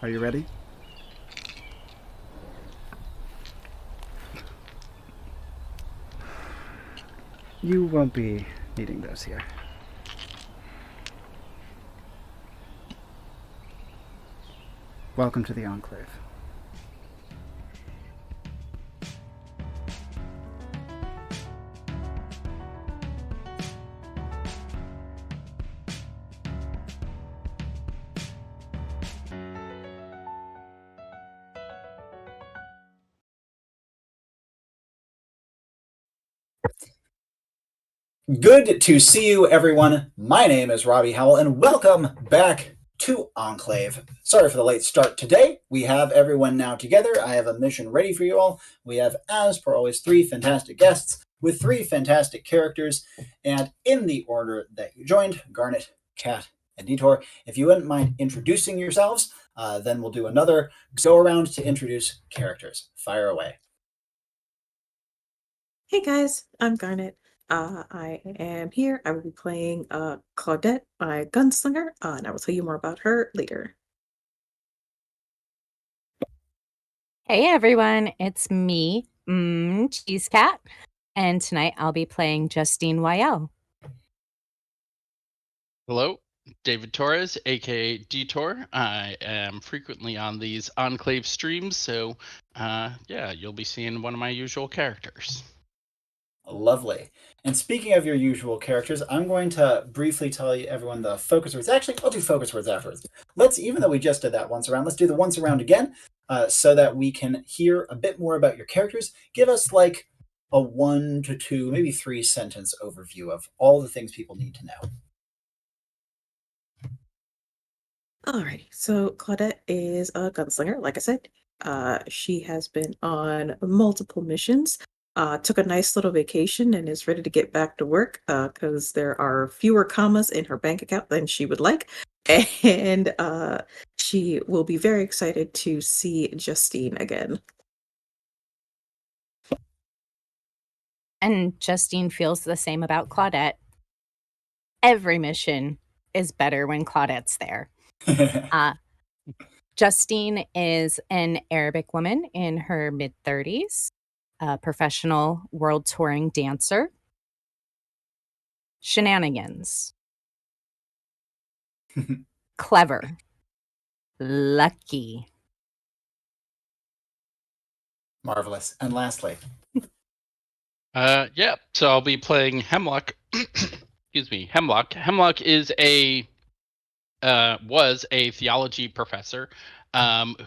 Are you ready? You won't be needing those here. Welcome to the Enclave. Good to see you, everyone. My name is Robby Howell, and welcome back to Enclave. Sorry for the late start today. We have everyone now together. I have a mission ready for you all. We have, as per always, 3 fantastic guests with 3 fantastic characters, and in the order that you joined, Garnet, Cat, and Detour. If you wouldn't mind introducing yourselves, then we'll do another go-around to introduce characters. Fire away. Hey guys, I'm Garnet. I am here. I will be playing Claudette, my gunslinger, and I will tell you more about her later. Hey everyone, it's me, Cheese Cat, and tonight I'll be playing Justine YL. Hello, David Torres, aka Detour. I am frequently on these Enclave streams, so yeah, you'll be seeing one of my usual characters. Lovely. And speaking of your usual characters, I'm going to briefly tell you everyone the focus words. Actually, I'll do focus words afterwards. Even though we just did that once around, let's do the once around again so that we can hear a bit more about your characters. Give us like a 1 to 2, maybe 3 sentence overview of all the things people need to know. Alrighty, so Claudette is a gunslinger, like I said. She has been on multiple missions. Took a nice little vacation and is ready to get back to work because there are fewer commas in her bank account than she would like. And she will be very excited to see Justine again. And Justine feels the same about Claudette. Every mission is better when Claudette's there. Justine is an Arabic woman in her mid-30s, a professional world touring dancer. Shenanigans. Clever. Lucky. Marvelous. And lastly, Yeah, so I'll be playing Hemlock. Excuse me, Hemlock. Hemlock is was a theology professor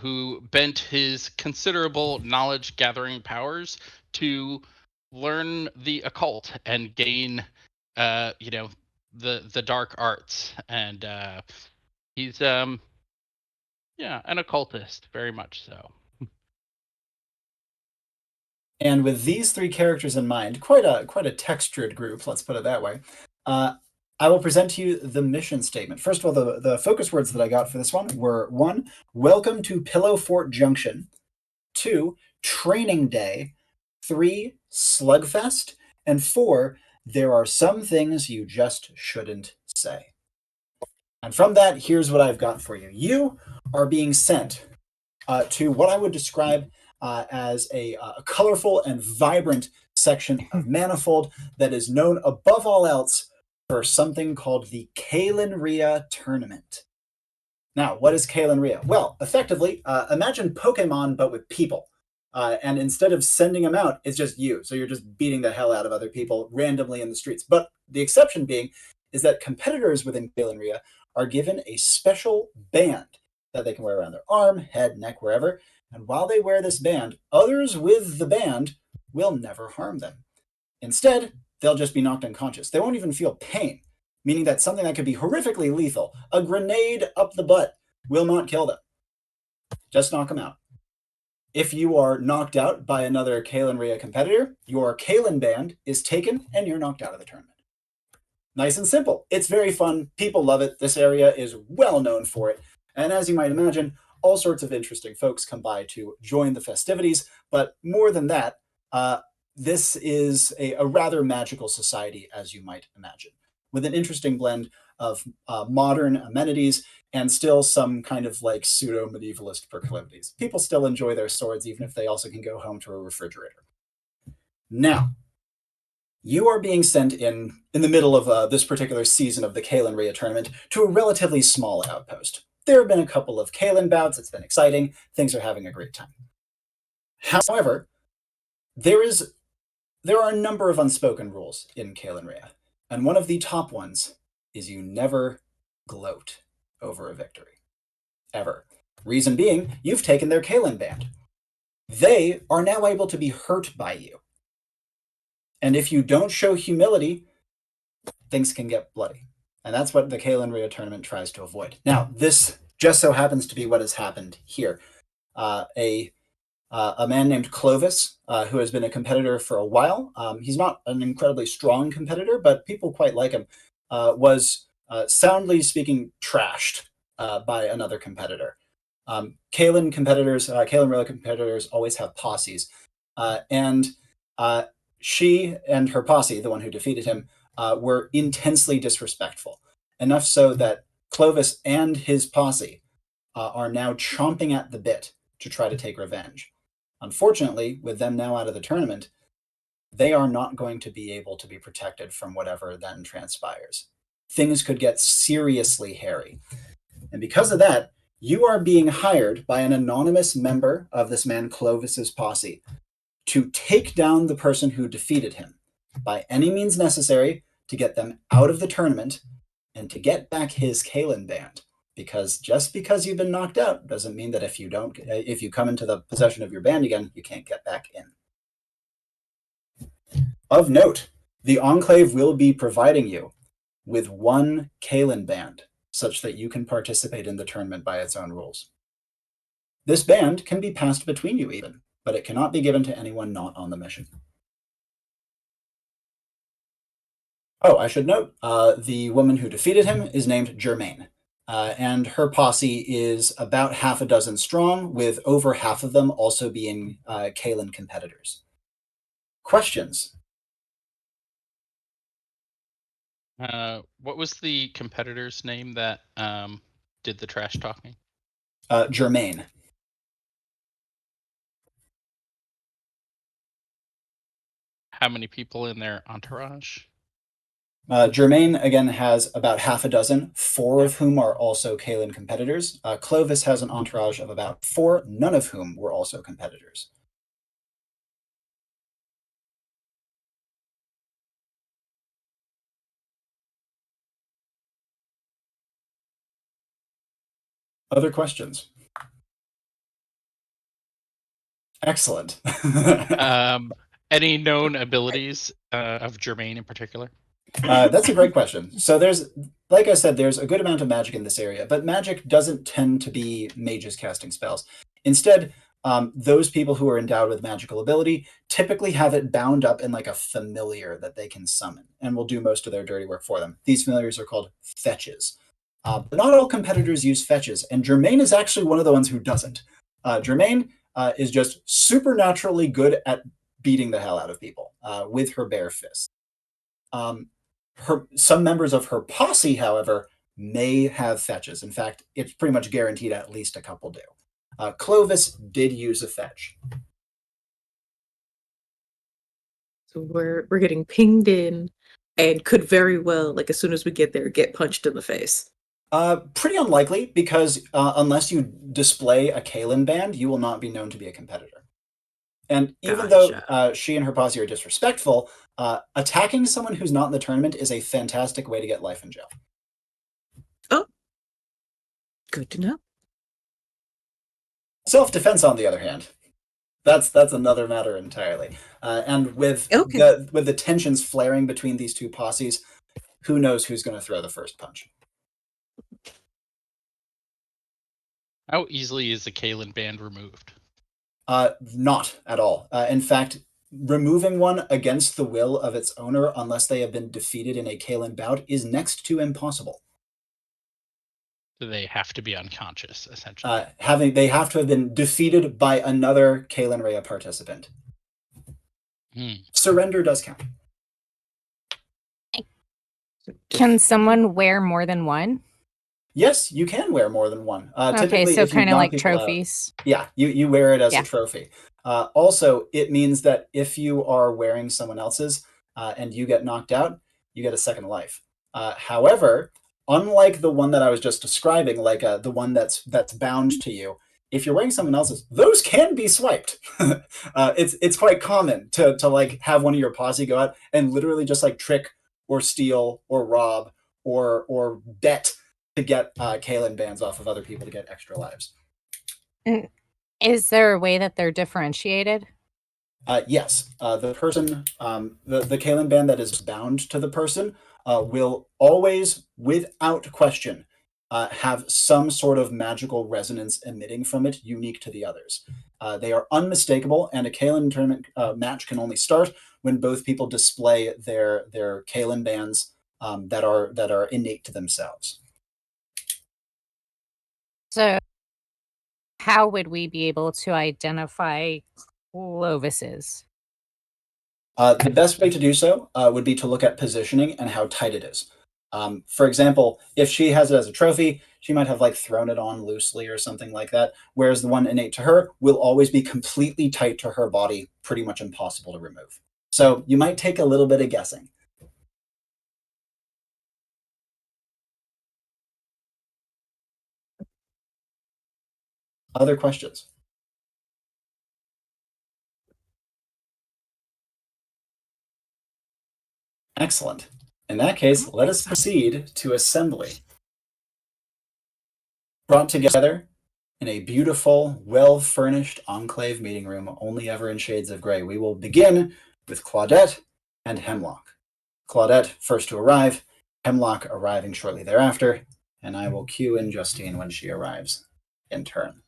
who bent his considerable knowledge-gathering powers to learn the occult and gain, the dark arts. And he's, an occultist, very much so. and with these 3 characters in mind, quite a textured group, let's put it that way, I will present to you the mission statement. First of all, the focus words that I got for this one were 1, welcome to Pillow Fort Junction, 2, training day, 3, slugfest, and 4, there are some things you just shouldn't say. And from that, here's what I've got for you. You are being sent to what I would describe as a colorful and vibrant section of Manifold that is known above all else for something called the Kalen Rhea Tournament. Now, what is Kalen Rhea? Well, effectively, imagine Pokemon, but with people. And instead of sending them out, it's just you. So you're just beating the hell out of other people randomly in the streets. But the exception being is that competitors within Kalen Rhea are given a special band that they can wear around their arm, head, neck, wherever. And while they wear this band, others with the band will never harm them. Instead, they'll just be knocked unconscious. They won't even feel pain, meaning that something that could be horrifically lethal, a grenade up the butt, will not kill them. Just knock them out. If you are knocked out by another Kalen Rhea competitor, your Kalen band is taken and you're knocked out of the tournament. Nice and simple. It's very fun. People love it. This area is well known for it. And as you might imagine, all sorts of interesting folks come by to join the festivities. But more than that, this is a rather magical society, as you might imagine. with an interesting blend of modern amenities and still some kind of like pseudo-medievalist proclivities. People still enjoy their swords, even if they also can go home to a refrigerator. Now, you are being sent in the middle of this particular season of the Kalen Rhea tournament to a relatively small outpost. There have been a couple of Kalen bouts. It's been exciting. Things are having a great time. However, there are a number of unspoken rules in Kalen Rhea, and one of the top ones is you never gloat over a victory. Ever. Reason being, you've taken their Kalen band. They are now able to be hurt by you. And if you don't show humility, things can get bloody. And that's what the Kalen Rhea tournament tries to avoid. Now, this just so happens to be what has happened here. A man named Clovis, who has been a competitor for a while. He's not an incredibly strong competitor, but people quite like him, was soundly speaking trashed by another competitor. Kalen Rhea competitors always have posses. And she and her posse, the one who defeated him, were intensely disrespectful. Enough so that Clovis and his posse are now chomping at the bit to try to take revenge. Unfortunately, with them now out of the tournament, they are not going to be able to be protected from whatever then transpires. Things could get seriously hairy. And because of that, you are being hired by an anonymous member of this man Clovis's posse to take down the person who defeated him by any means necessary to get them out of the tournament and to get back his Kalen band. Because just because you've been knocked out doesn't mean that if you come into the possession of your band again, you can't get back in. Of note, the Enclave will be providing you with one Kalen band such that you can participate in the tournament by its own rules. This band can be passed between you even, but it cannot be given to anyone not on the mission. Oh, I should note, the woman who defeated him is named Germaine. And her posse is about half a dozen strong, with over half of them also being Kalen competitors. Questions? What was the competitor's name that did the trash talking? Germaine. How many people in their entourage? Germaine, again, has about half a dozen, 4 of whom are also Kalen competitors. Clovis has an entourage of about 4, none of whom were also competitors. Other questions? Excellent. Any known abilities of Germaine in particular? That's a great question. So there's, like I said, there's a good amount of magic in this area, but magic doesn't tend to be mages casting spells. Instead, those people who are endowed with magical ability typically have it bound up in like a familiar that they can summon and will do most of their dirty work for them. These familiars are called fetches. But not all competitors use fetches, and Germaine is actually one of the ones who doesn't. Germaine is just supernaturally good at beating the hell out of people with her bare fists. Some members of her posse, however, may have fetches. In fact, it's pretty much guaranteed at least a couple do. Clovis did use a fetch. So we're getting pinged in and could very well, like as soon as we get there, get punched in the face. Pretty unlikely, because unless you display a Kalen band, you will not be known to be a competitor. And even though she and her posse are disrespectful, attacking someone who's not in the tournament is a fantastic way to get life in jail. Oh, good to know. Self-defense, on the other hand, that's another matter entirely. And with the tensions flaring between these two posses, who knows who's going to throw the first punch? How easily is the Kalen band removed? Not at all. In fact, removing one against the will of its owner, unless they have been defeated in a Kalen bout, is next to impossible. Do they have to be unconscious, essentially? They have to have been defeated by another Kalen Rhea participant. Surrender does count. Can someone wear more than one? Yes, you can wear more than one. Okay, Typically, so if you kind of knock like people out, trophies. yeah, you wear it as Yeah. a trophy. Also, it means that if you are wearing someone else's and you get knocked out, you get a second life. However, unlike the one that I was just describing, like the one that's bound to you, if you're wearing someone else's, those can be swiped. It's quite common to like have one of your posse go out and literally just like trick or steal or rob or bet to get Kalen bands off of other people to get extra lives. And is there a way that they're differentiated? Yes, the person, the Kalen band that is bound to the person will always, without question, have some sort of magical resonance emitting from it unique to the others. They are unmistakable, and a Kalen tournament match can only start when both people display their Kalen bands that are innate to themselves. So how would we be able to identify Clovis's? The best way to do so would be to look at positioning and how tight it is. For example, if she has it as a trophy, she might have like thrown it on loosely or something like that, whereas the one innate to her will always be completely tight to her body, pretty much impossible to remove. So you might take a little bit of guessing. Other questions? Excellent. In that case, let us proceed to assembly. Brought together in a beautiful, well-furnished Enclave meeting room, only ever in shades of gray, we will begin with Claudette and Hemlock. Claudette first to arrive, Hemlock arriving shortly thereafter, and I will cue in Justine when she arrives in turn.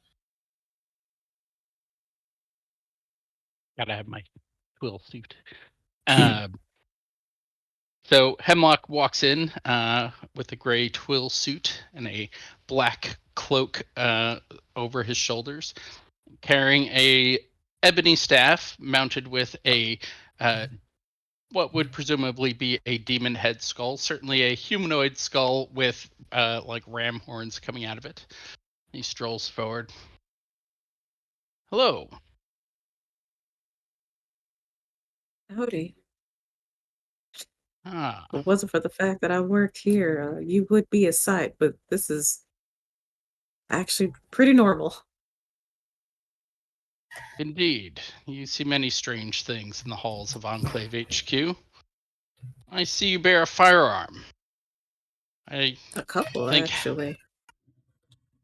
Gotta have my twill suit. So Hemlock walks in with a gray twill suit and a black cloak over his shoulders, carrying a ebony staff mounted with a what would presumably be a demon head skull, certainly a humanoid skull with like ram horns coming out of it. He strolls forward. Hello. Howdy. Ah, If it wasn't for the fact that I worked here, you would be a sight, but this is actually pretty normal. indeed. You see many strange things in the halls of Enclave HQ. I see you bear a firearm. I A couple, think actually.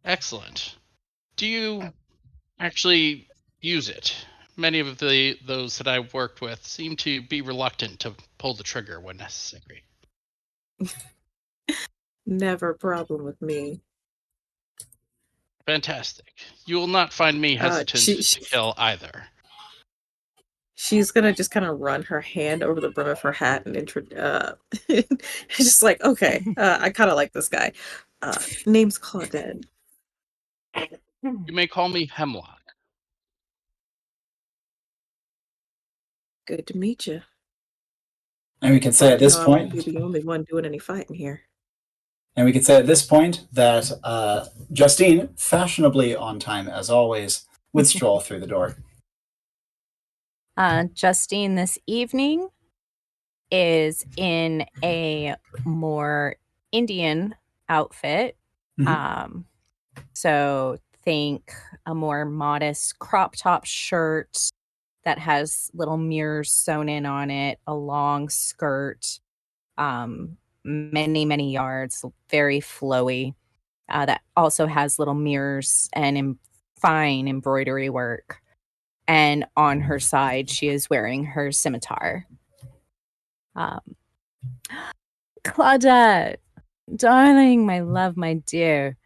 excellent. Do you actually use it? Many of those that I've worked with seem to be reluctant to pull the trigger when necessary. Never a problem with me. Fantastic. You will not find me hesitant She to kill either. she's gonna just kind of run her hand over the brim of her hat and just like, okay, I kind of like this guy. Name's Claudette. You may call me Hemlock. Good to meet you. And we can say at this I won't point, be the only one doing any fighting here. that Justine, fashionably on time as always, would stroll through the door. Justine this evening is in a more Indian outfit. Mhm. So think a more modest crop top shirt that has little mirrors sewn in on it, a long skirt, many yards, very flowy. That also has little mirrors and fine embroidery work. And on her side, she is wearing her scimitar. Claudette, darling, my love, my dear.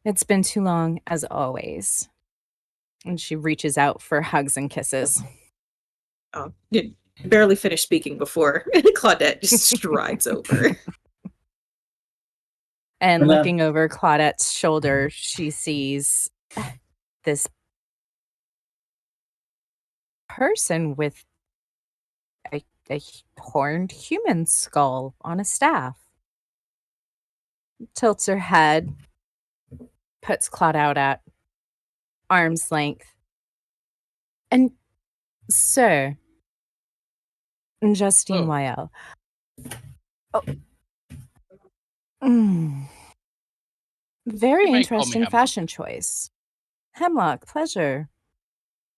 It's been too long, as always. And she reaches out for hugs and kisses. Oh, you barely finished speaking before Claudette just strides over. And And, looking over Claudette's shoulder, she sees this person with horned human skull on a staff. Tilts her head, puts Claude out at arm's length. And, sir, Justine Oh. YL. Oh. Mm. Very You may call me interesting Hemlock. fashion choice. Hemlock, pleasure.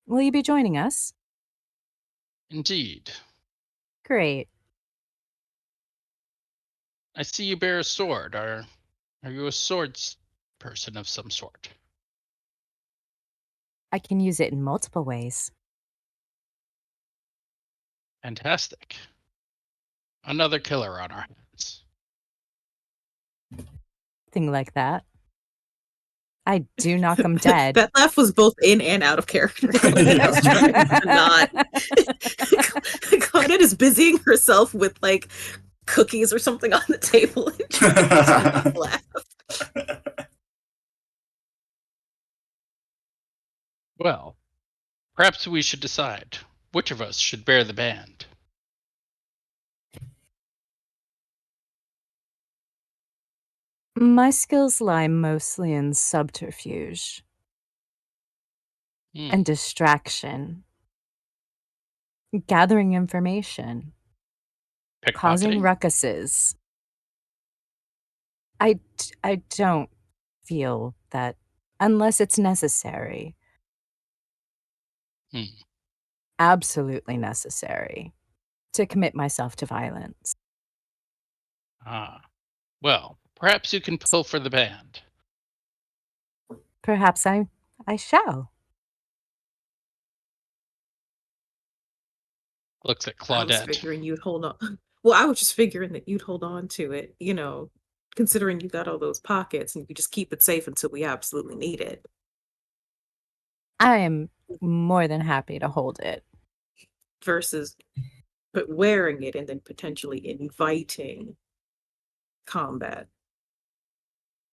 Will you be joining us? Indeed. Great. I see you bear a sword. Are you a swords person of some sort? I can use it in multiple ways. Fantastic. Another killer on our hands. Thing like that. I do knock them dead. That laugh was both in and out of character. I was trying to not. Claudette is busying herself with like cookies or something on the table and trying to not laugh. Well, perhaps we should decide which of us should bear the band. My skills lie mostly in subterfuge and distraction, gathering information, causing Pickpocketing? ruckuses. I don't feel that unless it's necessary. Hmm. Absolutely necessary to commit myself to violence. Ah. Well, perhaps you can pull for the band. Perhaps I shall. Looks at I was Claudette. figuring you'd hold on. Well, I was just figuring that you'd hold on to it, considering you got all those pockets and you just keep it safe until we absolutely need it. I am more than happy to hold it. Versus but wearing it and then potentially inviting combat.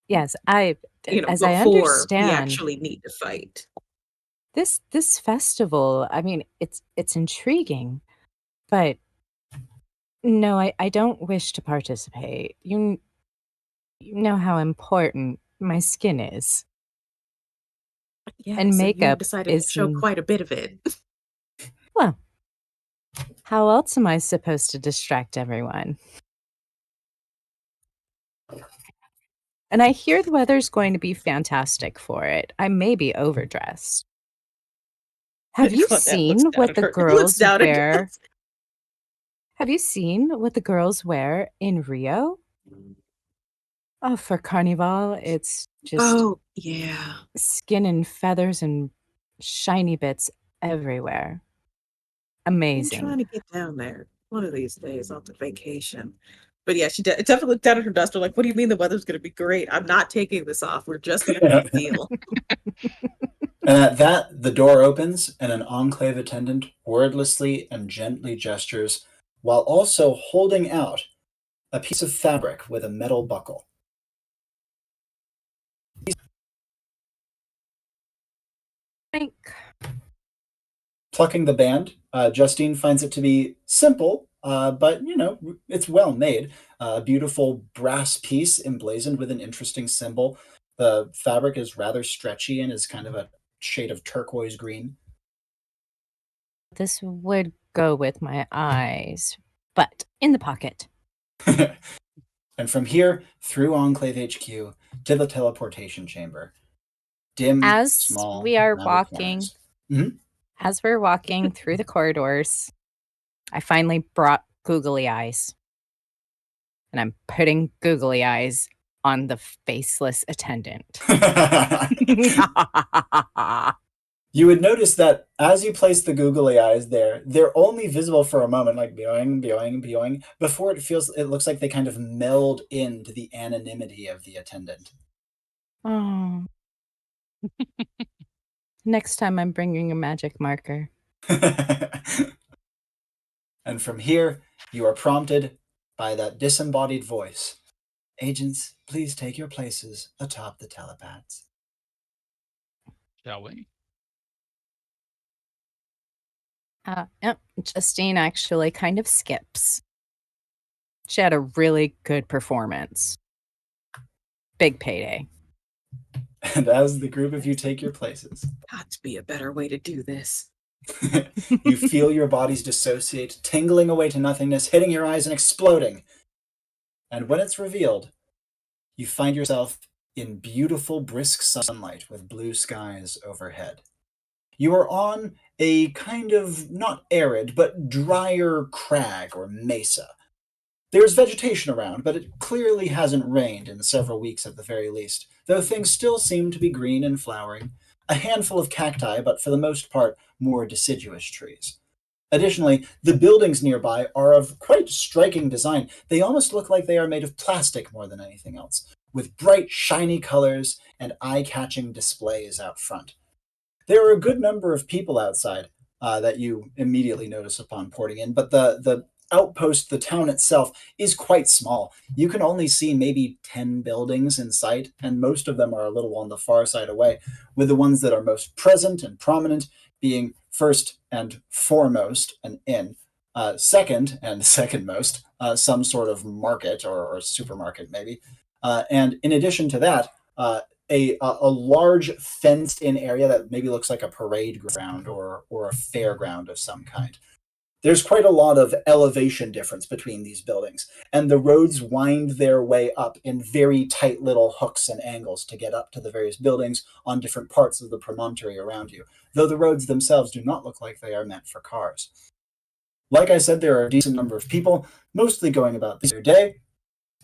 Yes, as I Before we understand, actually need to fight. this festival, I mean, it's intriguing, but no, I don't wish to participate. You know how important my skin is, Yes, and you makeup decided to is show quite a bit of it. well. How else am I supposed to distract everyone? And I hear the weather's going to be fantastic for it. I may be overdressed. Have you Claudette looks seen down what at the her- looks girls down at wear? us. Have you seen what the girls wear in Rio? Oh, for Carnival, it's just Oh, yeah. skin and feathers and shiny bits everywhere. I'm Amazing. trying to get down there one of these days on the vacation. But yeah, she definitely looked down at her duster like, what do you mean the weather's going to be great? I'm not taking this off. We're just going to deal. And at that, the door opens, and an Enclave attendant wordlessly and gently gestures, while also holding out a piece of fabric with a metal buckle. Think. Plucking the band, Justine finds it to be simple, but it's well made. A beautiful brass piece emblazoned with an interesting symbol. The fabric is rather stretchy and is kind of a shade of turquoise green. This would go with my eyes, but in the pocket. And from here, through Enclave HQ to the teleportation chamber. Dim, As small, we are rounded walking, corners. Mhm. as we're walking through the corridors, I finally brought googly eyes. And I'm putting googly eyes on the faceless attendant. You would notice that as you place the googly eyes there, they're only visible for a moment, like boing, boing, boing, before it looks like they kind of meld into the anonymity of the attendant. Oh. Next time I'm bringing a magic marker. And from here, you are prompted by that disembodied voice. Agents, please take your places atop the telepads. Shall we? Yep, Justine actually kind of skips. She had a really good performance. Big payday. And as the group of you take your places, Got to be a better way to do this. you feel your bodies dissociate, tingling away to nothingness, hitting your eyes and exploding. And when it's revealed, you find yourself in beautiful, brisk sunlight with blue skies overhead. You are on a kind of not arid, but drier crag or mesa. There's vegetation around, but it clearly hasn't rained in several weeks at the very least, though things still seem to be green and flowering. A handful of cacti, but for the most part, more deciduous trees. Additionally, the buildings nearby are of quite striking design. They almost look like they are made of plastic more than anything else, with bright, shiny colors and eye-catching displays out front. There are a good number of people outside that you immediately notice upon porting in, but the outpost, the town itself, is quite small. You can only see maybe 10 buildings in sight, and most of them are a little on the far side away, with the ones that are most present and prominent being first and foremost an inn, second and secondmost some sort of market or supermarket maybe, and in addition to that, a large fenced-in area that maybe looks like a parade ground or a fairground of some kind. There's quite a lot of elevation difference between these buildings, and the roads wind their way up in very tight little hooks and angles to get up to the various buildings on different parts of the promontory around you, though the roads themselves do not look like they are meant for cars. Like I said, there are a decent number of people, mostly going about their day,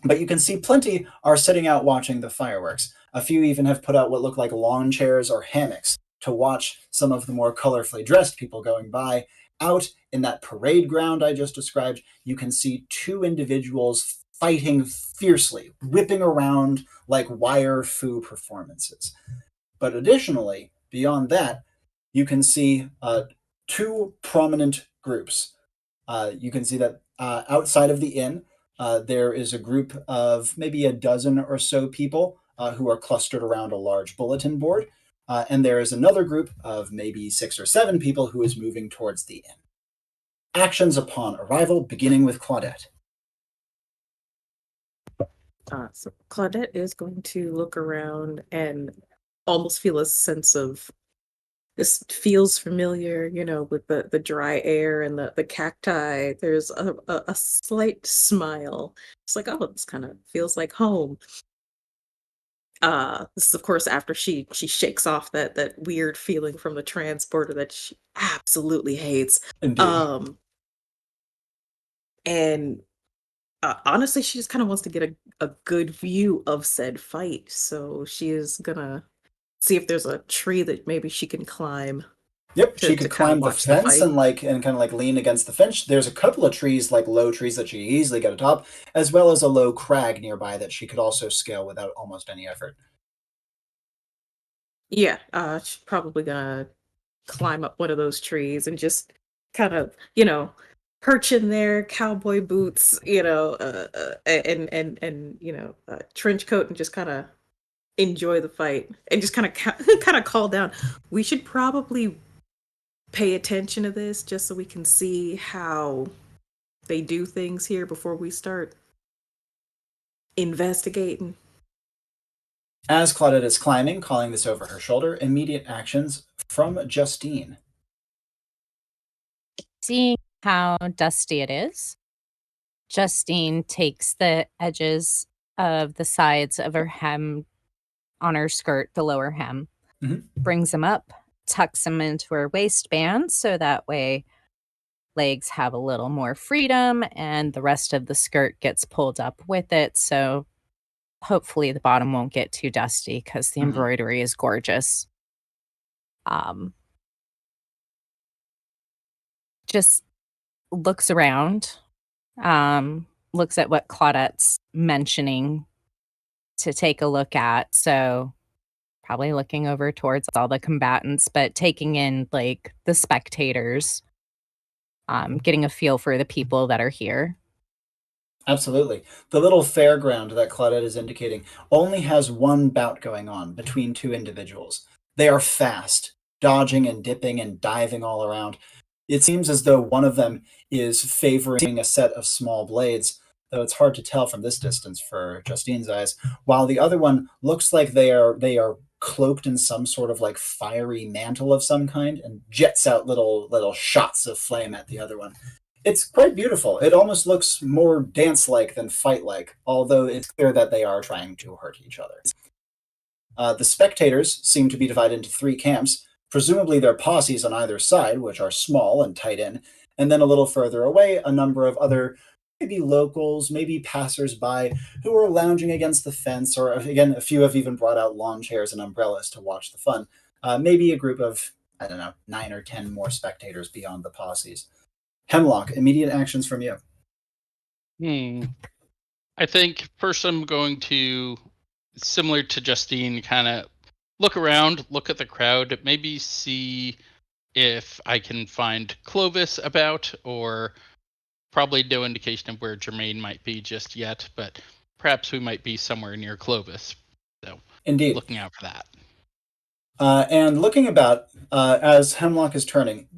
but you can see plenty are sitting out watching the fireworks. A few even have put out what look like lawn chairs or hammocks to watch some of the more colorfully dressed people going by. Out in that parade ground I just described, you can see two individuals fighting fiercely, whipping around like wire fu performances. But additionally, beyond that, you can see two prominent groups. You can see that outside of the inn, there is a group of maybe a dozen or so people who are clustered around a large bulletin board. And there is another group of maybe 6 or 7 people who is moving towards the inn. Actions upon arrival, beginning with Claudette. So Claudette is going to look around and almost feel a sense of this feels familiar, with the dry air and the cacti. There's a slight smile. It's like, oh, this kind of feels like home. This is of course after she shakes off that weird feeling from the transporter that she absolutely hates. Indeed. And honestly, she just kind of wants to get a good view of said fight. So she is gonna see if there's a tree that maybe she can climb. Yep, to she could kinda climb the watch the fence fight. and kind of like lean against the fence. There's a couple of trees, like low trees that she could easily get atop, as well as a low crag nearby that she could also scale without almost any effort. Yeah, she's probably gonna climb up one of those trees and just kind of, perch in there, cowboy boots, and trench coat, and just kind of enjoy the fight, and just kind of kind of call down. We should probably pay attention to this just so we can see how they do things here before we start investigating. As Claudette is climbing, calling this over her shoulder, immediate actions from Justine. Seeing how dusty it is, Justine takes the edges of the sides of her hem on her skirt, the lower hem, brings them up, tucks them into her waistband so that way legs have a little more freedom and the rest of the skirt gets pulled up with it. So hopefully the bottom won't get too dusty because the embroidery is gorgeous. Just looks around, looks at what Claudette's mentioning to take a look at. So probably looking over towards all the combatants, but taking in like the spectators, getting a feel for the people that are here. Absolutely. The little fairground that Claudette is indicating only has one bout going on between two individuals. They are fast, dodging and dipping and diving all around. It seems as though one of them is favoring a set of small blades, though it's hard to tell from this distance for Justine's eyes, while the other one looks like they are cloaked in some sort of like fiery mantle of some kind and jets out little shots of flame at the other one. It's quite beautiful. It almost looks more dance-like than fight-like, although it's clear that they are trying to hurt each other. The spectators seem to be divided into three camps. Presumably, their posses on either side, which are small and tight in, and then a little further away, a number of other maybe locals, maybe passers-by who are lounging against the fence, or again, a few have even brought out lawn chairs and umbrellas to watch the fun. Maybe a group of, I don't know, 9 or 10 more spectators beyond the posses. Hemlock, immediate actions from you. I think first I'm going to, similar to Justine, kind of look around, look at the crowd, maybe see if I can find Clovis about, or probably no indication of where Jermaine might be just yet, but perhaps we might be somewhere near Clovis. So Indeed. looking out for that. And looking about as Hemlock is turning,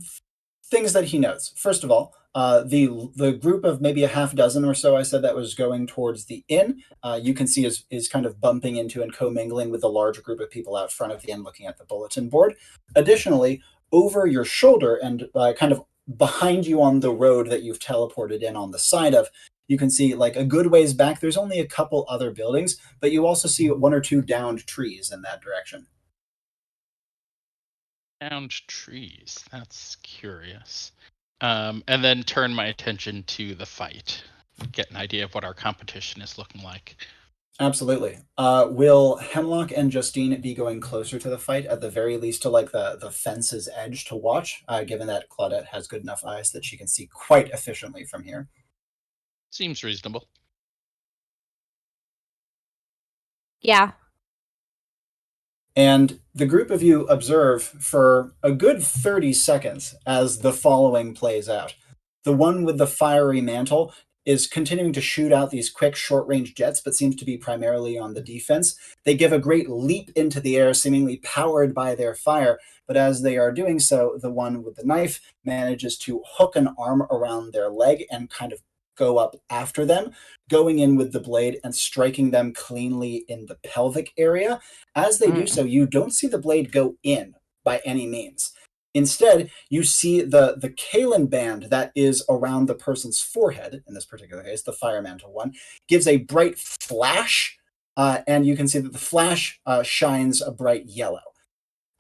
things that he knows. First of all, the group of maybe a half dozen or so I said that was going towards the inn, you can see is kind of bumping into and commingling with the larger group of people out front of the inn looking at the bulletin board. Additionally, over your shoulder and kind of behind you on the road that you've teleported in on the side of, you can see like a good ways back, there's only a couple other buildings, but you also see one or two downed trees in that direction. Downed trees. That's curious. And then turn my attention to the fight. Get an idea of what our competition is looking like. Absolutely. Will Hemlock and Justine be going closer to the fight, at the very least to like the fence's edge to watch, given that Claudette has good enough eyes that she can see quite efficiently from here? Seems reasonable. Yeah. And the group of you observe for a good 30 seconds as the following plays out. The one with the fiery mantle is continuing to shoot out these quick short-range jets, but seems to be primarily on the defense. They give a great leap into the air, seemingly powered by their fire, but as they are doing so, the one with the knife manages to hook an arm around their leg and kind of go up after them, going in with the blade and striking them cleanly in the pelvic area. As they do so, you don't see the blade go in by any means. Instead, you see the Kalen band that is around the person's forehead, in this particular case, the fire mantle one, gives a bright flash, and you can see that the flash shines a bright yellow.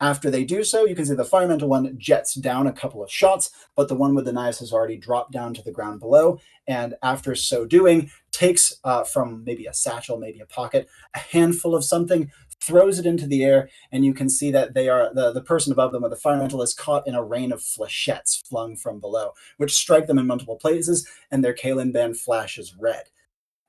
After they do so, you can see the fire mantle one jets down a couple of shots, but the one with the knives has already dropped down to the ground below, and after so doing, takes from maybe a satchel, maybe a pocket, a handful of something, throws it into the air, and you can see that they are the person above them with the fire mantle is caught in a rain of flechettes flung from below, which strike them in multiple places, and their Kalen band flashes red.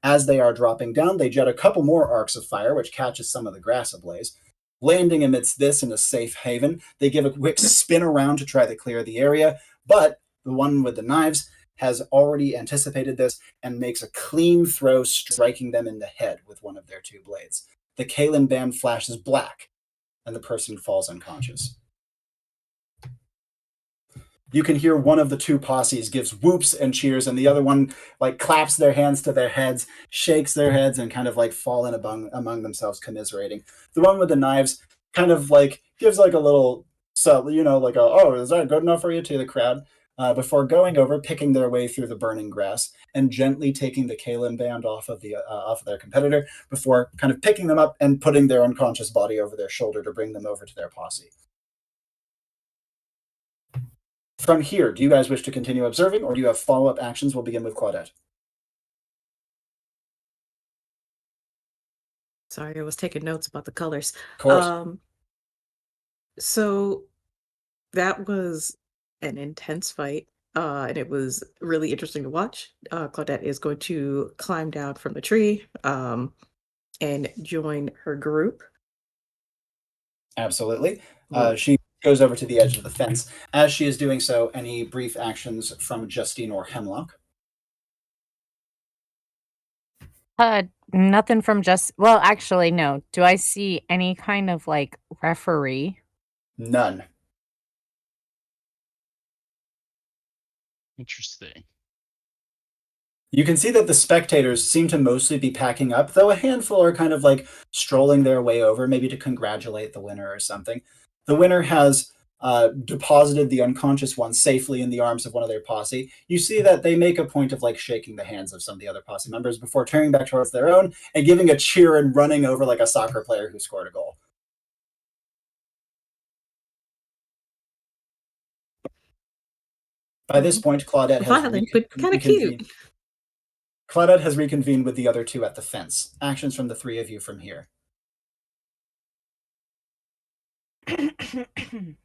As they are dropping down, they jet a couple more arcs of fire, which catches some of the grass ablaze. Landing amidst this in a safe haven, they give a quick spin around to try to clear the area, but the one with the knives has already anticipated this and makes a clean throw, striking them in the head with one of their two blades. The Kalen band flashes black, and the person falls unconscious. You can hear one of the two posses gives whoops and cheers, and the other one like claps their hands to their heads, shakes their heads, and kind of like fall in among themselves, commiserating. The one with the knives kind of like gives like a little, so like a, oh, is that good enough for you, to the crowd, before going over, picking their way through the burning grass, and gently taking the Kalen band off of their competitor before kind of picking them up and putting their unconscious body over their shoulder to bring them over to their posse. From here, do you guys wish to continue observing, or do you have follow-up actions? We'll begin with Claudette. Sorry, I was taking notes about the colors. Of course. So that was an intense fight, and it was really interesting to watch. Claudette is going to climb down from the tree and join her group. Absolutely. She goes over to the edge of the fence. As she is doing so, any brief actions from Justine or Hemlock? Nothing from well, actually, no. Do I see any kind of like referee? None. Interesting. You can see that the spectators seem to mostly be packing up, though a handful are kind of like strolling their way over, maybe to congratulate the winner or something. The winner has deposited the unconscious one safely in the arms of one of their posse. You see that they make a point of like shaking the hands of some of the other posse members before turning back towards their own and giving a cheer and running over like a soccer player who scored a goal. By this point, Claudette has Violent, but kind of cute. Claudette has reconvened with the other two at the fence. Actions from the three of you from here. Think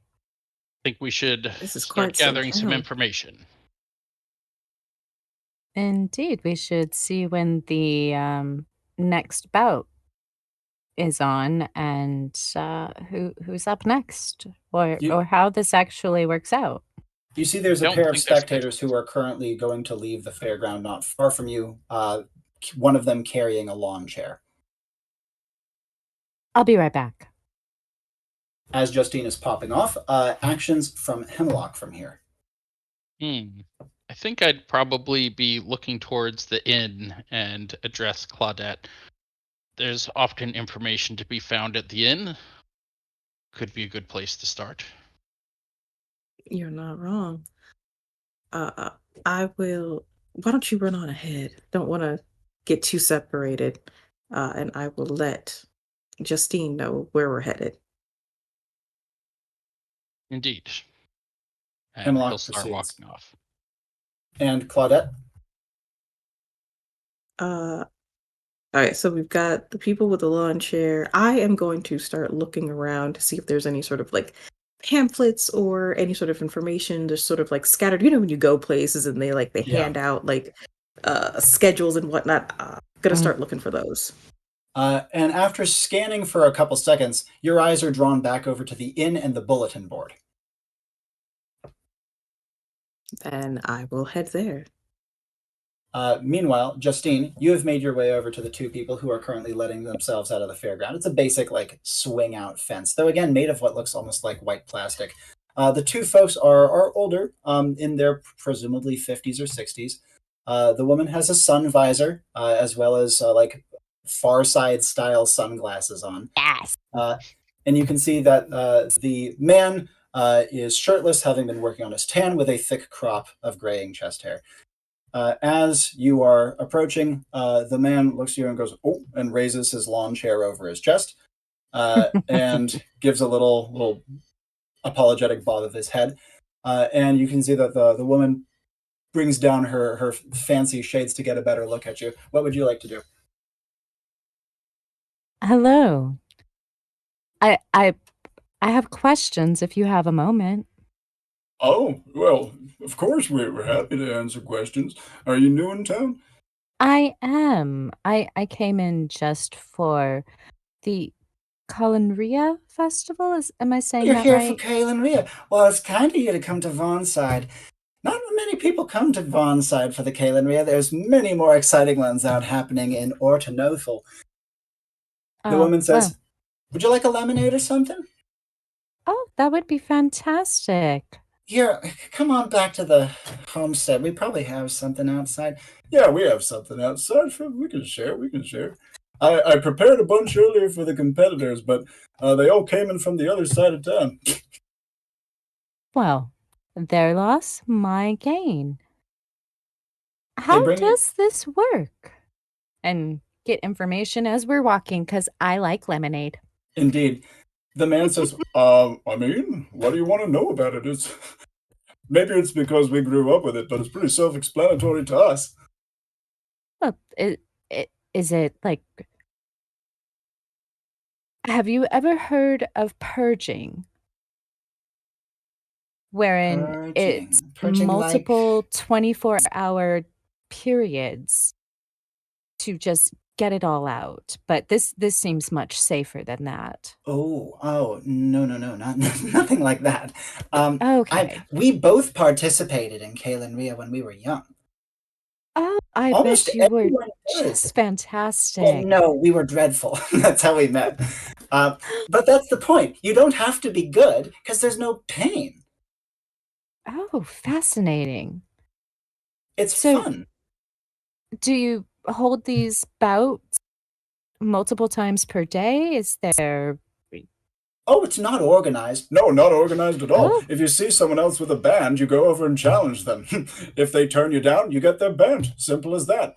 we should This is start quite some gathering some town. information. Indeed, we should see when the next bout is on and who's up next, or how this actually works out. You see there's a Don't pair of think they're spectators who are currently going to leave the fairground not far from you, one of them carrying a lawn chair. I'll be right back. As Justine is popping off, actions from Hemlock from here. I think I'd probably be looking towards the inn and address Claudette. There's often information to be found at the inn. Could be a good place to start. You're not wrong. I will. Why don't you run on ahead? Don't want to get too separated, and I will let Justine know where we're headed. Indeed. And Hemlock he'll start proceeds. walking off. And Claudette? All right, so we've got the people with the lawn chair. I am going to start looking around to see if there's any sort of like pamphlets or any sort of information just sort of like scattered. You know, when you go places and they hand out like schedules and whatnot. Gonna start looking for those. And after scanning for a couple seconds, your eyes are drawn back over to the inn and the bulletin board. Then I will head there. Meanwhile, Justine, you have made your way over to the two people who are currently letting themselves out of the fairground. It's a basic, like, swing out fence, though again, made of what looks almost like white plastic. The two folks are older, in their presumably 50s or 60s. The woman has a sun visor, as well as, like, Far Side style sunglasses on. Yes. And you can see that the man is shirtless, having been working on his tan with a thick crop of graying chest hair. As you are approaching, the man looks at you and goes, "Oh," and raises his lawn chair over his chest, and gives a little apologetic bob of his head. And you can see that the woman brings down her fancy shades to get a better look at you. What would you like to do? Hello. I have questions if you have a moment. Oh, well, of course we're happy to answer questions. Are you new in town? I am. I came in just for the Culinria Festival. Am I saying You're that here right? for Kalen Rhea. Well, it's kind of you to come to Vaughnside. Not many people come to Vaughnside for the Kalen Rhea. There's many more exciting ones out happening in Ortonothel. The woman says, "Would you like a lemonade or something?" Oh, that would be fantastic. Here, come on back to the homestead. We probably have something outside. Yeah, we have something outside. We can share. I prepared a bunch earlier for the competitors, but they all came in from the other side of town. Well, their loss, my gain. How does this work? And get information as we're walking, because I like lemonade. Indeed. The man says, I mean, what do you want to know about it? Maybe it's because we grew up with it, but it's pretty self-explanatory to us. Well, is it like... Have you ever heard of purging? Wherein it's multiple 24-hour periods to just get it all out. But this seems much safer than that. Oh, no, nothing like that. Okay. We both participated in Kalen Rhea when we were young. Oh, I Almost bet you were everyone does. just fantastic. Well, no, we were dreadful. That's how we met. But that's the point. You don't have to be good because there's no pain. Oh, fascinating. It's So- fun. Do you hold these bouts multiple times per day? Is there Oh, it's not organized. No, not organized at all. Oh. If you see someone else with a band, you go over and challenge them. If they turn you down, you get their band. Simple as that.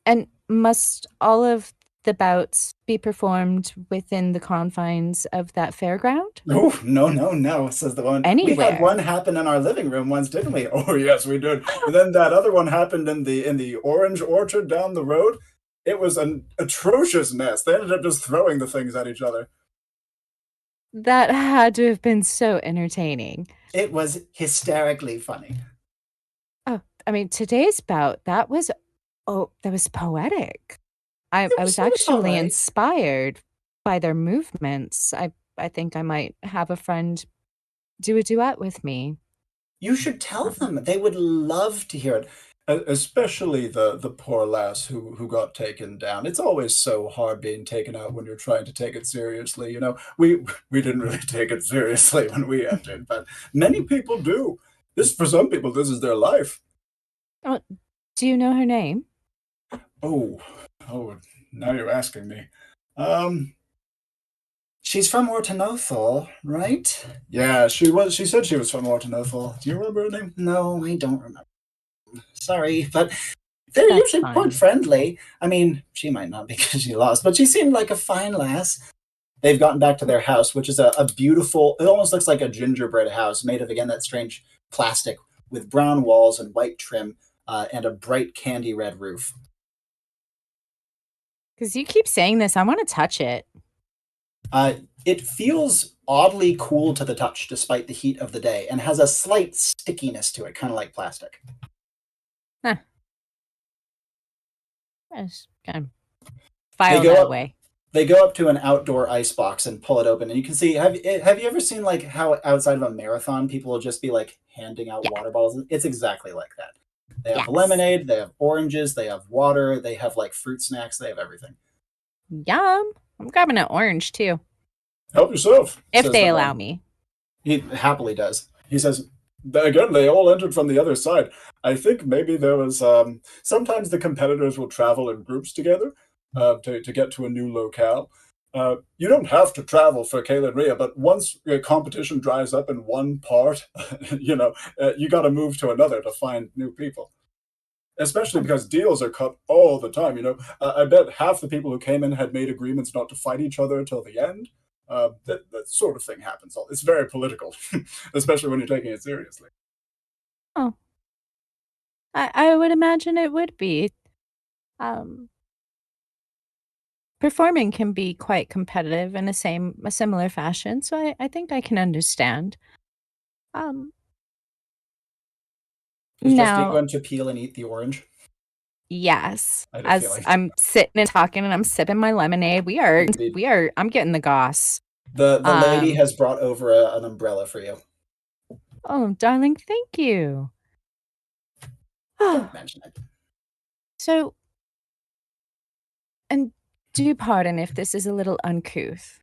and must all of the bouts be performed within the confines of that fairground? Oh, no, says the one. We had Anywhere. one happen in our living room once, didn't we? Oh, yes, we did. And then that other one happened in the orange orchard down the road. It was an atrocious mess. They ended up just throwing the things at each other. That had to have been so entertaining. It was hysterically funny. Oh, I mean, today's bout, that was poetic. I It was was all actually right. inspired by their movements. I think I might have a friend do a duet with me. You should tell them. They would love to hear it. Especially the poor lass who got taken down. It's always so hard being taken out when you're trying to take it seriously. You know, we didn't really take it seriously when we entered, but many people do. This for some people, this is their life. Oh, do you know her name? Oh, now you're asking me. She's from Ortonothal, right? Yeah, she was. She said she was from Ortonothal. Do you remember her name? No, I don't remember. Sorry, but they're That's usually fine. quite friendly. I mean, she might not because she lost, but she seemed like a fine lass. They've gotten back to their house, which is a beautiful, it almost looks like a gingerbread house made of, again, that strange plastic with brown walls and white trim and a bright candy red roof. Because you keep saying this, I want to touch it. It feels oddly cool to the touch despite the heat of the day and has a slight stickiness to it, kind of like plastic. Yes, kind of file go that up- away. They go up to an outdoor ice box and pull it open, and you can see. Have you ever seen like how outside of a marathon people will just be like handing out Yeah. water bottles? It's exactly like that. They have Yes. lemonade, they have oranges, they have water, they have like fruit snacks, they have everything. Yum. I'm grabbing an orange too, Help yourself, if says they the allow man. me. He happily does. He says, again, they all entered from the other side. I think maybe there was. Sometimes the competitors will travel in groups together to get to a new locale. You don't have to travel for Kayla and Rhea, but once competition dries up in one part, you got to move to another to find new people. Especially because deals are cut all the time. I bet half the people who came in had made agreements not to fight each other till the end. That sort of thing happens. It's very political, especially when you're taking it seriously. Oh, I would imagine it would be. Um, Performing can be quite competitive in a similar fashion, so I think I can understand. Um, Is Justine now, going to peel and eat the orange? yes, I had a as feeling. I'm sitting and talking and I'm sipping my lemonade, Indeed. I'm getting the goss. The lady Um, has brought over an umbrella for you. Oh, darling, thank you. Don't mention it. So, and do pardon if this is a little uncouth,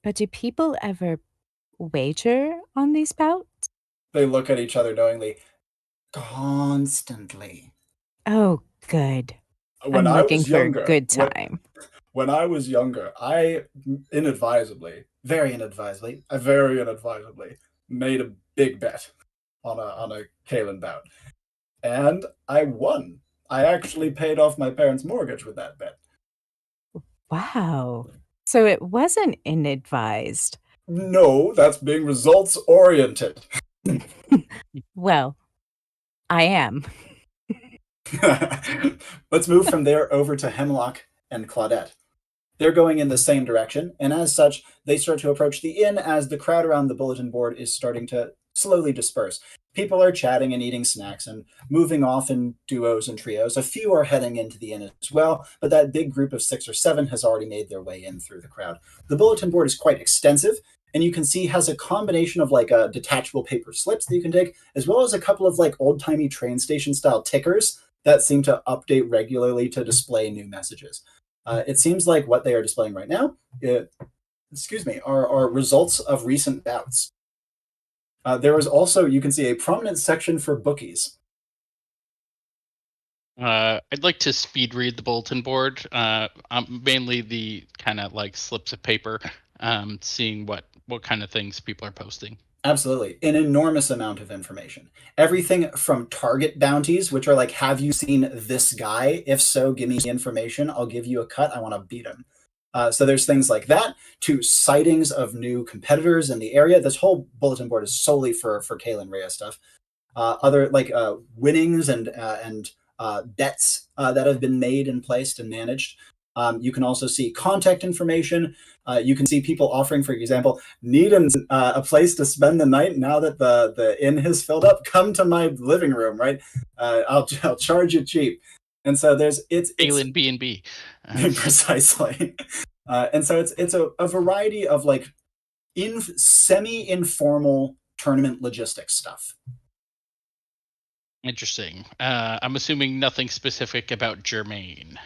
but do people ever wager on these bouts? They look at each other knowingly. Constantly. Oh, good. When I'm I looking was for a younger, good time. when I was younger, I very inadvisably, made a big bet on a Kalen bout, and I won. I actually paid off my parents' mortgage with that bet. Wow. So it wasn't inadvised. No, that's being results oriented. Well, I am. Let's move from there over to Hemlock and Claudette. They're going in the same direction, and as such, they start to approach the inn as the crowd around the bulletin board is starting to slowly disperse. People are chatting and eating snacks and moving off in duos and trios. A few are heading into the inn as well, but that big group of 6 or 7 has already made their way in through the crowd. The bulletin board is quite extensive, and you can see has a combination of like detachable paper slips that you can take, as well as a couple of like old-timey train station style tickers that seem to update regularly to display new messages. It seems like what they are displaying right now, are results of recent bouts. There is also, you can see, a prominent section for bookies. I'd like to speed read the bulletin board. Mainly the kind of like slips of paper, seeing what kind of things people are posting. Absolutely. An enormous amount of information. Everything from target bounties, which are like, have you seen this guy? If so, give me the information. I'll give you a cut. I want to beat him. So there's things like that, to sightings of new competitors in the area. This whole bulletin board is solely for Kalen Rhea stuff. Other like winnings and bets that have been made and placed and managed. You can also see contact information. You can see people offering, for example, need a place to spend the night now that the inn has filled up. Come to my living room, right? I'll charge you cheap. And so it's Alien B&B. Precisely. And so it's a variety of like semi-informal tournament logistics stuff. Interesting. I'm assuming nothing specific about Germaine.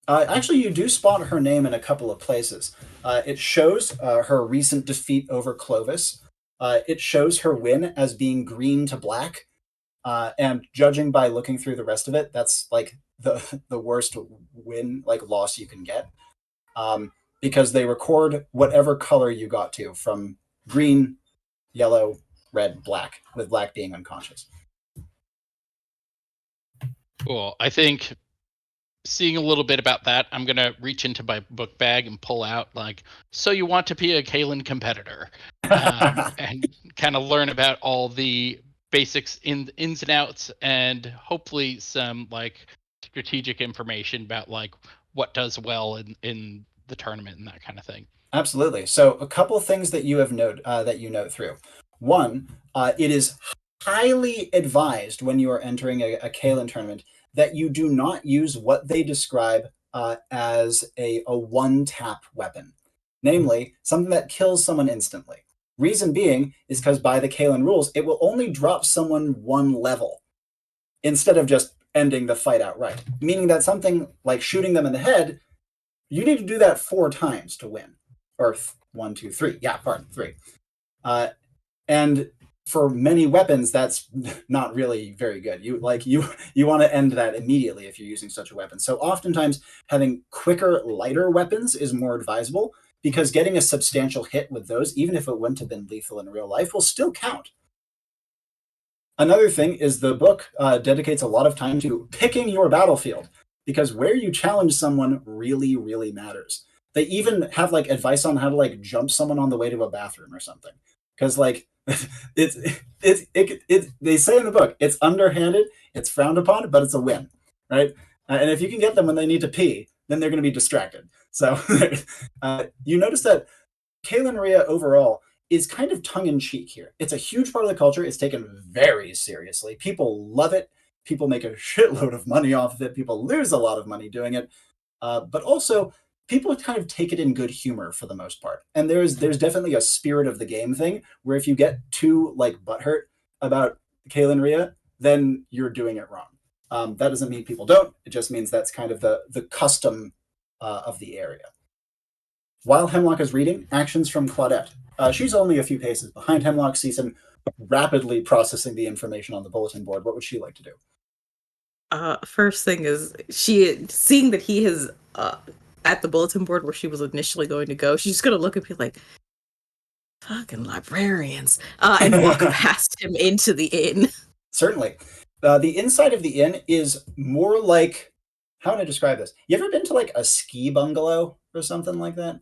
Actually, you do spot her name in a couple of places. It shows her recent defeat over Clovis. It shows her win as being green to black. And judging by looking through the rest of it, that's like the worst win, like loss you can get. Because they record whatever color you got to, from green, yellow, red, black, with black being unconscious. Cool. I think seeing a little bit about that, I'm going to reach into my book bag and pull out, like, so you want to be a Kalen competitor, and kind of learn about all the basics, ins and outs, and hopefully some like strategic information about like what does well in the tournament and that kind of thing. Absolutely. So a couple things that you have that you note through. One, it is highly advised when you are entering a Kalen tournament that you do not use what they describe as a one-tap weapon, namely something that kills someone instantly. Reason being is because by the Kalen rules, it will only drop someone one level instead of just ending the fight outright, meaning that something like shooting them in the head, you need to do that 4 times to win. Or 1, 2, 3. Yeah, pardon, 3. And for many weapons, that's not really very good. You want to end that immediately if you're using such a weapon. So oftentimes having quicker, lighter weapons is more advisable, because getting a substantial hit with those, even if it wouldn't have been lethal in real life, will still count. Another thing is the book dedicates a lot of time to picking your battlefield, because where you challenge someone really, really matters. They even have like advice on how to like jump someone on the way to a bathroom or something. Because like they say in the book, it's underhanded, it's frowned upon, but it's a win, right? And if you can get them when they need to pee, then they're going to be distracted. So you notice that Kalen Rhea overall is kind of tongue-in-cheek here. It's a huge part of the culture. It's taken very seriously. People love it. People make a shitload of money off of it. People lose a lot of money doing it. But also, people kind of take it in good humor for the most part. And there's definitely a spirit of the game thing, where if you get too like butthurt about Kalen Rhea, then you're doing it wrong. That doesn't mean people don't. It just means that's kind of the custom of the area. While Hemlock is reading, actions from Claudette. She's only a few paces behind Hemlock, sees him rapidly processing the information on the bulletin board. What would she like to do? First thing is, she seeing that he is at the bulletin board where she was initially going to go, she's going to look and be like, fucking librarians, and walk past him into the inn. Certainly. The inside of the inn is more like, how would I describe this? You ever been to like a ski bungalow or something like that?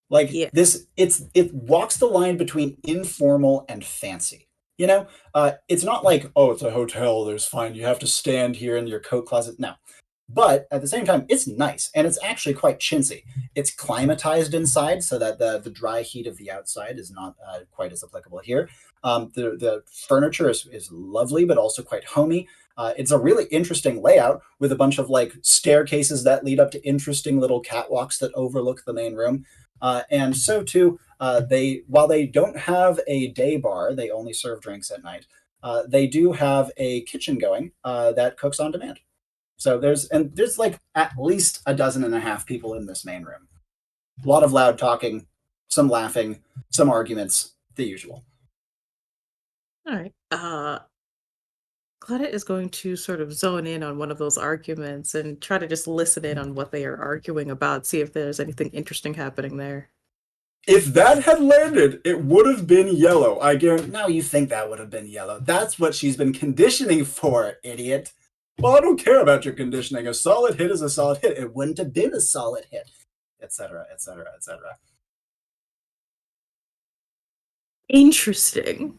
Like this, it walks the line between informal and fancy. You know, it's not like, oh, it's a hotel, there's fine, you have to stand here in your coat closet. No. But at the same time, it's nice, and it's actually quite chintzy. It's climatized inside so that the dry heat of the outside is not quite as applicable here. The furniture is lovely, but also quite homey. It's a really interesting layout with a bunch of like staircases that lead up to interesting little catwalks that overlook the main room. And so too, while they don't have a day bar, they only serve drinks at night. They do have a kitchen going that cooks on demand. So there's like at least 12.5 people in this main room. A lot of loud talking, some laughing, some arguments, the usual. All right. Claudette is going to sort of zone in on one of those arguments and try to just listen in on what they are arguing about, see if there's anything interesting happening there. If that had landed, it would have been yellow. I guarantee. Now you think that would have been yellow. That's what she's been conditioning for, idiot. Well, I don't care about your conditioning. A solid hit is a solid hit. It wouldn't have been a solid hit, etc., etc., etc. Interesting.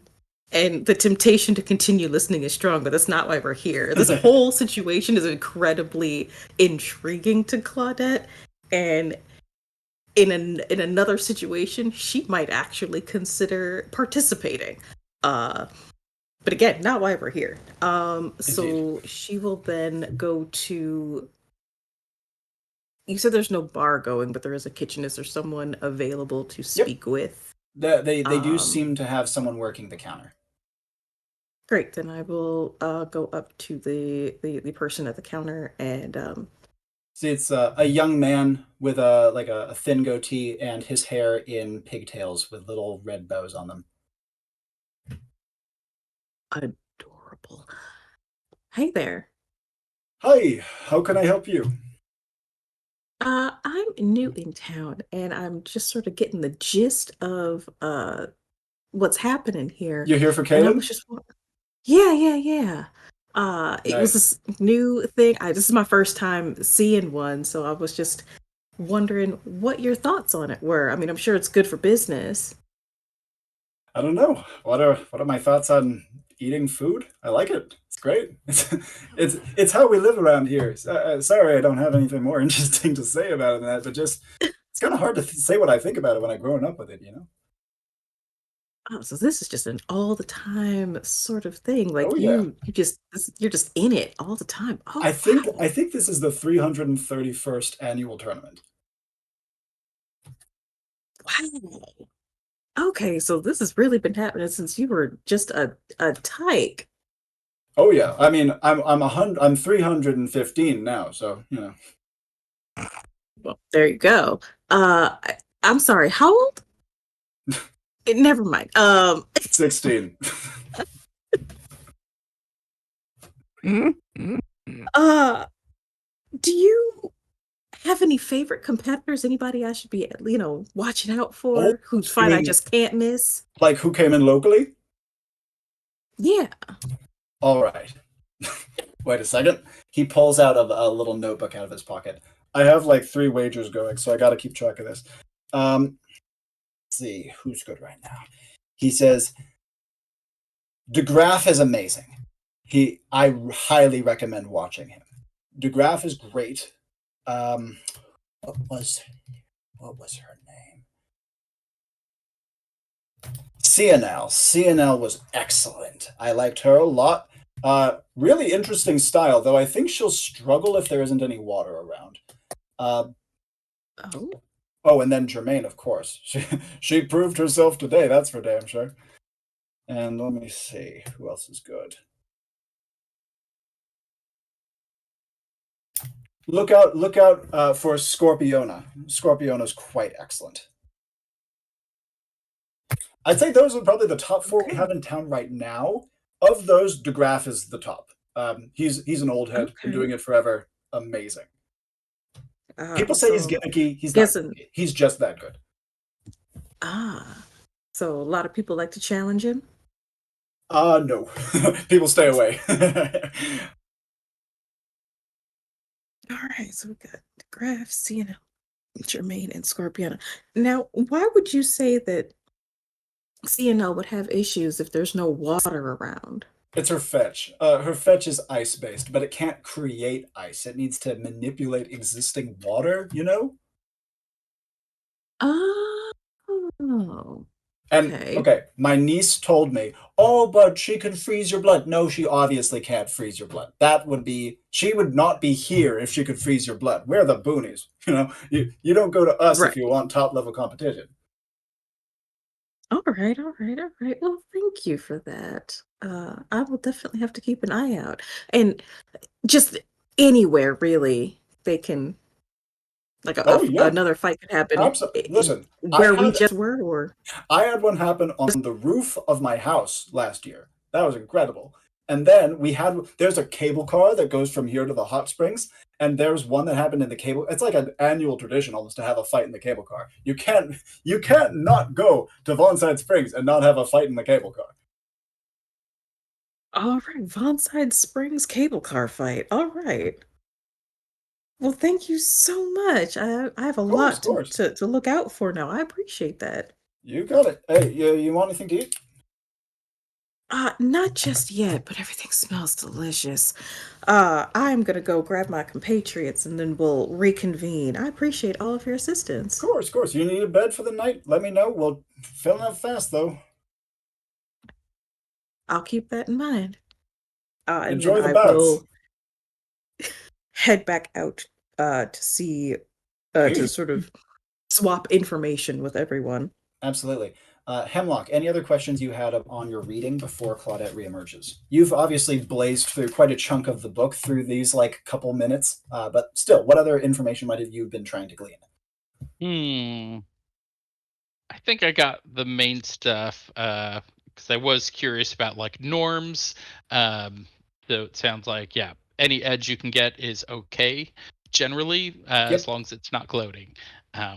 And the temptation to continue listening is strong, but that's not why we're here. This whole situation is incredibly intriguing to Claudette, and in another situation, she might actually consider participating. But again, not why we're here. So she will then go to. You said there's no bar going, but there is a kitchen. Is there someone available to speak with? They do seem to have someone working the counter. Great, then I will go up to the person at the counter and See, it's a young man with a thin goatee and his hair in pigtails with little red bows on them. adorable. Hey there. Hi, how can I help you? I'm new in town and I'm just sort of getting the gist of what's happening here. You're here for And I Caleb? was just yeah. It was Nice. this new thing. This is my first time seeing one, so I was just wondering what your thoughts on it were. I mean, I'm sure it's good for business. I don't know. What are my thoughts on eating food? I like it. It's great. It's how we live around here. Sorry, I don't have anything more interesting to say about it than that. But just it's kind of hard to say what I think about it when I've grown up with it. You know? Oh, so this is just an all the time sort of thing. Oh Like yeah. you're just in it all the time. Oh, I think wow. I think this is the 331st annual tournament. Wow. Okay, so this has really been happening since you were just a tyke. Oh yeah. I mean, I'm 315 now, so you know. Well, there you go. I'm sorry, how old? Never mind. 16. Uh, do you have any favorite competitors? Anybody I should be, watching out Oh, for? Whose you fight I mean just can't miss? like who came in locally? Yeah. All right. Wait a second. He pulls out a little notebook out of his pocket. I have like 3 wagers going, so I got to keep track of this. Let's see who's good right now. He says DeGraff is amazing. I highly recommend watching him. DeGraff is great. What was her name? CNL. CNL was excellent. I liked her a lot. Really interesting style, though I think she'll struggle if there isn't any water around. Oh. Oh, and then Jermaine, of course. She proved herself today, that's for damn sure. And let me see, who else is good? Look out for Scorpiona. Scorpiona's quite excellent. I'd say those are probably the top 4 we have in town right now. Of those, DeGraff is the top. He's an old head, been doing it forever. Amazing. People say he's gimmicky. He's not. He's just that good. So a lot of people like to challenge him? No. People stay away. All right, so we got DeGraff, CNL, Jermaine, and Scorpiona. Now, why would you say that CNL would have issues if there's no water around? It's her fetch. Her fetch is ice-based, but it can't create ice. It needs to manipulate existing water, you know? Oh, And, okay, my niece told me, oh, but she can freeze your blood. No, she obviously can't freeze your blood. She would not be here if she could freeze your blood. We're the boonies, you know? You don't go to us right. if you want top-level competition. All right. Well, thank you for that. I will definitely have to keep an eye out. And just anywhere, really, they can, like another fight could happen. Absolutely. Listen, where we just were, or I had one happen on the roof of my house last year. That was incredible. And then there's a cable car that goes from here to the hot springs, and there's one that happened in the cable. It's like an annual tradition almost to have a fight in the cable car. You can't not go to Vonside Springs and not have a fight in the cable car. All right, Vonside Springs cable car fight. All right. Well, thank you so much. I have a lot Course. to look out for now. I appreciate that. You got it. Hey, you want anything to eat? Not just yet, but everything smells delicious. I'm gonna go grab my compatriots and then we'll reconvene. I appreciate all of your assistance. Of course. You need a bed for the night? Let me know. We'll fill it up fast, though. I'll keep that in mind. And Enjoy then the I bouts. will head back out to see to sort of swap information with everyone. Absolutely. Hemlock, any other questions you had on your reading before Claudette reemerges? You've obviously blazed through quite a chunk of the book through these couple minutes, but still, what other information might have you been trying to glean? I think I got the main stuff because I was curious about norms. So it sounds like any edge you can get is okay generally, as long as it's not gloating,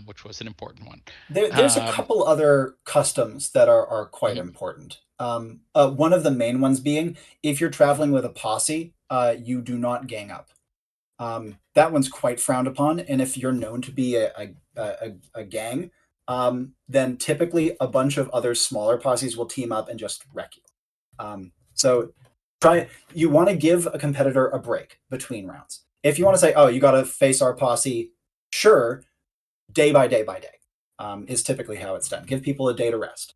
which was an important one. There's a couple other customs that are quite important. One of the main ones being, if you're traveling with a posse, you do not gang up. That one's quite frowned upon, and if you're known to be a gang, then typically a bunch of other smaller posses will team up and just wreck you. So you want to give a competitor a break between rounds. If you want to say, oh, you got to face our posse, sure, day by day is typically how it's done. Give people a day to rest.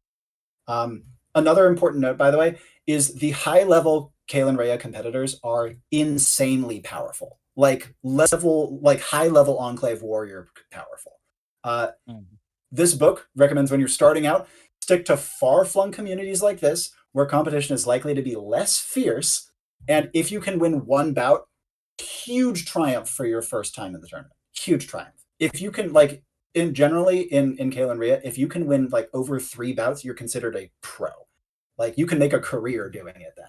Another important note, by the way, is the high-level Kalen Rhea competitors are insanely powerful. High-level Enclave warrior powerful. This book recommends when you're starting out, stick to far-flung communities like this, where competition is likely to be less fierce, and if you can win one bout, huge triumph for your first time in the tournament. Huge triumph. If you can, in Kalen Rhea, if you can win over 3 bouts, you're considered a pro. You can make a career doing it then.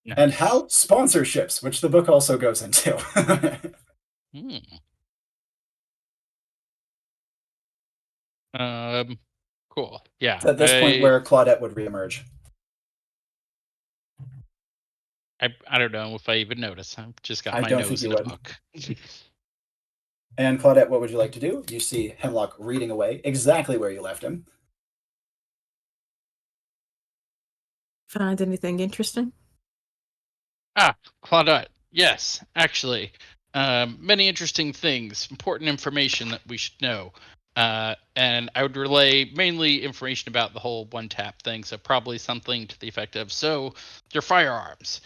Nice. And how sponsorships, which the book also goes into. Cool. Yeah. It's at this point where Claudette would reemerge. I don't know if I even noticed. I've just got my nose in a book. And Claudette, what would you like to do? You see Hemlock reading away exactly where you left him. Find anything interesting? Claudette. Yes, actually. Many interesting things, important information that we should know. And I would relay mainly information about the whole one-tap thing, so probably something to the effect of, so, your firearms.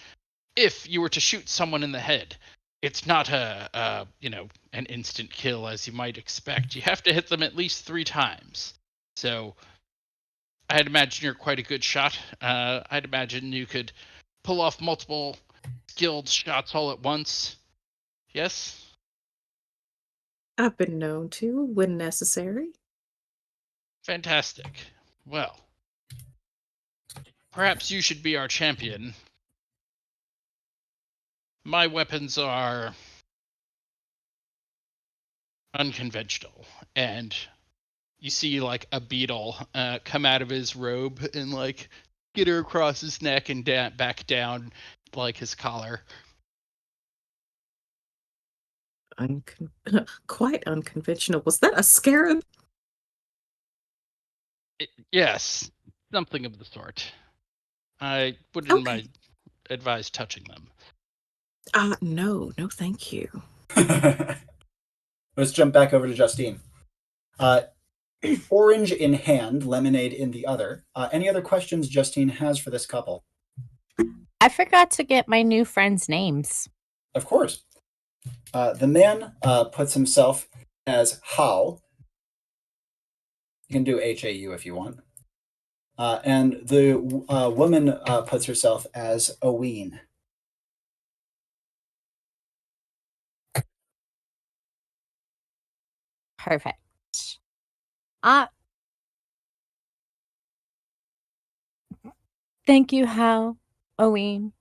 If you were to shoot someone in the head, it's not an instant kill as you might expect. You have to hit them at least 3 times. So I'd imagine you're quite a good shot. I'd imagine you could pull off multiple skilled shots all at once. Yes? I've been known to, when necessary. Fantastic. Well, perhaps you should be our champion. My weapons are unconventional, and you see a beetle come out of his robe and get her across his neck and back down his collar. Quite unconventional. Was that a scarab? Yes, something of the sort. I wouldn't advise touching them. No, thank you. Let's jump back over to Justine. Orange in hand, lemonade in the other. Any other questions Justine has for this couple? I forgot to get my new friends' names. Of course. The man puts himself as Hao. You can do H-A-U if you want. And the woman puts herself as Oween. Perfect. Thank you, Hal, Owen.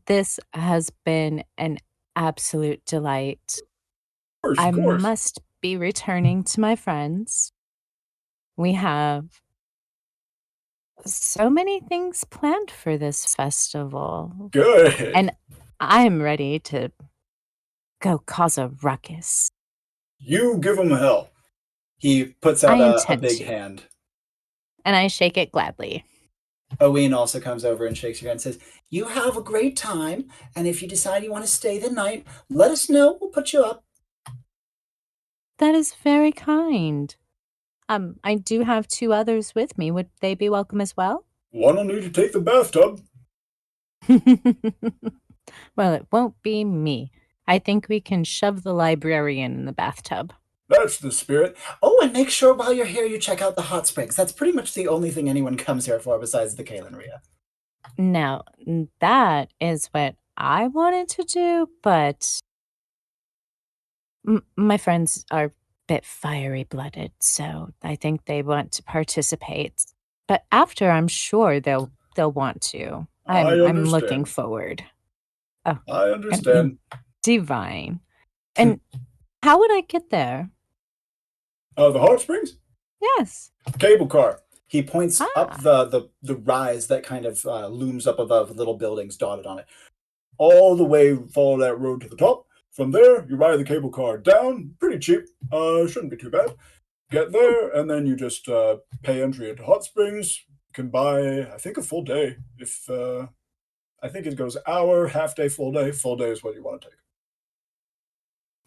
This has been an absolute delight. I Of course. must be returning to my friends. We have so many things planned for this festival. Good. And I'm ready to go cause a ruckus. You give him hell. He puts I out a intend big to. hand. And I shake it gladly. Owen also comes over and shakes your hand and says, "You have a great time, and if you decide you want to stay the night, let us know. We'll put you up." That is very kind. I do have 2 others with me. Would they be welcome as well? One will need to take the bathtub. Well, it won't be me. I think we can shove the librarian in the bathtub. That's the spirit. Oh, and make sure while you're here you check out the hot springs. That's pretty much the only thing anyone comes here for besides the Kalenria. Now, that is what I wanted to do, but my friends are a bit fiery-blooded, so I think they want to participate. But after, I'm sure they'll want to. I'm looking understand. forward. Oh, I understand. divine. And how would I get there? The hot springs? Yes. Cable car. He points Ah. up the rise that kind of looms up above little buildings dotted on it. All the way, follow that road to the top. From there, you ride the cable car down. Pretty cheap. Shouldn't be too bad. Get there, and then you just pay entry into hot springs. You can buy, I think, a full day. If I think it goes hour, half day, full day. Full day is what you want to take.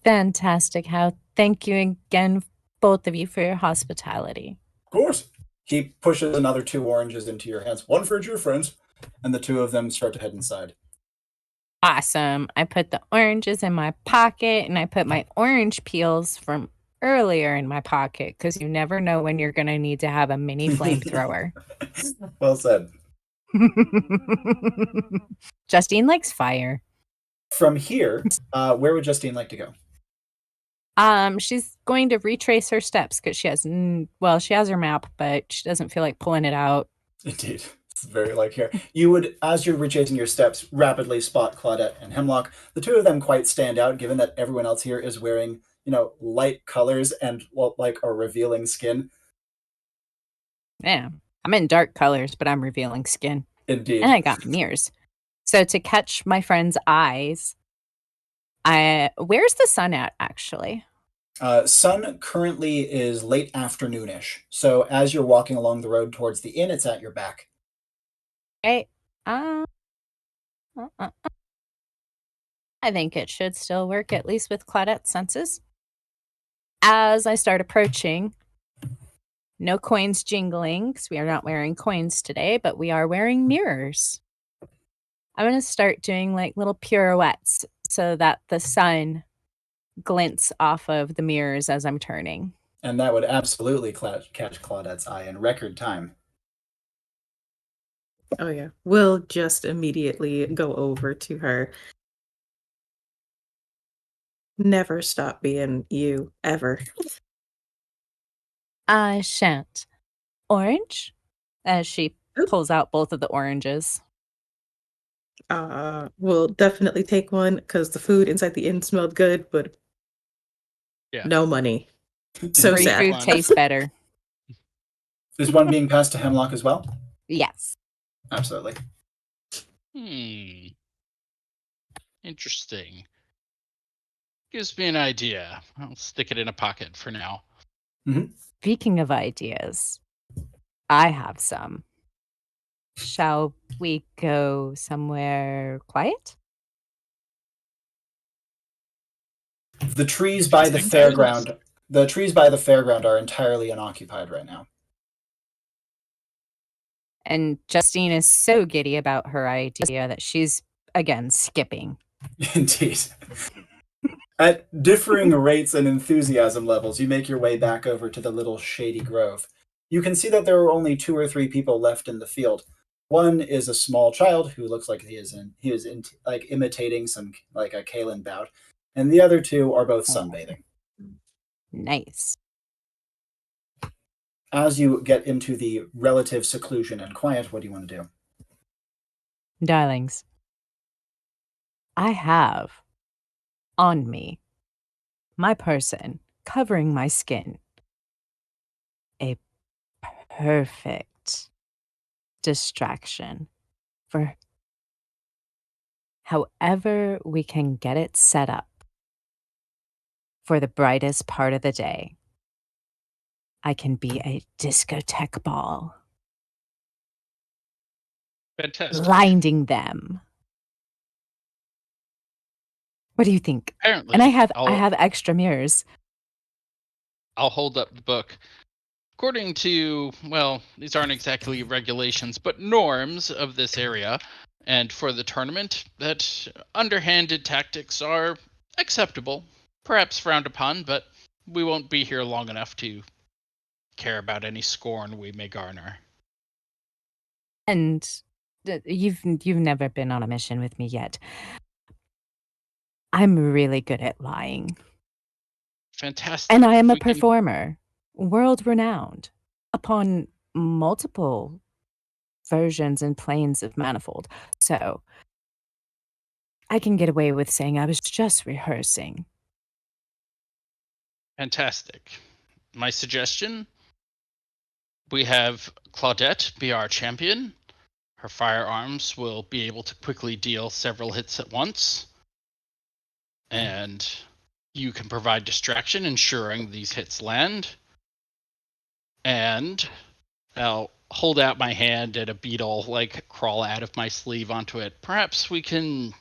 Fantastic, Hal. Thank you again, both of you, for your hospitality. Of course. He pushes another 2 oranges into your hands. One for each of your friends, and the 2 of them start to head inside. Awesome. I put the oranges in my pocket, and I put my orange peels from earlier in my pocket, because you never know when you're going to need to have a mini flamethrower. Well said. Justine likes fire. From here, where would Justine like to go? She's going to retrace her steps because she has, she has her map, but she doesn't feel like pulling it out. Indeed. It's very like here. You would, as you're retracing your steps, rapidly spot Claudette and Hemlock. The 2 of them quite stand out, given that everyone else here is wearing, light colors and like a revealing skin. Yeah, I'm in dark colors, but I'm revealing skin. Indeed. And I got mirrors. So to catch my friend's eyes, where's the sun at, actually? Sun currently is late afternoonish. So as you're walking along the road towards the inn, it's at your back. Okay. I think it should still work, at least with Claudette's senses. As I start approaching, no coins jingling, because we are not wearing coins today, but we are wearing mirrors. I'm going to start doing like little pirouettes so that the sun glints off of the mirrors as I'm turning. And that would absolutely catch Claudette's eye in record time. Oh yeah. We'll just immediately go over to her. Never stop being you, ever. I shan't. Orange? As she pulls out both of the oranges. We'll definitely take one because the food inside the inn smelled good, but Yeah. no money. So Free sad. food tastes better. Is one being passed to Hemlock as well? Yes. Absolutely. Interesting. Gives me an idea. I'll stick it in a pocket for now. Speaking of ideas, I have some. Shall we go somewhere quiet? The trees by the fairground. The trees by the fairground are entirely unoccupied right now. And Justine is so giddy about her idea that she's, again, skipping. Indeed. At differing rates and enthusiasm levels, you make your way back over to the little shady grove. You can see that there are only 2 or 3 people left in the field. One is a small child who looks like he is imitating some like a Kalen bout, and the other 2 are both sunbathing. Nice. As you get into the relative seclusion and quiet, what do you want to do? Darlings, I have on me, my person, covering my skin, a perfect distraction for however we can get it set up for the brightest part of the day. I can be a discotheque ball, Fantastic. blinding them. What do you think? Apparently, And I have I'll extra mirrors. hold up the book. According to, well, these aren't exactly regulations, but norms of this area, and for the tournament, that underhanded tactics are acceptable, perhaps frowned upon, but we won't be here long enough to care about any scorn we may garner. And you've never been on a mission with me yet. I'm really good at lying. Fantastic. And I am If a we can- performer, world renowned, upon multiple versions and planes of Manifold. So I can get away with saying I was just rehearsing. Fantastic. My suggestion, we have Claudette be our champion. Her firearms will be able to quickly deal several hits at once. And you can provide distraction, ensuring these hits land. And I'll hold out my hand and a beetle crawl out of my sleeve onto it. Perhaps we can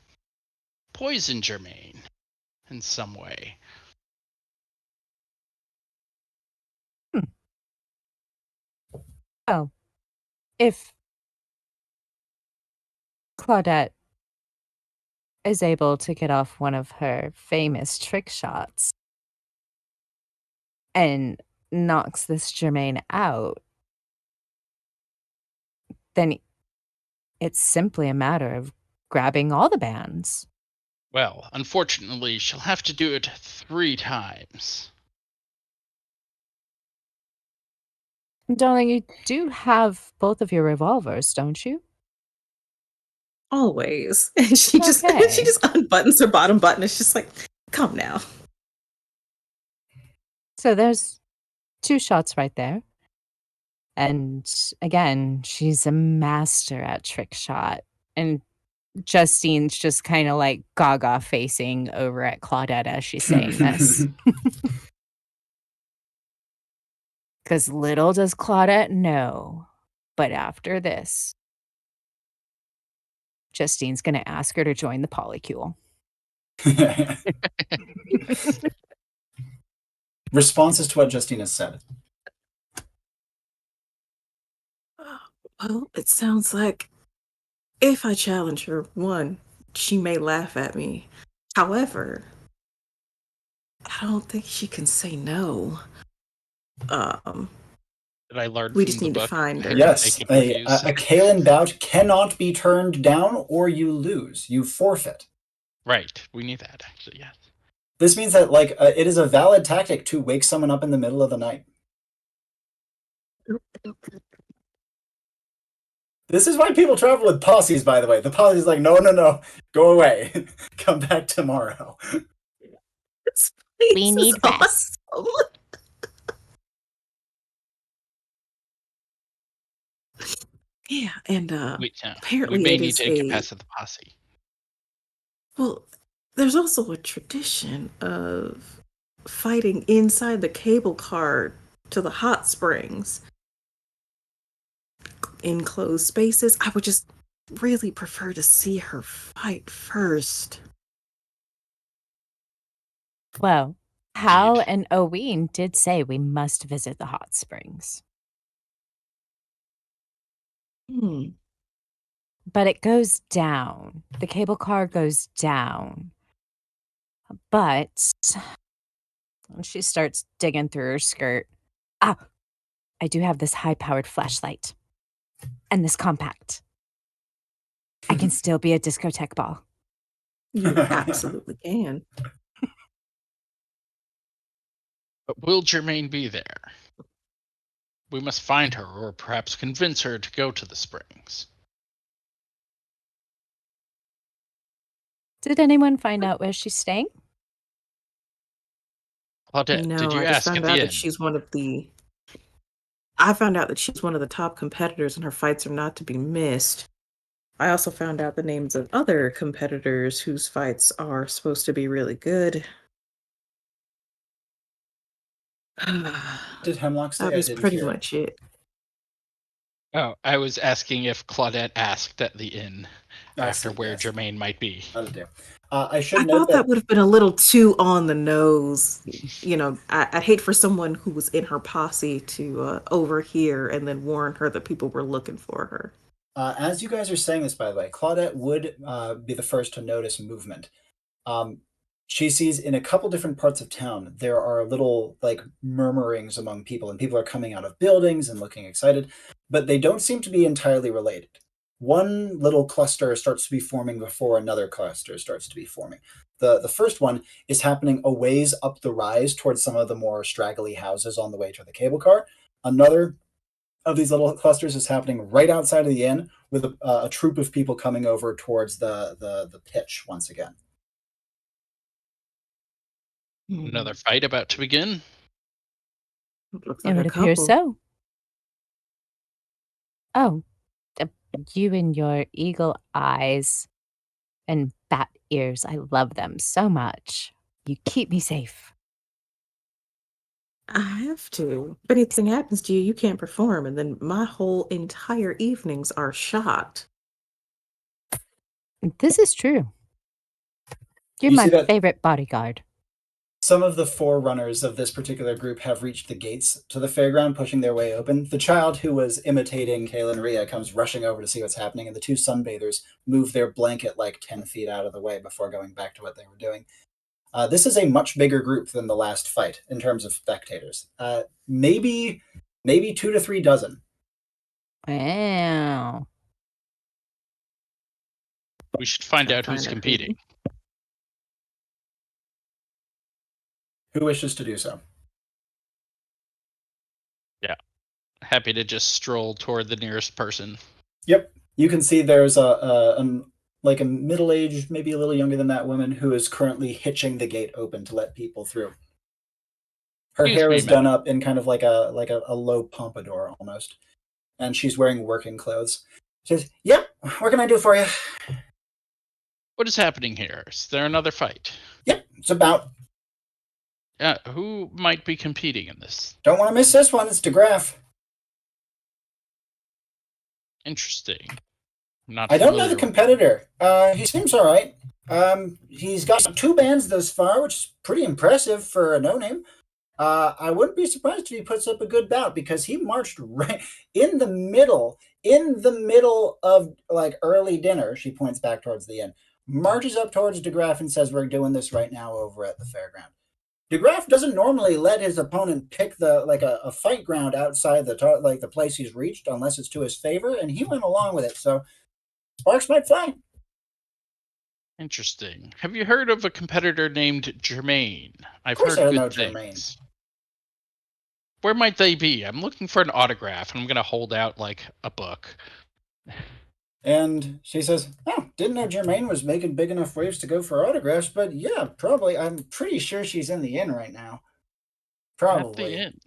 poison Germaine in some way. Oh, if Claudette is able to get off one of her famous trick shots and knocks this Germaine out, then it's simply a matter of grabbing all the bands. Well, unfortunately, she'll have to do it 3 times. Darling, you do have both of your revolvers, don't you? Always. And she just Okay. she just unbuttons her bottom button. It's just like, come now. So there's 2 shots right there. And again, she's a master at trick shot. And Justine's just kind of like gaga facing over at Claudette as she's saying this. Because little does Claudette know, but after this, Justine's going to ask her to join the polycule. Responses to what Justine has said. Well, it sounds like if I challenge her, one, she may laugh at me. However, I don't think she can say no. Did I learn We from just the need to book? find her. Yes, Take it a reviews? Kalen bout cannot be turned down or you lose. You forfeit. Right. We need that, actually, yes. This means that it is a valid tactic to wake someone up in the middle of the night. This is why people travel with posses, by the way. The posse's like, no, go away. Come back tomorrow. This place We is need rest. awesome. Yeah, and We apparently may it need is to incapacitate the posse. well, there's also a tradition of fighting inside the cable car to the hot springs. Enclosed spaces. I would just really prefer to see her fight first. Well, Hal Indeed. and Owen did say we must visit the hot springs. But it goes down. The cable car goes down. But she starts digging through her skirt. Ah, I do have this high-powered flashlight. And this compact. I can still be a discotheque ball. You absolutely can. But will Germaine be there? We must find her, or perhaps convince her to go to the springs. Did anyone find out where she's staying? Claudette, did No, you I just ask at found the out that inn? she's one of the. I found out that she's one of the top competitors and her fights are not to be missed. I also found out the names of other competitors whose fights are supposed to be really good. Did Hemlock say? That I was didn't pretty hear. much it. Oh, I was asking if Claudette asked at the inn I after see, where yes. Germaine might be. That'll do. I should I note thought that that would have been a little too on the nose. You know, I'd hate for someone who was in her posse to overhear and then warn her that people were looking for her. as you guys are saying this, by the way, Claudette would be the first to notice movement. Um, she sees in a couple different parts of town there are little like murmurings among people, and people are coming out of buildings and looking excited, but they don't seem to be entirely related. One little cluster starts to be forming before another cluster starts to be forming. The first one is happening a ways up the rise towards some of the more straggly houses on the way to the cable car. Another of these little clusters is happening right outside of the inn with a troop of people coming over towards the pitch once again. Another fight about to begin? Looks It like would a appear couple. so. Oh, uh, you and your eagle eyes and bat ears. I love them so much. You keep me safe. I have to. If anything happens to you, you can't perform, and then my whole entire evenings are shot. This is true. You're You my see that favorite bodyguard. some of the forerunners of this particular group have reached the gates to the fairground, pushing their way open. The child who was imitating Kayla and Rhea comes rushing over to see what's happening, and the two sunbathers move their blanket like 10 feet out of the way before going back to what they were doing. This is a much bigger group than the last fight in terms of spectators. Maybe 2 to 3 dozen. Wow. We should find Gotta out who's find out competing. Who wishes to do so? Yeah. Happy to just stroll toward the nearest person. Yep, you can see there's like a middle-aged, maybe a little younger than that woman who is currently hitching the gate open to let people through. Her Excuse hair me, is ma'am. done up in kind of like a low pompadour almost, and she's wearing working clothes. She says, "Yep, what can I do for you?" What is happening here? Is there another fight? Yep, it's about. Who might be competing in this? Don't want to miss this one. It's DeGraff. Interesting. Not I don't know the familiar with him. competitor. He seems all right. He's got 2 bands thus far, which is pretty impressive for a no-name. I wouldn't be surprised if he puts up a good bout because he marched right in the middle of like early dinner. She points back towards the inn, marches up towards DeGraff and says, "We're doing this right now over at the fairground." DeGraff doesn't normally let his opponent pick a fight ground outside the place he's reached unless it's to his favor, and he went along with it. So sparks might fly. Interesting. Have you heard of a competitor named Germaine? I've Of course, heard I good know things. Germaine. Where might they be? I'm looking for an autograph, and I'm gonna hold out like a book. And she says, "Oh, didn't know Germaine was making big enough waves to go for autographs, but yeah, probably. I'm pretty sure she's in the inn right now. At Probably. the inn.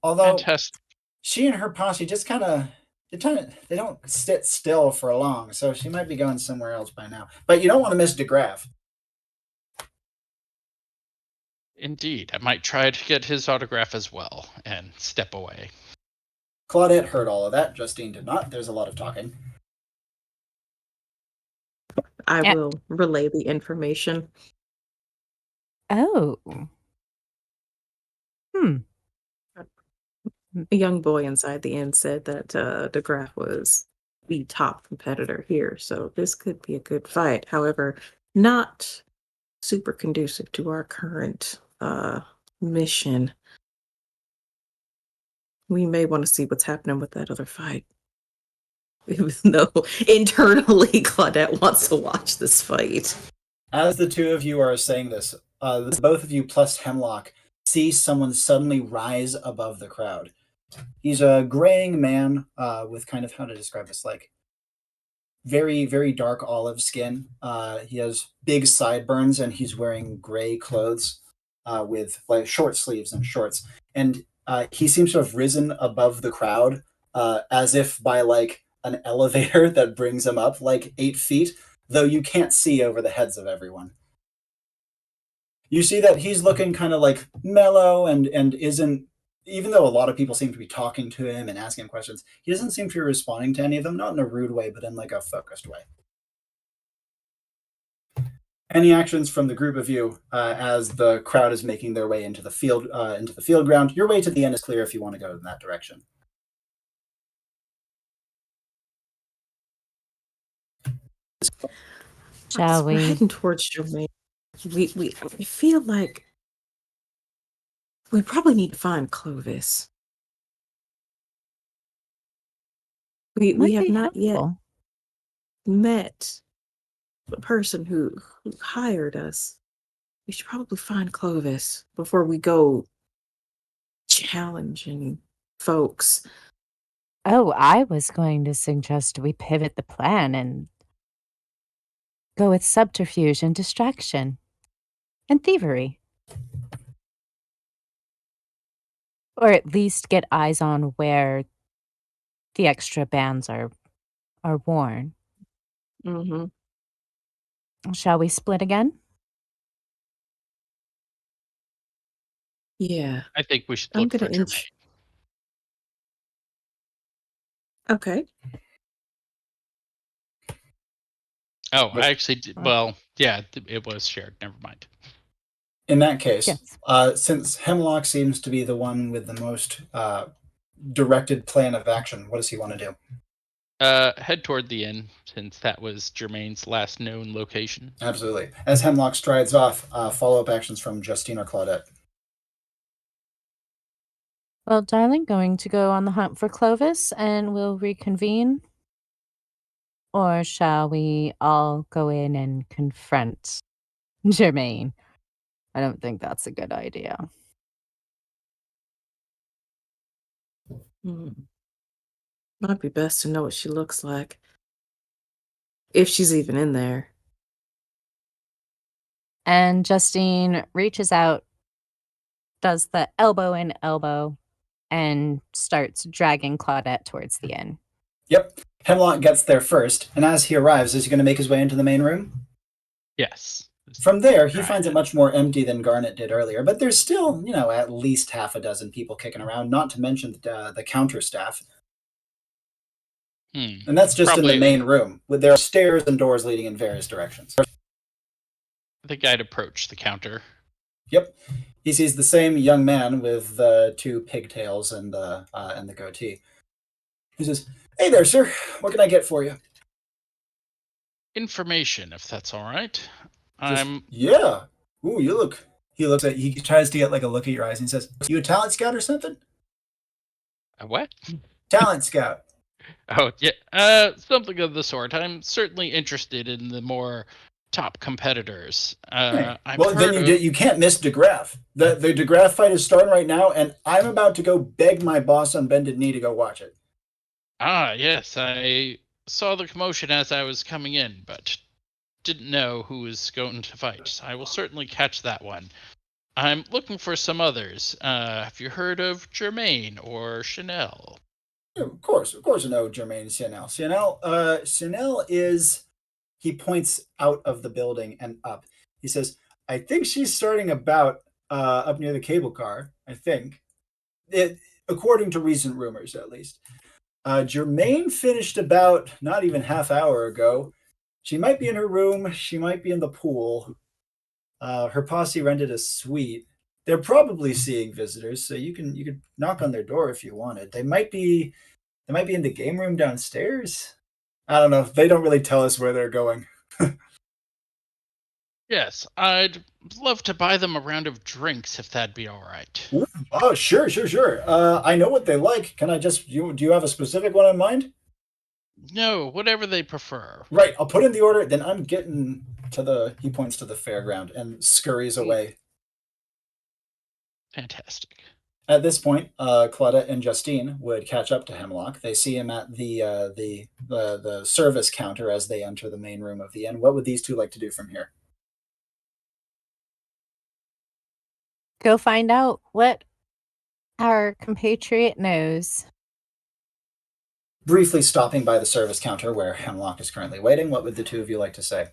Although Fantastic. she and her posse just kind of they don't sit still for long, so she might be going somewhere else by now. But you don't want to miss DeGraff. Indeed. I might try to get his autograph as well and step away. Claudette heard all of that. Justine did not. There's a lot of talking. I Yeah. will relay the information. Oh. A young boy inside the inn said that DeGraff was the top competitor here, so this could be a good fight. However, not super conducive to our current mission. We may want to see what's happening with that other fight. Even though internally Claudette wants to watch this fight. As the two of you are saying this, both of you plus Hemlock see someone suddenly rise above the crowd. He's a graying man with kind of how to describe this, like very, very dark olive skin. He has big sideburns, and he's wearing gray clothes with like short sleeves and shorts. And he seems to have risen above the crowd as if by like an elevator that brings him up like 8 feet, though you can't see over the heads of everyone. You see that he's looking kind of like mellow and isn't, even though a lot of people seem to be talking to him and asking him questions, he doesn't seem to be responding to any of them, not in a rude way, but in like a focused way. Any actions from the group of you as the crowd is making their way into the field ground? Your way to the end is clear if you want to go in that direction. Shall We're we? heading towards Jermaine. We feel like we probably need to find Clovis. We Might have be not yet helpful. met the person who hired us. We should probably find Clovis before we go challenging folks. Oh, I was going to suggest we pivot the plan and go with subterfuge and distraction and thievery. Or at least get eyes on where the extra bands are worn. Mm-hmm. Shall we split again? Yeah. I think we should I'm look for gonna Jermaine. Okay. Oh, But- I actually did. Well, yeah, it was shared. Never mind. In that case, Yes. since Hemlock seems to be the one with the most directed plan of action, what does he want to do? Head toward the inn, since that was Jermaine's last known location. Absolutely. As Hemlock strides off, follow-up actions from Justine or Claudette. Well, darling, going to go on the hunt for Clovis and we'll reconvene? Or shall we all go in and confront Jermaine? I don't think that's a good idea. Might be best to know what she looks like. If she's even in there. And Justine reaches out, does the elbow in elbow, and starts dragging Claudette towards the inn. Yep. Hemlock gets there first, and as he arrives, is he going to make his way into the main room? Yes. From there, he Right. finds it much more empty than Garnet did earlier, but there's still, at least half a dozen people kicking around, not to mention the counter staff. Hmm. And that's just in Probably- the main room. There are stairs and doors leading in various directions. I think I'd approach the counter. Yep. He sees the same young man with the 2 pigtails and the goatee. He says, "Hey there, sir. What can I get for you?" Information, if that's all right. Yeah. Ooh, you look. He tries to get like a look at your eyes and he says, "You a talent scout or something?" A what? Talent scout. Oh, yeah. Something of the sort. I'm certainly interested in the more top competitors. Hey. I've Well, then heard you can't miss DeGraff. The DeGraff fight is starting right now, and I'm about to go beg my boss on bended knee to go watch it. Ah, yes. I saw the commotion as I was coming in, but didn't know who was going to fight. I will certainly catch that one. I'm looking for some others. Have you heard of Germaine or Chanel? Yeah, of course, I know Jermaine Cianel. Cianel is. He points out of the building and up. He says, "I think she's starting about up near the cable car. I think, according to recent rumors, at least. Jermaine finished about not even half hour ago. She might be in her room. She might be in the pool. Her posse rented a suite. They're probably seeing visitors, so you could knock on their door if you wanted. They might be in the game room downstairs. I don't know. They don't really tell us where they're going." Yes, I'd love to buy them a round of drinks if that'd be all right. Ooh, oh, sure. I know what they like. Can I just do you have a specific one in mind? No, whatever they prefer. Right, I'll put in the order. Then I'm getting to he points to the fairground and scurries away. Fantastic. At this point, Claudette and Justine would catch up to Hemlock. They see him at the service counter as they enter the main room of the inn. What would these two like to do from here? Go find out what our compatriot knows. Briefly stopping by the service counter where Hemlock is currently waiting, what would the two of you like to say?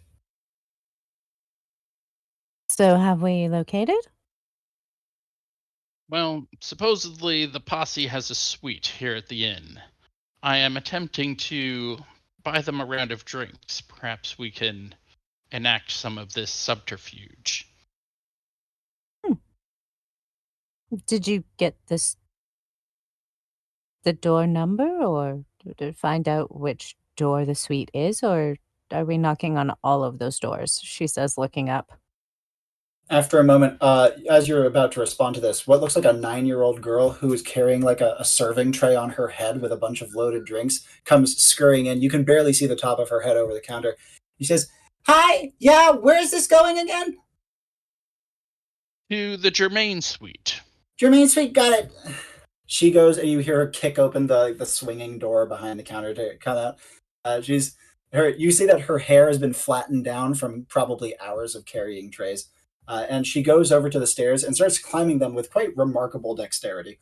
So have we located? Well, supposedly the posse has a suite here at the inn. I am attempting to buy them a round of drinks. Perhaps we can enact some of this subterfuge. Did you get the door number, or to find out which door the suite is, or are we knocking on all of those doors? She says, looking up. After a moment, as you're about to respond to this, what looks like a 9-year-old girl who is carrying like a serving tray on her head with a bunch of loaded drinks comes scurrying in. You can barely see the top of her head over the counter. She says, "Hi, yeah, where is this going again?" To the Germain suite. Jermaine Street, got it. She goes, and you hear her kick open the swinging door behind the counter to come out. You see that her hair has been flattened down from probably hours of carrying trays. And she goes over to the stairs and starts climbing them with quite remarkable dexterity.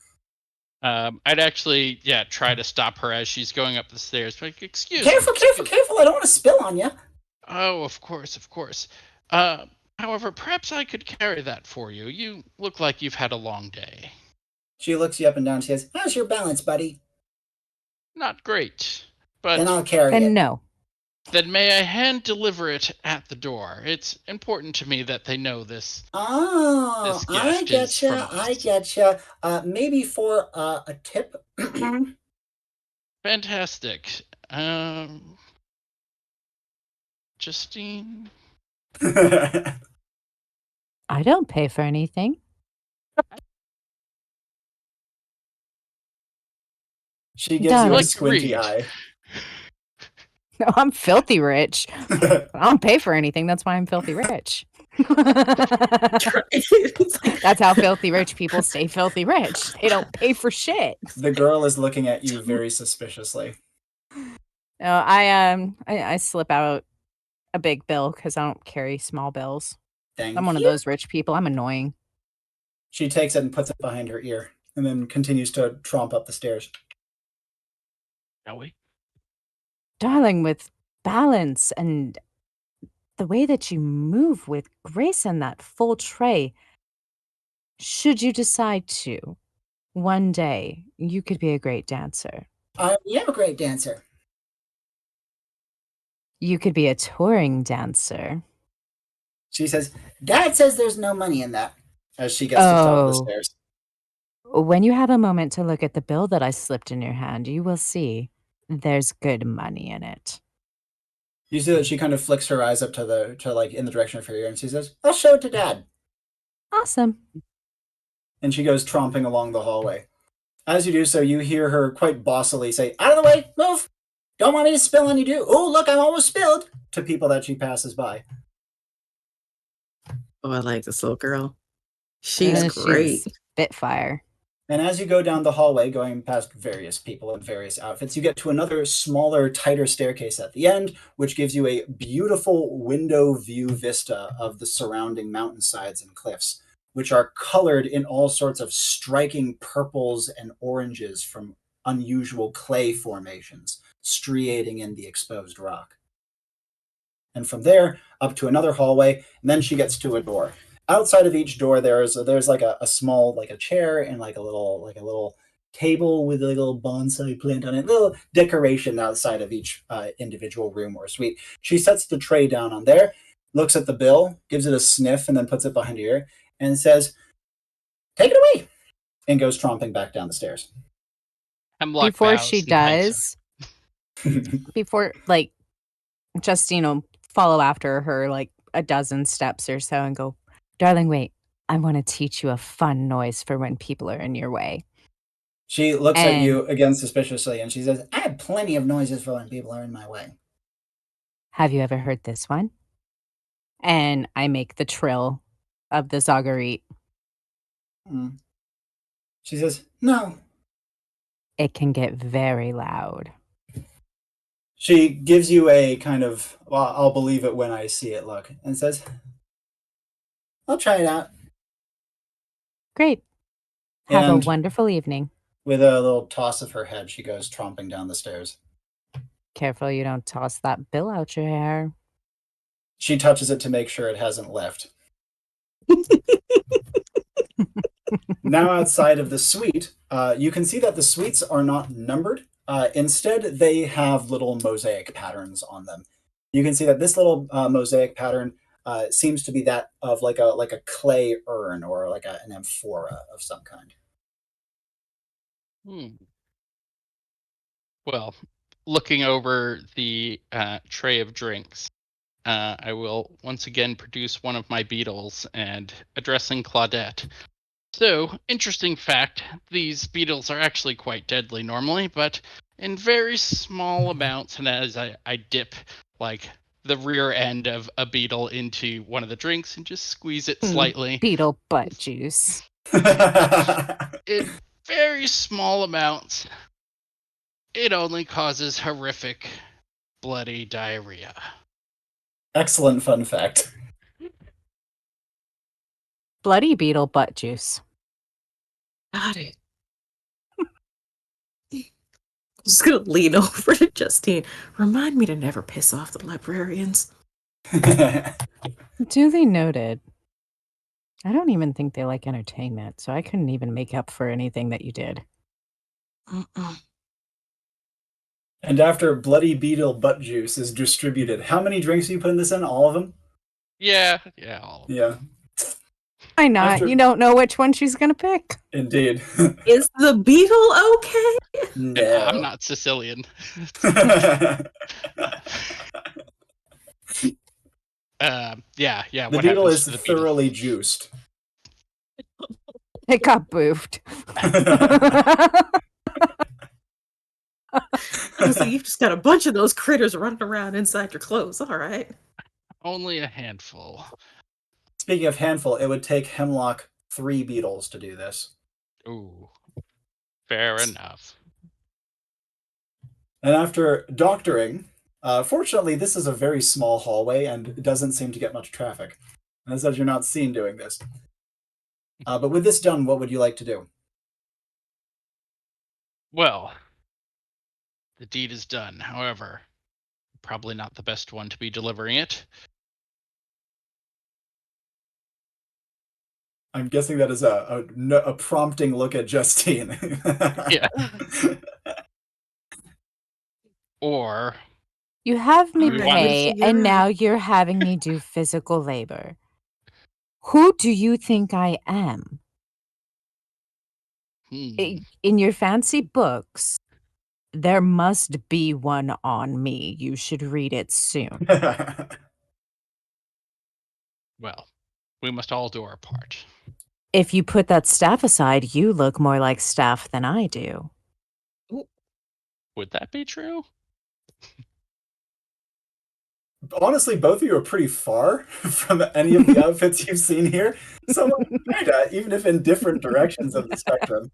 I'd actually, try to stop her as she's going up the stairs. Like, excuse me. Careful! I don't want to spill on you. Oh, of course. However, perhaps I could carry that for you. You look like you've had a long day. She looks you up and down. She says, "How's your balance, buddy?" Not great, but Then I'll carry it. And no. Then may I hand deliver it at the door? It's important to me that they know this. Oh, This I gift is from getcha. Maybe for a tip. Fantastic. Justine? I don't pay for anything. She gives Darling. you a Like squinty greed. eye. No, I'm filthy rich. I don't pay for anything. That's why I'm filthy rich. That's how filthy rich people stay filthy rich. They don't pay for shit. The girl is looking at you very suspiciously. No, I slip out a big bill because I don't carry small bills. Thank I'm one of you. those rich people. I'm annoying. She takes it and puts it behind her ear, and then continues to tromp up the stairs. Shall we? Darling, with balance and the way that you move with grace and that full tray, should you decide to, one day you could be a great dancer. I am a great dancer. You could be a touring dancer. She says, "Dad says there's no money in that," as she gets to the top of the Oh. stairs. When you have a moment to look at the bill that I slipped in your hand, you will see there's good money in it. You see that she kind of flicks her eyes up to in the direction of her ear, and she says, "I'll show it to Dad." Awesome. And she goes tromping along the hallway. As you do so, you hear her quite bossily say, "Out of the way, move! Don't want me to spill on you, do? Oh, look, I'm almost spilled!" to people that she passes by. Oh, I like this little girl. She's She's great. Spitfire. And as you go down the hallway, going past various people in various outfits, you get to another smaller, tighter staircase at the end, which gives you a beautiful window view vista of the surrounding mountainsides and cliffs, which are colored in all sorts of striking purples and oranges from unusual clay formations, striating in the exposed rock. And from there, up to another hallway, and then she gets to a door. Outside of each door, there's like a small, like a chair and like a little table with a little bonsai plant on it, little decoration outside of each individual room or suite. She sets the tray down on there, looks at the bill, gives it a sniff, and then puts it behind her ear and says, "Take it away," and goes tromping back down the stairs. Hemlock Before bows she and thanks does, before, like, Justine will follow after her like a dozen steps or so and go, "Darling, wait. I want to teach you a fun noise for when people are in your way." She looks at And- you again suspiciously, and she says, "I have plenty of noises for when people are in my way." Have you ever heard this one? And I make the trill of the Zagarit. Mm. She says, "No." It can get very loud. She gives you a kind of, well, I'll believe it when I see it look, and says, "I'll try it out." Great. Have a And wonderful evening. with a little toss of her head, she goes tromping down the stairs. Careful you don't toss that bill out your hair. She touches it to make sure it hasn't left. Now outside of the suite, you can see that the suites are not numbered. Instead, they have little mosaic patterns on them. You can see that this little mosaic pattern seems to be that of like a clay urn or like an amphora of some kind. Well, looking over the tray of drinks, I will once again produce one of my beetles and addressing Claudette. So, interesting fact, these beetles are actually quite deadly normally, but in very small amounts, and as I dip like the rear end of a beetle into one of the drinks and just squeeze it slightly. Beetle butt juice. In very small amounts, it only causes horrific, bloody diarrhea. Excellent fun fact. Bloody beetle butt juice. Got it. I'm just gonna lean over to Justine. Remind me to never piss off the librarians. Duly noted. I don't even think they like entertainment, so I couldn't even make up for anything that you did. Mm-mm. And after bloody beetle butt juice is distributed, how many drinks do you put in this in? All of them? Yeah, all of them. Yeah, Why not? After- You don't know which one she's gonna pick. indeed. Is the beetle okay? No. I'm not Sicilian. Yeah. The What beetle happens is to the beetle? thoroughly juiced. It got boofed. So you've just got a bunch of those critters running around inside your clothes. All right. Only a handful. Speaking of handful, it would take Hemlock 3 beetles to do this. Ooh, fair enough. And after doctoring, fortunately, this is a very small hallway and it doesn't seem to get much traffic. And as such, you're not seen doing this. But with this done, what would you like to do? Well, the deed is done. However, probably not the best one to be delivering it. I'm guessing that is a prompting look at Justine. Yeah. Or You have me We want- pay, and now you're having me do physical labor. Who do you think I am? In your fancy books, there must be one on me. You should read it soon. well, we must all do our part. If you put that staff aside, you look more like staff than I do. Would that be true? Honestly, both of you are pretty far from any of the outfits you've seen here. So, kinda, even if in different directions of the spectrum.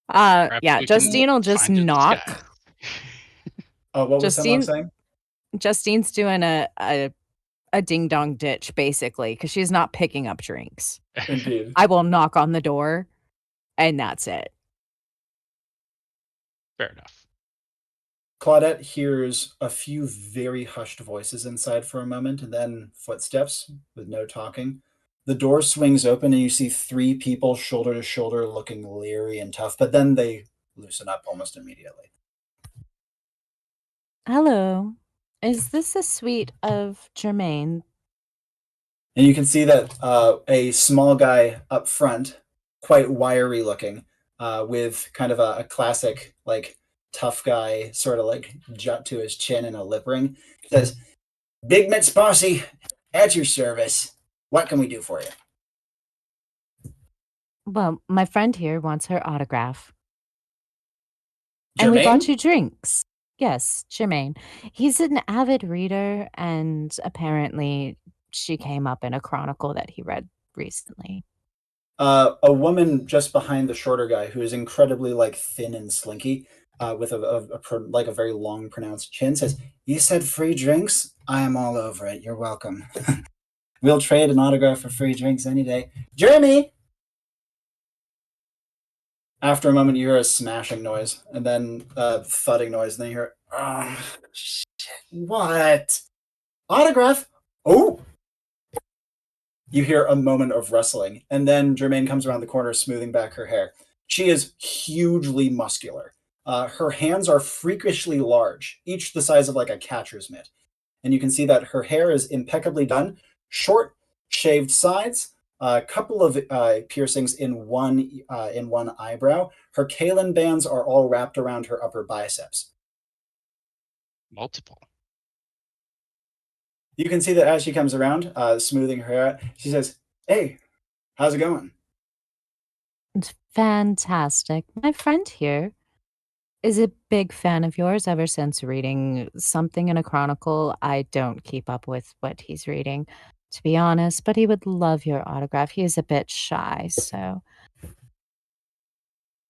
Perhaps Yeah, we can Justine will just find a knock. disguise. What was Justine- Hemlock saying? Justine's doing a ding dong ditch, basically, because she's not picking up drinks. Indeed. I will knock on the door, and that's it. Fair enough. Claudette hears a few very hushed voices inside for a moment, and then footsteps with no talking. The door swings open, and you see 3 people shoulder to shoulder looking leery and tough, but then they loosen up almost immediately. Hello. Is this a suite of Germain? And you can see that a small guy up front, quite wiry looking, with kind of a classic, like, tough guy, sort of like jut to his chin and a lip ring, says, "Big Mitts Posse, at your service. What can we do for you?" Well, my friend here wants her autograph. And we Jermaine? bought you drinks. Yes, Jermaine. He's an avid reader and apparently she came up in a chronicle that he read recently. A woman just behind the shorter guy who is incredibly like thin and slinky, with a very long pronounced chin says, "You said free drinks? I am all over it. You're welcome. We'll trade an autograph for free drinks any day. Jeremy!" After a moment, you hear a smashing noise, and then a thudding noise, and then you hear, "Oh, shit, what? Autograph? Oh!" You hear a moment of wrestling, and then Jermaine comes around the corner, smoothing back her hair. She is hugely muscular. Her hands are freakishly large, each the size of like a catcher's mitt. And you can see that her hair is impeccably done, short, shaved sides, a couple of piercings in one eyebrow. Her Kalen bands are all wrapped around her upper biceps. Multiple. You can see that as she comes around, smoothing her hair out, she says, "Hey, how's it going?" It's fantastic. My friend here is a big fan of yours ever since reading something in a chronicle. I don't keep up with what he's reading, to be honest, but he would love your autograph. He is a bit shy, so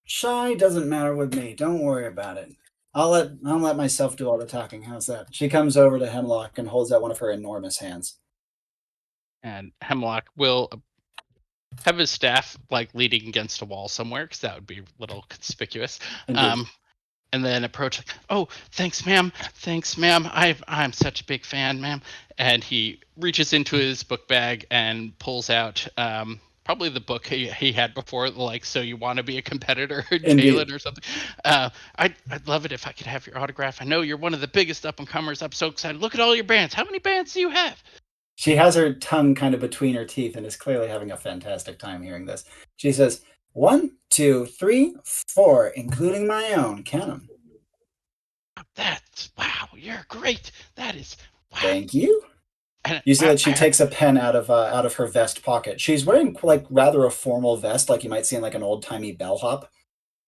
Shy doesn't matter with me. Don't worry about it. I'll let myself do all the talking. How's that? She comes over to Hemlock and holds out one of her enormous hands. And Hemlock will have his staff like leaning against a wall somewhere, because that would be a little conspicuous. Indeed. And then approach like, "Oh, thanks, ma'am. Thanks, ma'am. I'm such a big fan, ma'am." And he reaches into his book bag and pulls out probably the book he had before, like "So You Want to Be a Competitor," Jalen or something. I'd love it if I could have your autograph. I know you're one of the biggest up and comers. I'm so excited. Look at all your bands. How many bands do you have? She has her tongue kind of between her teeth and is clearly having a fantastic time hearing this. She says, 1, 2, 3, 4, including my own. Count them. That's wow. You're great. That is wow. Thank you. And You see that she takes a pen out of her vest pocket. She's wearing like rather a formal vest, like you might see in like an old timey bellhop.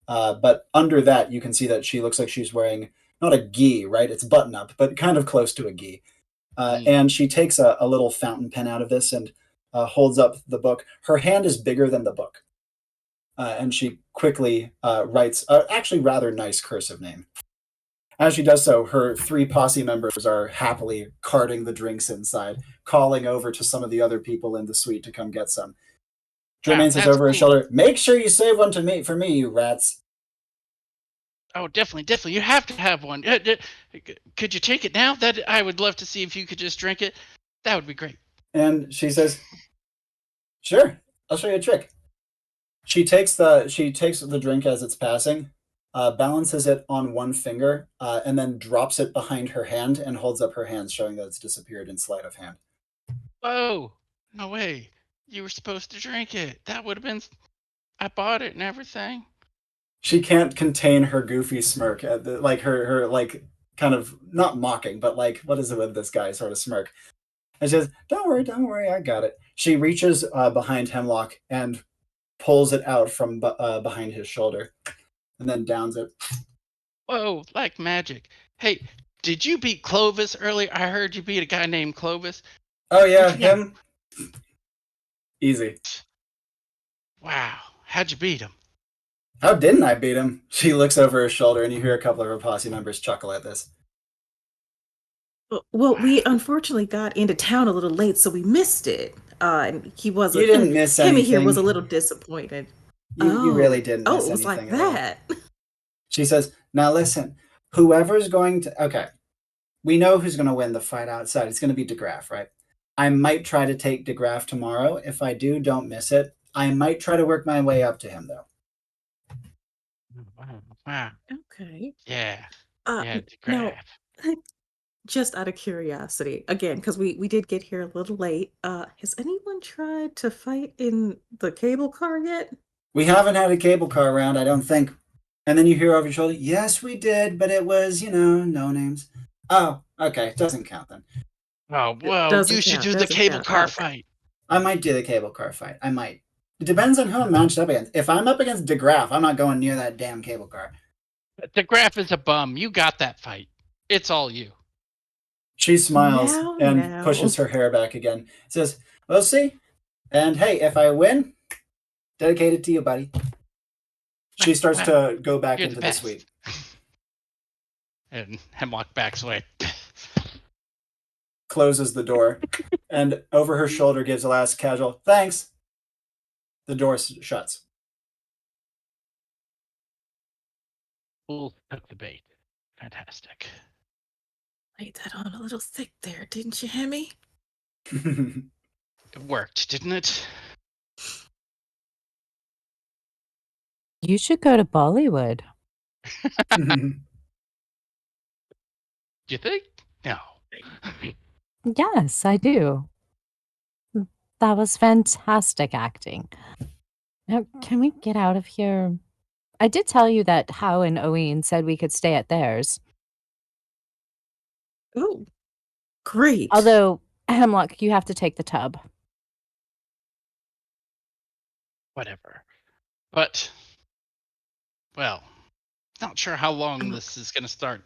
But under that, you can see that she looks like she's wearing not a gi, right? It's button up, but kind of close to a gi. And she takes a little fountain pen out of this and holds up the book. Her hand is bigger than the book. And she quickly writes actually rather nice cursive name. As she does so, her 3 posse members are happily carting the drinks inside, calling over to some of the other people in the suite to come get some. Jermaine says over his shoulder, "Make sure you save one for me, you rats." Oh, definitely. You have to have one. Could you take it now? That I would love to see if you could just drink it. That would be great. And she says, "Sure, I'll show you a trick." She takes the drink as it's passing, balances it on one finger, and then drops it behind her hand and holds up her hand, showing that it's disappeared in sleight of hand. Oh, no way. You were supposed to drink it. That would have been... I bought it and everything. She can't contain her goofy smirk, like her like kind of not mocking, but like, what is it with this guy sort of smirk. And she says, don't worry, I got it." She reaches behind Hemlock and pulls it out from behind his shoulder, and then downs it. Whoa, like magic. Hey, did you beat Clovis earlier? I heard you beat a guy named Clovis. Oh yeah, him. Easy. Wow, how'd you beat him? How didn't I beat him? She looks over her shoulder, and you hear a couple of her posse members chuckle at this. Well, we unfortunately got into town a little late, so we missed it. And he wasn't. You didn't miss anything. Him here was a little disappointed. You really didn't miss anything. Oh, it was like that. She says, "Now listen, whoever's going to... Okay, we know who's going to win the fight outside. It's going to be DeGraff, right? I might try to take DeGraff tomorrow. If I do, don't miss it. I might try to work my way up to him, though." Wow. Okay. Yeah, DeGraff. Now, just out of curiosity, again, because we did get here a little late, has anyone tried to fight in the cable car yet? We haven't had a cable car around, I don't think. And then you hear over your shoulder, "Yes, we did, but it was, no names." Oh, okay, doesn't count then. Oh, well, you should do the cable car fight. I might do the cable car fight. I might. It depends on who I'm matched up against. If I'm up against DeGraff, I'm not going near that damn cable car. DeGraff is a bum. You got that fight. It's all you. She smiles Now, and now. pushes her hair back again. Says, "We'll see. And hey, if I win, dedicated to you, buddy." She starts to go back You're into the the best. suite. And Hemlock backs away. Closes the door, and over her shoulder gives a last casual thanks. The door shuts. Fool took the bait. Fantastic. Laid that on a little thick there, didn't you, Hemi? It worked, didn't it? You should go to Bollywood. Do you think? No. Yes, I do. That was fantastic acting. Now, can we get out of here? I did tell you that Howe and Owen said we could stay at theirs. Oh, great. Although, Hemlock, you have to take the tub. Whatever. But, well, not sure how long this is going to start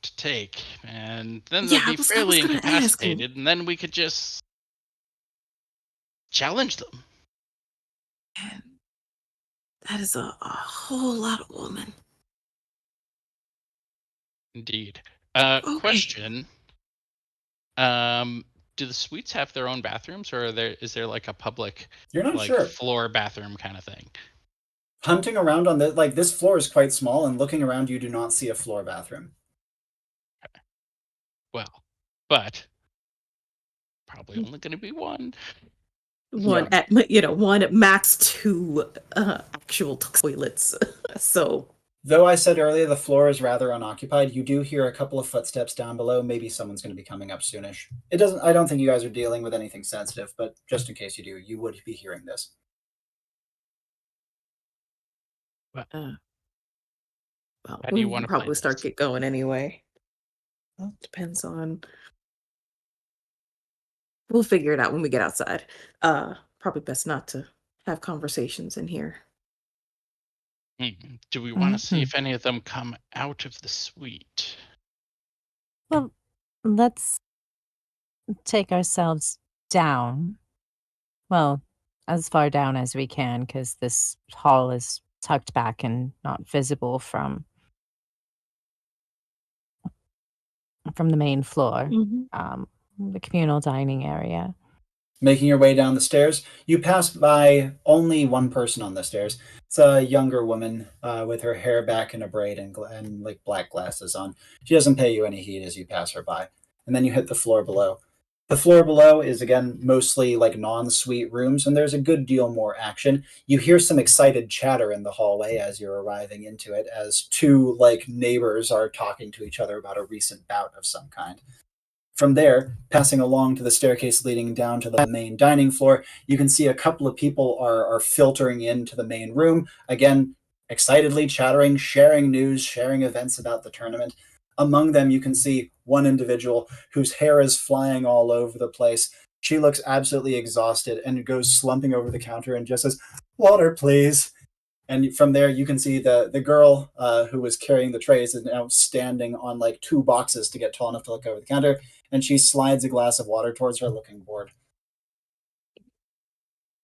to take. And then they'll Yeah, I be was fairly gonna ask. incapacitated, and then we could just challenge them. Man, that is a whole lot of woman. Indeed. Okay. Question. Do the suites have their own bathrooms, or is there like a public You're not like sure. floor bathroom kind of thing? Hunting around on this floor is quite small, and looking around, you do not see a floor bathroom. Well, but probably only going to be one. One Yeah. at one at max 2 actual toilets. So Though I said earlier the floor is rather unoccupied, you do hear a couple of footsteps down below. Maybe someone's going to be coming up soonish. I don't think you guys are dealing with anything sensitive, but just in case you do, you would be hearing this. well, How do we you can wanna play probably start this? get going anyway. Well, depends on. We'll figure it out when we get outside. Probably best not to have conversations in here. Do we want to see Mhm. if any of them come out of the suite? Well, let's take ourselves down. Well, as far down as we can, because this hall is tucked back and not visible from the main floor, the communal dining area. Making your way down the stairs, you pass by only one person on the stairs. It's a younger woman with her hair back in a braid and like black glasses on. She doesn't pay you any heed as you pass her by. And then you hit the floor below. The floor below is again mostly like non-suite rooms, and there's a good deal more action. You hear some excited chatter in the hallway as you're arriving into it, as two like neighbors are talking to each other about a recent bout of some kind. From there, passing along to the staircase leading down to the main dining floor, you can see a couple of people are filtering into the main room. Again, excitedly chattering, sharing news, sharing events about the tournament. Among them, you can see one individual whose hair is flying all over the place. She looks absolutely exhausted and goes slumping over the counter and just says, "Water, please." And from there, you can see the girl who was carrying the trays is now standing on like two boxes to get tall enough to look over the counter, and she slides a glass of water towards her, looking bored.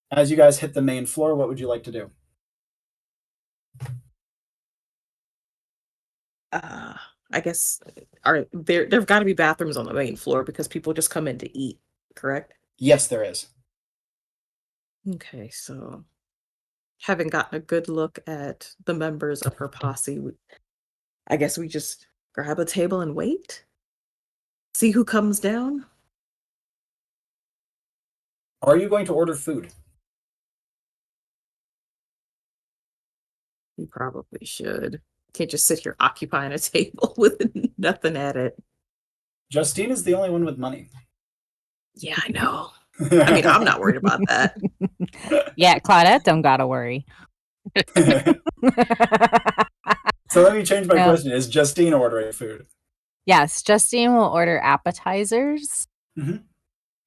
As you guys hit the main floor, what would you like to do? I guess there've got to be bathrooms on the main floor because people just come in to eat, correct? Yes, there is. Okay, so having gotten a good look at the members of her posse, I guess we just grab a table and wait. See who comes down. Are you going to order food? You probably should. Can't just sit here occupying a table with nothing at it. Justine is the only one with money. Yeah, I know. I mean, I'm not worried about that. Yeah, Claudette don't gotta worry. So let me change my No. question. Is Justine ordering food? Yes, Justine will order appetizers Mhm.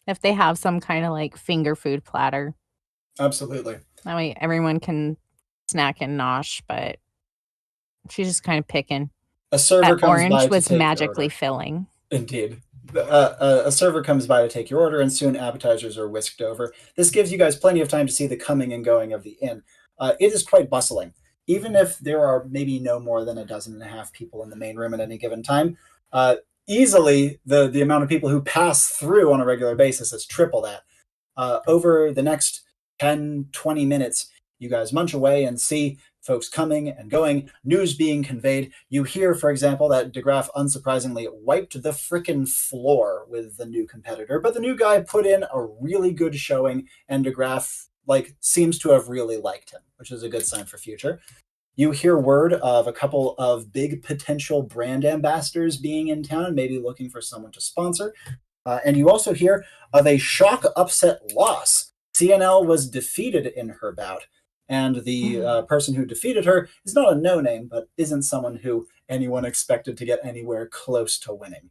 if they have some kind of like finger food platter. Absolutely. That way everyone can snack and nosh, but she's just kind of picking. A server That comes by orange to was take your magically order. filling. Indeed. a server comes by to take your order, and soon appetizers are whisked over. This gives you guys plenty of time to see the coming and going of the inn. It is quite bustling. Even if there are maybe no more than 12.5 people in the main room at any given time, easily the amount of people who pass through on a regular basis is triple that. Over the next 10, 20 minutes, you guys munch away and see folks coming and going, news being conveyed. You hear, for example, that DeGraff unsurprisingly wiped the frickin' floor with the new competitor, but the new guy put in a really good showing, and DeGraff seems to have really liked him, which is a good sign for future. You hear word of a couple of big potential brand ambassadors being in town, maybe looking for someone to sponsor. And you also hear of a shock upset loss. CNL was defeated in her bout, and the person who defeated her is not a no-name, but isn't someone who anyone expected to get anywhere close to winning.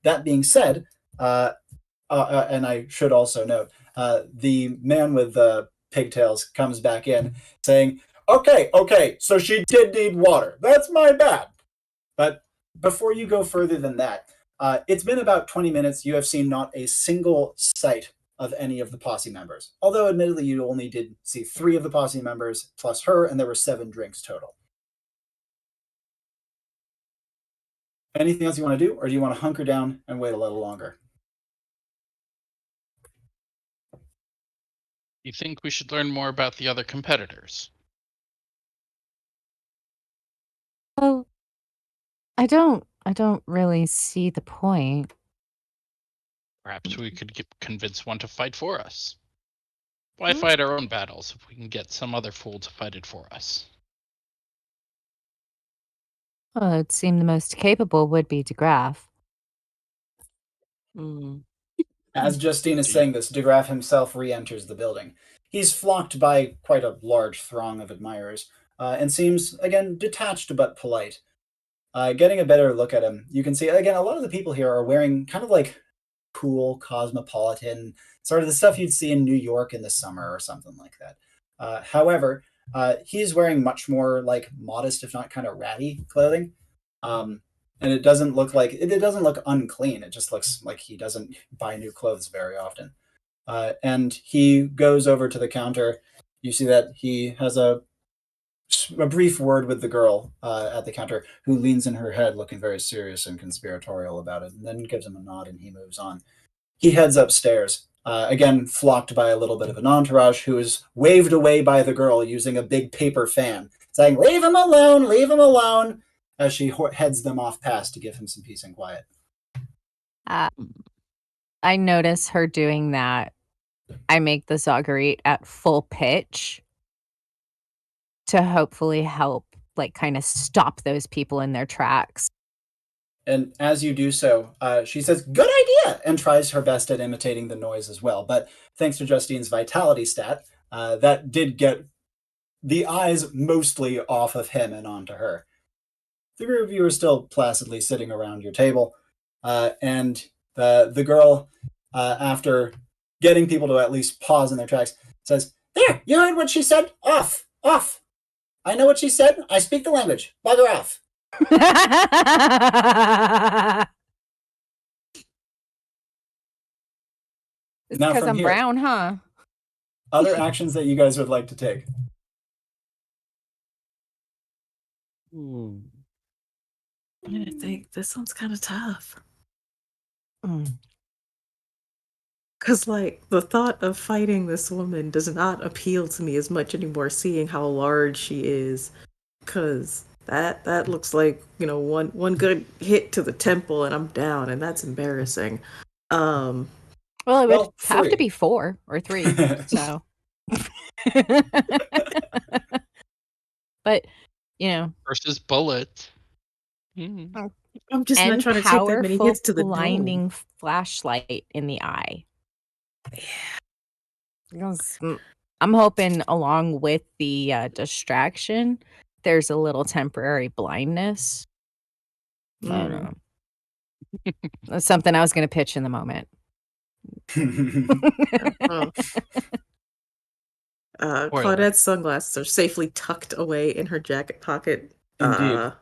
That being said, and I should also note, the man with the pigtails comes back in saying, okay, so she did need water. That's my bad. But before you go further than that, it's been about 20 minutes. You have seen not a single sight of any of the posse members. Although, admittedly, you only did see 3 of the posse members plus her, and there were 7 drinks total. Anything else you want to do, or do you want to hunker down and wait a little longer? You think we should learn more about the other competitors? Oh, I don't really see the point. Perhaps we could convince one to fight for us. Why fight our own battles if we can get some other fool to fight it for us? Well, it seemed the most capable would be DeGraff. As Justine is saying this, DeGraff himself re-enters the building. He's flocked by quite a large throng of admirers, and seems, again, detached but polite. Getting a better look at him, you can see, again, a lot of the people here are wearing kind of cool, cosmopolitan, sort of the stuff you'd see in New York in the summer or something like that. However, he's wearing much more modest, if not kind of ratty clothing. And it doesn't look unclean. It just looks like he doesn't buy new clothes very often. And he goes over to the counter. You see that he has a brief word with the girl at the counter, who leans in her head looking very serious and conspiratorial about it, and then gives him a nod and he moves on. He heads upstairs, again flocked by a little bit of an entourage, who is waved away by the girl using a big paper fan, saying, leave him alone, as she heads them off past to give him some peace and quiet. I notice her doing that. I make the Zagarite at full pitch to hopefully help, kind of stop those people in their tracks. And as you do so, she says, good idea, and tries her best at imitating the noise as well. But thanks to Justine's vitality stat, that did get the eyes mostly off of him and onto her. The group of you are still placidly sitting around your table, and the girl, after getting people to at least pause in their tracks, says, there, you heard what she said? Off. I know what she said. I speak the language. Bugger off. It's Now because from I'm here, brown, huh? other actions that you guys would like to take. I think this one's kind of tough. Because, the thought of fighting this woman does not appeal to me as much anymore, seeing how large she is. Because that looks like, one good hit to the temple and I'm down, and that's embarrassing. Well, it would have to 3. be 4 or 3, so. But, Versus bullets. I'm just not trying to take that many hits to the blinding flashlight in the eye. I'm hoping along with the distraction, there's a little temporary blindness. I don't know. That's something I was going to pitch in the moment. Claudette's sunglasses are safely tucked away in her jacket pocket. Indeed.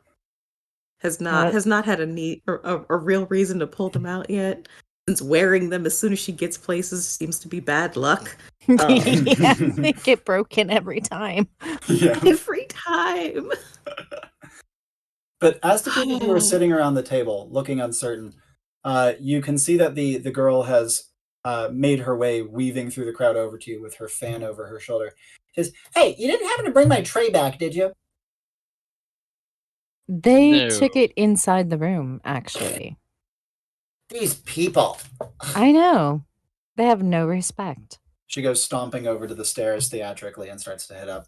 has not had a need or a real reason to pull them out yet. Since wearing them as soon as she gets places seems to be bad luck. Yeah, they get broken every time. Yeah. Every time. But as the people who are sitting around the table, looking uncertain, you can see that the girl has made her way, weaving through the crowd over to you with her fan over her shoulder. Says, "Hey, you didn't happen to bring my tray back, did you?" They No. took it inside the room, actually. These people. I know. They have no respect. She goes stomping over to the stairs theatrically and starts to head up.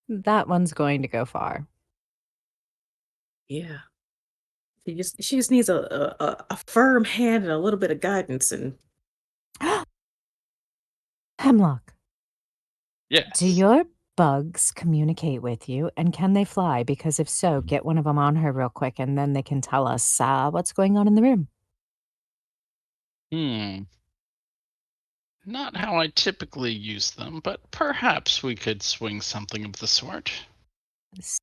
That one's going to go far. Yeah. She just needs a firm hand and a little bit of guidance and Hemlock, Yes. do your bugs communicate with you, and can they fly? Because if so, get one of them on her real quick, and then they can tell us what's going on in the room. Not how I typically use them, but perhaps we could swing something of the sort.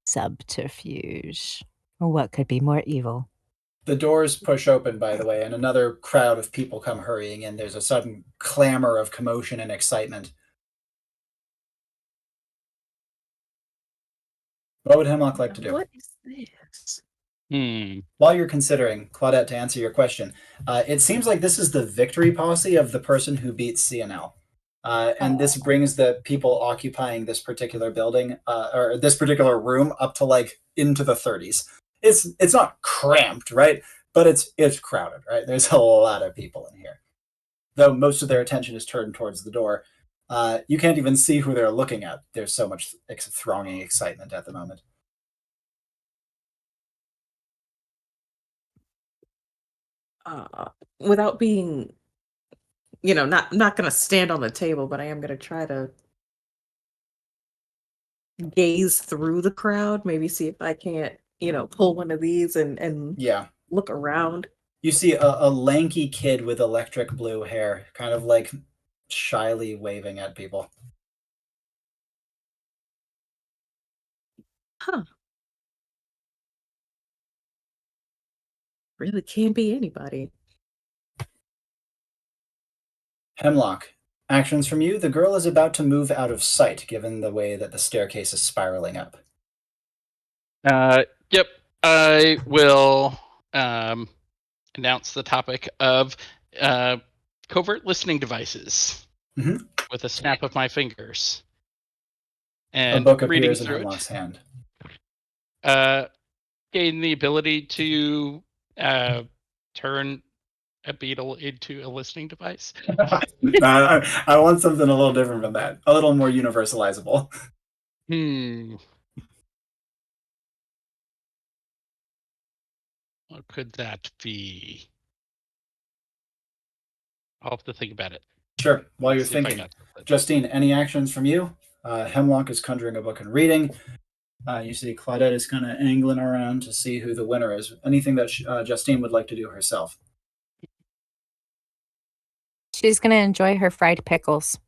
Subterfuge. What could be more evil? The doors push open, by the way, and another crowd of people come hurrying in. There's a sudden clamor of commotion and excitement. What would Hemlock like to do? what is this? While you're considering, Claudette, to answer your question, it seems like this is the victory posse of the person who beats CNL. And this brings the people occupying this particular building or this particular room up to like into the 30s. It's not cramped, right? But it's crowded, right? There's a lot of people in here. Though most of their attention is turned towards the door. You can't even see who they're looking at. There's so much thronging excitement at the moment. Without being, not gonna stand on the table, but I am gonna try to gaze through the crowd, maybe see if I can't, pull one of these and Yeah. look around. You see a lanky kid with electric blue hair, kind of like shyly waving at people. Huh. Really can't be anybody. Hemlock, actions from you. The girl is about to move out of sight, given the way that the staircase is spiraling up. Yep. I will announce the topic of covert listening devices with a snap of my fingers. And a book reading appears in through Hemlock's hand. Gain the ability to turn a beetle into a listening device. I want something a little different from that. A little more universalizable. What could that be? I'll have to think about it. Sure. While you're thinking, Justine, any actions from you? Hemlock is conjuring a book and reading. You see Claudette is kind of angling around to see who the winner is. Anything that Justine would like to do herself? She's going to enjoy her fried pickles.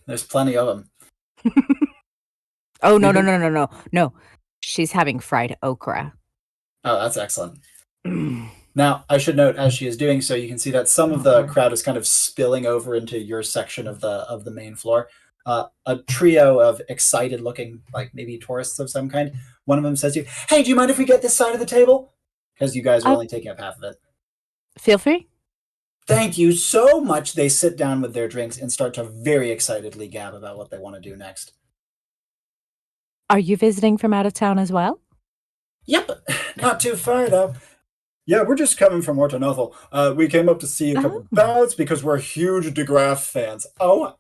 There's plenty of them. Oh, no. She's having fried okra. Oh, that's excellent. Now, I should note, as she is doing so, you can see that some of the crowd is kind of spilling over into your section of the main floor. A trio of excited-looking, like maybe tourists of some kind. One of them says to you, "Hey, do you mind if we get this side of the table?" Because you guys are only taking up half of it. Feel free. Thank you so much. They sit down with their drinks and start to very excitedly gab about what they want to do next. Are you visiting from out of town as well? Yep, not too far though. Yeah, we're just coming from Ortonothel. We came up to see a couple bouts because we're huge DeGraff fans. Oh,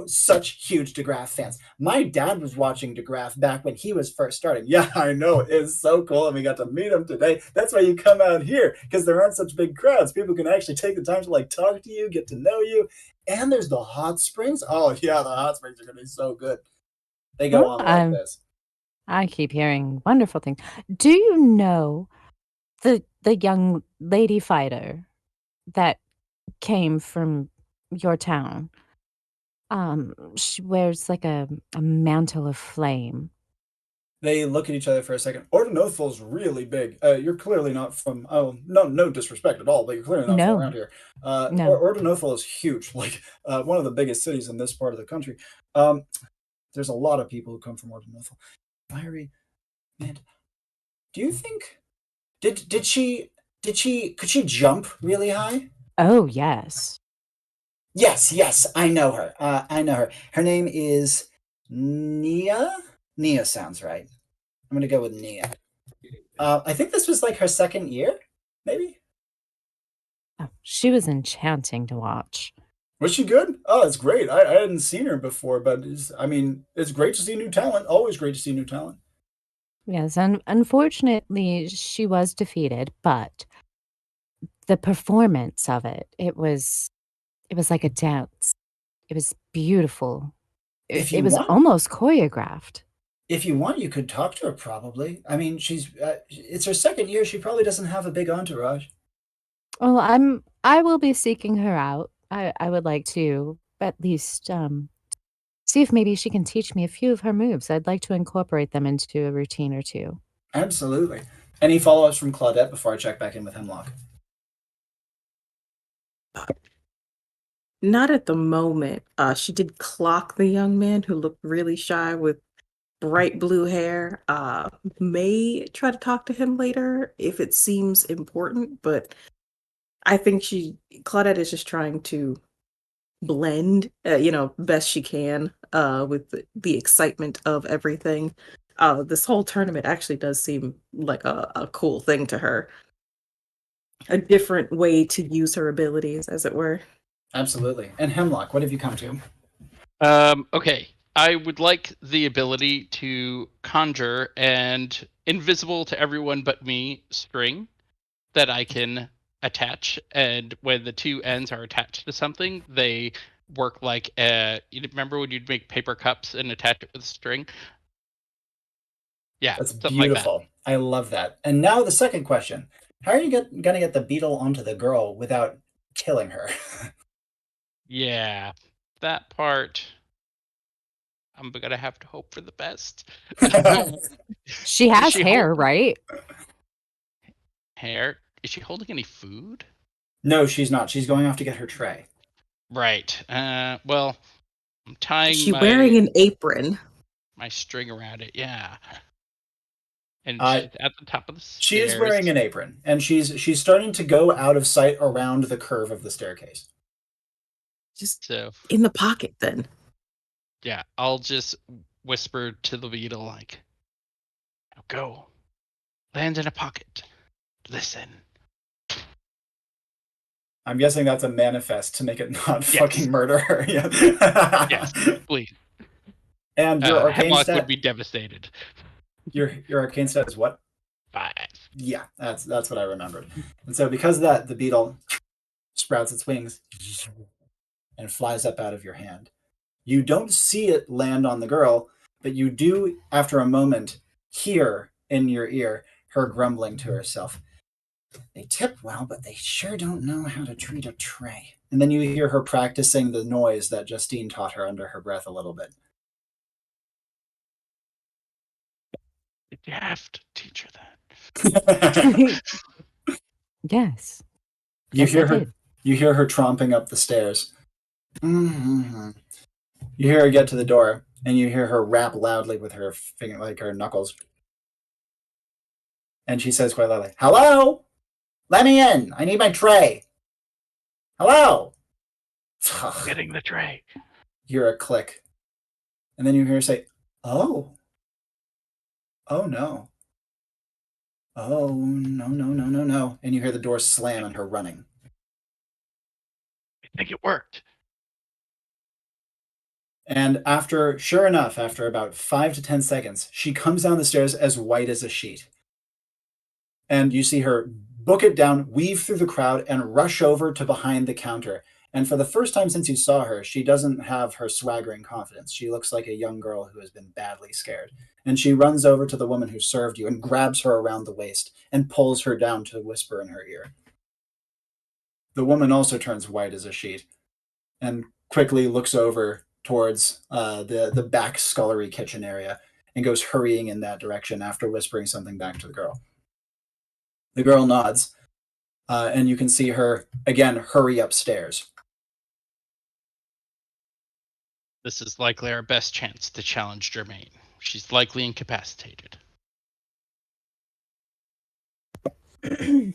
such huge DeGraff fans. My dad was watching DeGraff back when he was first starting. Yeah, I know. It's so cool, and we got to meet him today. That's why you come out here, because there aren't such big crowds. People can actually take the time to talk to you, get to know you. And there's the hot springs. Oh, yeah, the hot springs are going to be so good. They go on like this. I keep hearing wonderful things. Do you know the young lady fighter that came from your town? She wears like a mantle of flame. They look at each other for a second. Ordinothal's really big. You're clearly not from. Oh, no disrespect at all, but you're clearly not from No. around here. No. Ordinothal is huge, like one of the biggest cities in this part of the country. There's a lot of people who come from Ordinothal. Fiery, man. Do you think could she jump really high? Oh, yes. Yes, I know her. I know her. Her name is Nia. Nia sounds right. I'm gonna go with Nia. I think this was like her second year, maybe. Oh, she was enchanting to watch. Was she good? Oh, it's great. I hadn't seen her before, but it's great to see new talent. Always great to see new talent. Yes, and unfortunately, she was defeated, but the performance of it was like a dance. It was beautiful. If It you was want, almost choreographed. if you want, you could talk to her. Probably. I mean, it's her second year. She probably doesn't have a big entourage. Well, I will be seeking her out. I would like to at least see if maybe she can teach me a few of her moves. I'd like to incorporate them into a routine or two. Absolutely. Any follow-ups from Claudette before I check back in with Hemlock? Not at the moment. She did clock the young man who looked really shy with bright blue hair. May try to talk to him later if it seems important, but I think Claudette is just trying to blend, best she can, with the excitement of everything. This whole tournament actually does seem like a cool thing to her. A different way to use her abilities, as it were. Absolutely. And Hemlock, what have you come to? Okay. I would like the ability to conjure and invisible to everyone but me string that I can attach, and when the two ends are attached to something, they work like you remember when you'd make paper cups and attach it with a string? Yeah, That's something like that. beautiful. I love that. And now the second question. How are you gonna get the beetle onto the girl without killing her? Yeah, that part. I'm gonna have to hope for the best. She has hair, right? Hair? Is she holding any food? No, she's not. She's going off to get her tray. Right. Well, I'm tying Is she wearing an apron? my string around it. Yeah. And Uh, she's at the top of the stairs. She is wearing an apron, and she's starting to go out of sight around the curve of the staircase. Just So in the pocket, then. yeah, I'll just whisper to the beetle like, "Now go, land in a pocket, listen." I'm guessing that's a manifest to make it not Yes. fucking murder her. Yeah. Yes, please. And your arcane Hemlock stat would be devastated. your arcane stat is what? 5. Yeah, that's what I remembered. And so because of that, the beetle sprouts its wings and flies up out of your hand. You don't see it land on the girl, but you do, after a moment, hear in your ear her grumbling to herself. They tip well, but they sure don't know how to treat a tray. And then you hear her practicing the noise that Justine taught her under her breath a little bit. You have to teach her that. Yes. You Yes, hear I her. did. You hear her tromping up the stairs. Mm-hmm. You hear her get to the door, and you hear her rap loudly with her finger, like her knuckles. And she says quite loudly, "Hello, let me in. I need my tray. Hello." Getting the tray. You hear a click, and then you hear her say, "Oh, oh no, oh no, no, no, no, no," and you hear the door slam and her running. I think it worked. And sure enough, after about 5 to 10 seconds, she comes down the stairs as white as a sheet. And you see her book it down, weave through the crowd, and rush over to behind the counter. And for the first time since you saw her, she doesn't have her swaggering confidence. She looks like a young girl who has been badly scared. And she runs over to the woman who served you and grabs her around the waist and pulls her down to whisper in her ear. The woman also turns white as a sheet and quickly looks over towards the back scullery kitchen area. and goes hurrying in that direction after whispering something back to the girl. The girl nods, and you can see her, again, hurry upstairs. This is likely our best chance to challenge Germaine. She's likely incapacitated. Is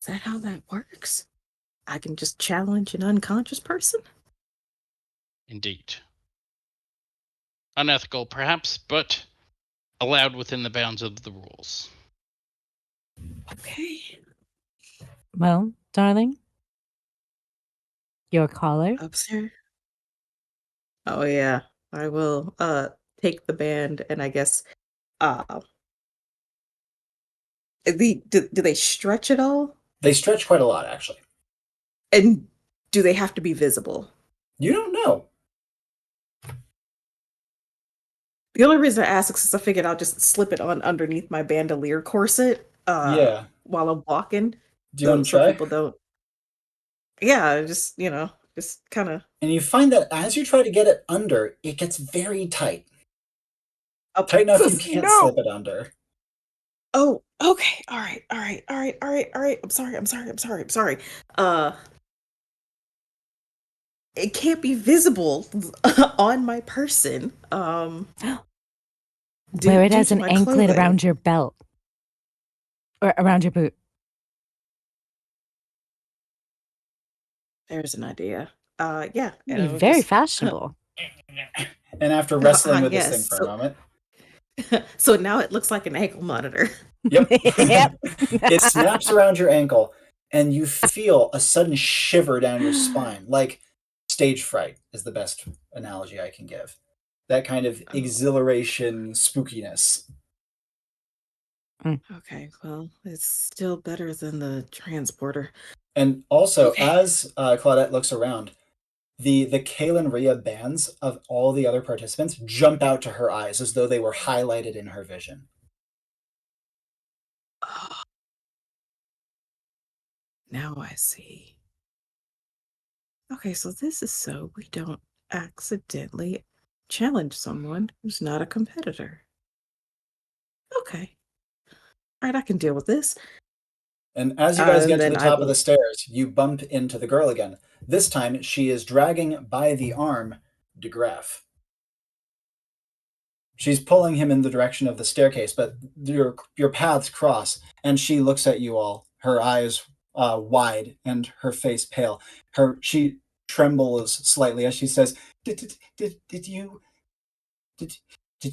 that how that works? I can just challenge an unconscious person? Indeed. Unethical, perhaps, but allowed within the bounds of the rules. Okay. Well, darling, your caller. Upstairs. Oh yeah. I will take the band and I guess uh do they stretch at all? They stretch quite a lot, actually. And do they have to be visible? You don't know. The only reason I ask is because I figured I'll just slip it on underneath my bandolier corset Yeah. while I'm walking. Do you want to So try? people don't. Yeah, just just kind of And you find that as you try to get it under, it gets very tight. Tight enough you can't slip it under. Oh, okay. All right. I'm sorry. It can't be visible on my person. Wear it due as to an my anklet clothing. around your belt. Or around your boot. There's an idea. Yeah. and You're it'll very just- fashionable. And after wrestling with this yes, thing for a moment, So now it looks like an ankle monitor. yep, Yep. it snaps around your ankle, and you feel a sudden shiver down your spine, like stage fright is the best analogy I can give. That kind of exhilaration, spookiness. Okay, well, it's still better than the transporter. And also, Okay. as Claudette looks around, the Kalen Rhea bands of all the other participants jump out to her eyes as though they were highlighted in her vision. Oh. Now I see. Okay, so this is so we don't accidentally challenge someone who's not a competitor. Okay. All right, I can deal with this. And as you guys And get to then the I top of will- the stairs, you bump into the girl again. This time, she is dragging by the arm DeGraff. She's pulling him in the direction of the staircase, but your paths cross, and she looks at you all, her eyes wide and her face pale. She trembles slightly as she says, "Did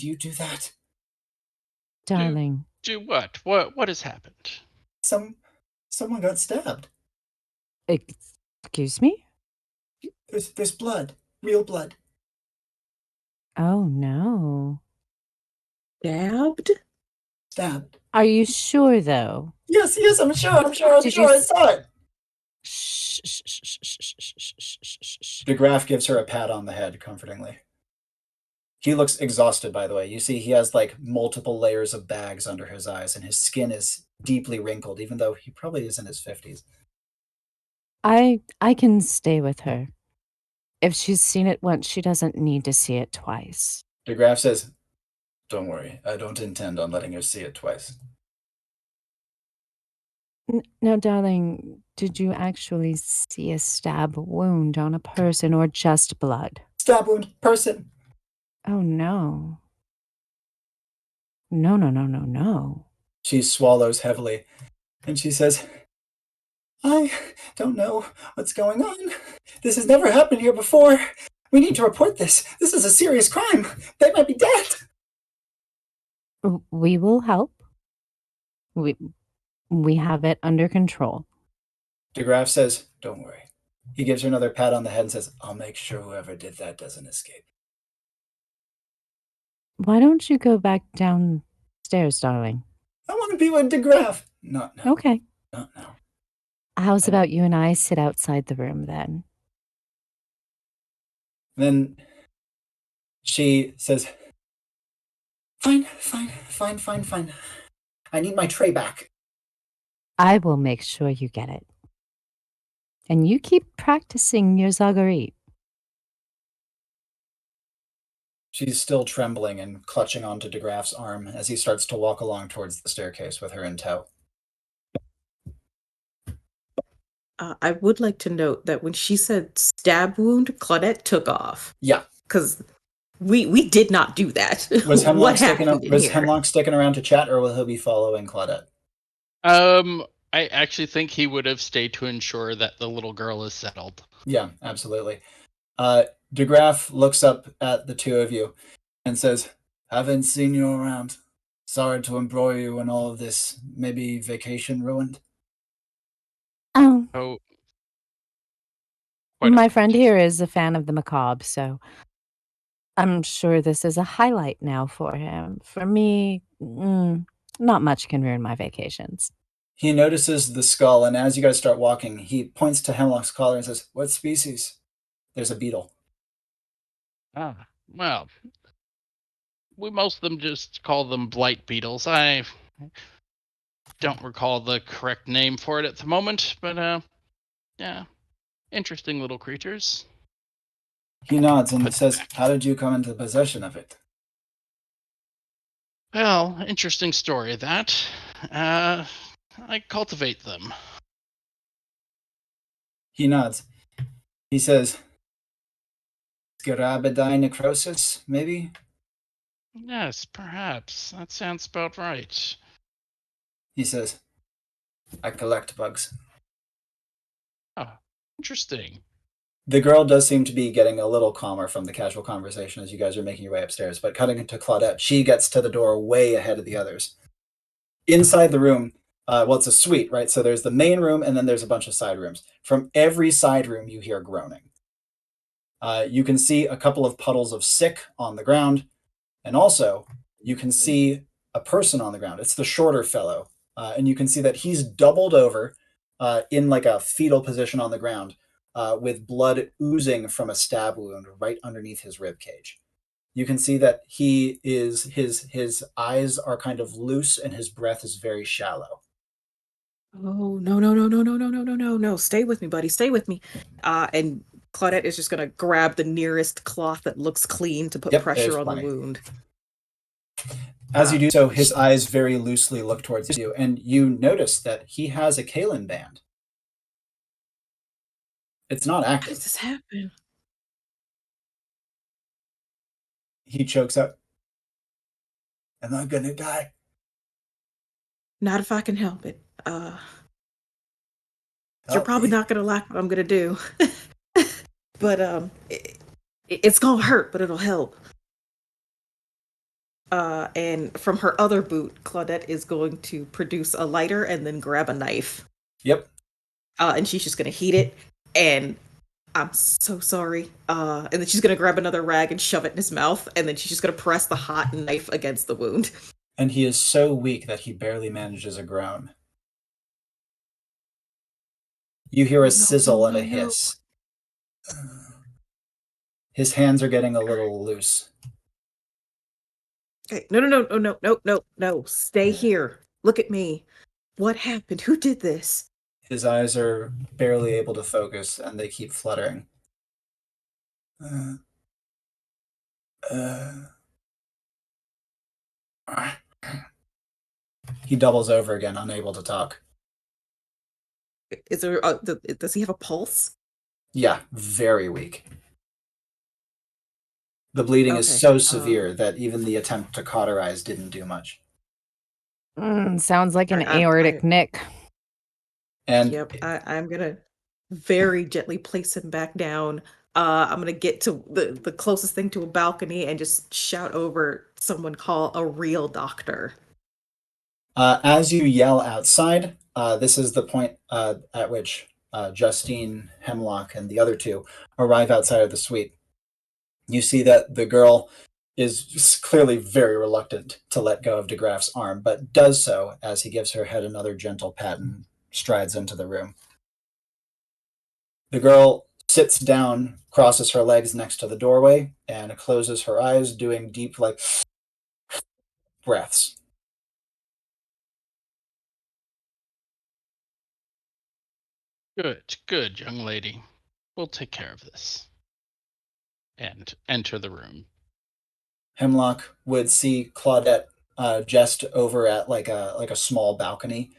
you do that? Darling. Do what? What has happened? Someone got stabbed. Excuse me? There's blood, real blood." Oh, no. Stabbed? Are you sure, though? Yes, I'm sure, I saw it. Shh, shh, shh, shh, shh, shh, shh, shh, shh, shh. DeGraff gives her a pat on the head comfortingly. He looks exhausted, by the way. You see he has like multiple layers of bags under his eyes, and his skin is deeply wrinkled, even though he probably is in his 50s. I can stay with her. If she's seen it once, she doesn't need to see it twice. DeGraff says, "Don't worry, I don't intend on letting her see it twice." Now, darling, did you actually see a stab wound on a person or just blood? Stab wound, person. Oh, no. No. She swallows heavily, and she says, "I don't know what's going on. This has never happened here before. We need to report this. This is a serious crime. They might be dead." We will help. We have it under control. DeGraff says, "Don't worry." He gives her another pat on the head and says, "I'll make sure whoever did that doesn't escape." Why don't you go back downstairs, darling? "I want to be with DeGraff." No. Okay. No. How's about you and I sit outside the room then? Then she says, Fine. I need my tray back." I will make sure you get it. And you keep practicing your zagarit. She's still trembling and clutching onto de Graaf's arm as he starts to walk along towards the staircase with her in tow. I would like to note that when she said stab wound, Claudette took off. Yeah. Because we did not do that. Was Hemlock What sticking happened in was here? Hemlock sticking around to chat, or will he be following Claudette? I actually think he would have stayed to ensure that the little girl is settled. Yeah, absolutely. De Graaf looks up at the two of you and says, "Haven't seen you around. Sorry to embroil you in all of this. Maybe vacation ruined?" Oh, Oh, quite my a- friend here is a fan of the macabre, so I'm sure this is a highlight now for him. For me, not much can ruin my vacations. He notices the skull, and as you guys start walking, he points to Hemlock's collar and says, "What species?" There's a beetle. Well, we most of them just call them blight beetles. I don't recall the correct name for it at the moment, but yeah, interesting little creatures. He nods and says, "How did you come into possession of it?" Well, interesting story that. I cultivate them. He nods. He says, "Scarabidie necrosis, maybe?" Yes, perhaps. That sounds about right. He says, "I collect bugs." Oh, interesting. The girl does seem to be getting a little calmer from the casual conversation as you guys are making your way upstairs, but cutting into Claudette, she gets to the door way ahead of the others. Inside the room, well, it's a suite, right? So there's the main room, and then there's a bunch of side rooms. From every side room, you hear groaning. You can see a couple of puddles of sick on the ground, and also you can see a person on the ground. It's the shorter fellow, and you can see that he's doubled over in like a fetal position on the ground, with blood oozing from a stab wound right underneath his rib cage. You can see that his eyes are kind of loose and his breath is very shallow. Oh, no, no, no, no, no, no, no, no, no, no. Stay with me, buddy. Stay with me. And Claudette is just gonna grab the nearest cloth that looks clean to put Yep, pressure there's on the plenty. wound. As you do so, his eyes very loosely look towards you, and you notice that he has a Kalen band. It's not How did active. this happen? He chokes up. "Am I gonna die?" Not if I can help it. You're "Help probably me." not gonna like what I'm gonna do. But it's gonna hurt, but it'll help. And from her other boot, Claudette is going to produce a lighter and then grab a knife. Yep. And she's just gonna heat it. And I'm so sorry. And then she's gonna grab another rag and shove it in his mouth. And then she's just gonna press the hot knife against the wound. And he is so weak that he barely manages a groan. You hear a sizzle and a hiss. His hands are getting a little loose. Okay. No. Stay here. Look at me. What happened? Who did this? His eyes are barely able to focus, and they keep fluttering. Uh, uh, He doubles over again, unable to talk. Is there? Does he have a pulse? Yeah, very weak. The bleeding is Okay, so severe that even the attempt to cauterize didn't do much. Sounds like an I- aortic nick. And Yep, I'm gonna very gently place him back down. I'm gonna get to the closest thing to a balcony and just shout over someone call a real doctor. as you yell outside, this is the point at which Justine, Hemlock, and the other two arrive outside of the suite. You see that the girl is clearly very reluctant to let go of de Graaf's arm, but does so as he gives her head another gentle pat and strides into the room. The girl sits down, crosses her legs next to the doorway, and closes her eyes, doing deep, like, breaths. Good, young lady. We'll take care of this. And enter the room. Hemlock would see Claudette just over at like a small balcony.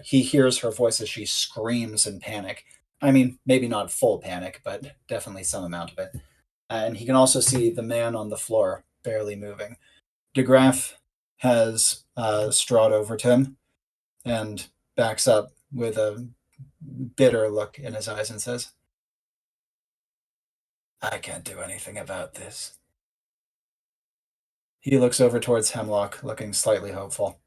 He hears her voice as she screams in panic. I mean, maybe not full panic, but definitely some amount of it. And he can also see the man on the floor, barely moving. DeGraff has strode over to him and backs up with a bitter look in his eyes and says, I can't do anything about this. He looks over towards Hemlock, looking slightly hopeful.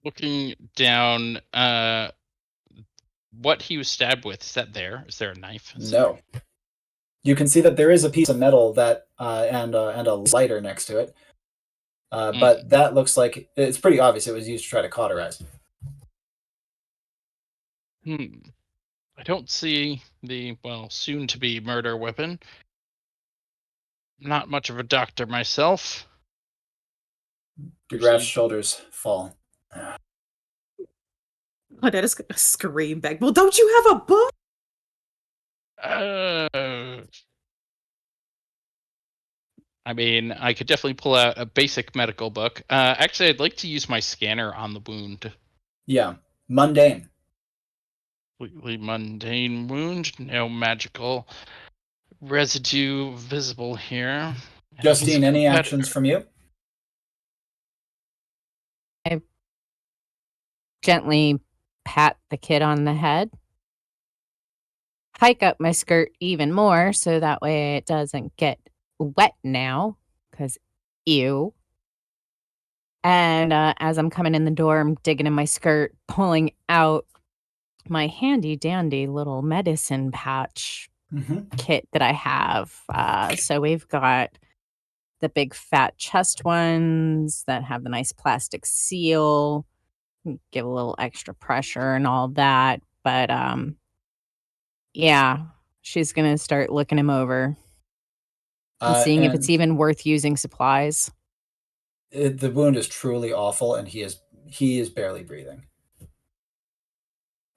Looking down, what he was stabbed with, is that there? Is there a knife? No. You can see that there is a piece of metal that and a lighter next to it. But that looks like it's pretty obvious it was used to try to cauterize. I don't see the, well, soon-to-be murder weapon. Not much of a doctor myself. DeGraff's shoulders fall. Claudette is gonna scream back. Well, don't you have a book? I mean, I could definitely pull out a basic medical book. Actually, I'd like to use my scanner on the wound. Yeah, mundane. Completely mundane wound. No magical residue visible here. Justine, any actions from you? I gently pat the kid on the head. Hike up my skirt even more so that way it doesn't get wet now, because ew. And as I'm coming in the door, I'm digging in my skirt, pulling out my handy dandy little medicine pouch kit that I have. So we've got the big fat chest ones that have the nice plastic seal, give a little extra pressure and all that. But yeah, she's gonna start looking him over and seeing if it's even worth using supplies. The wound is truly awful, and he is barely breathing.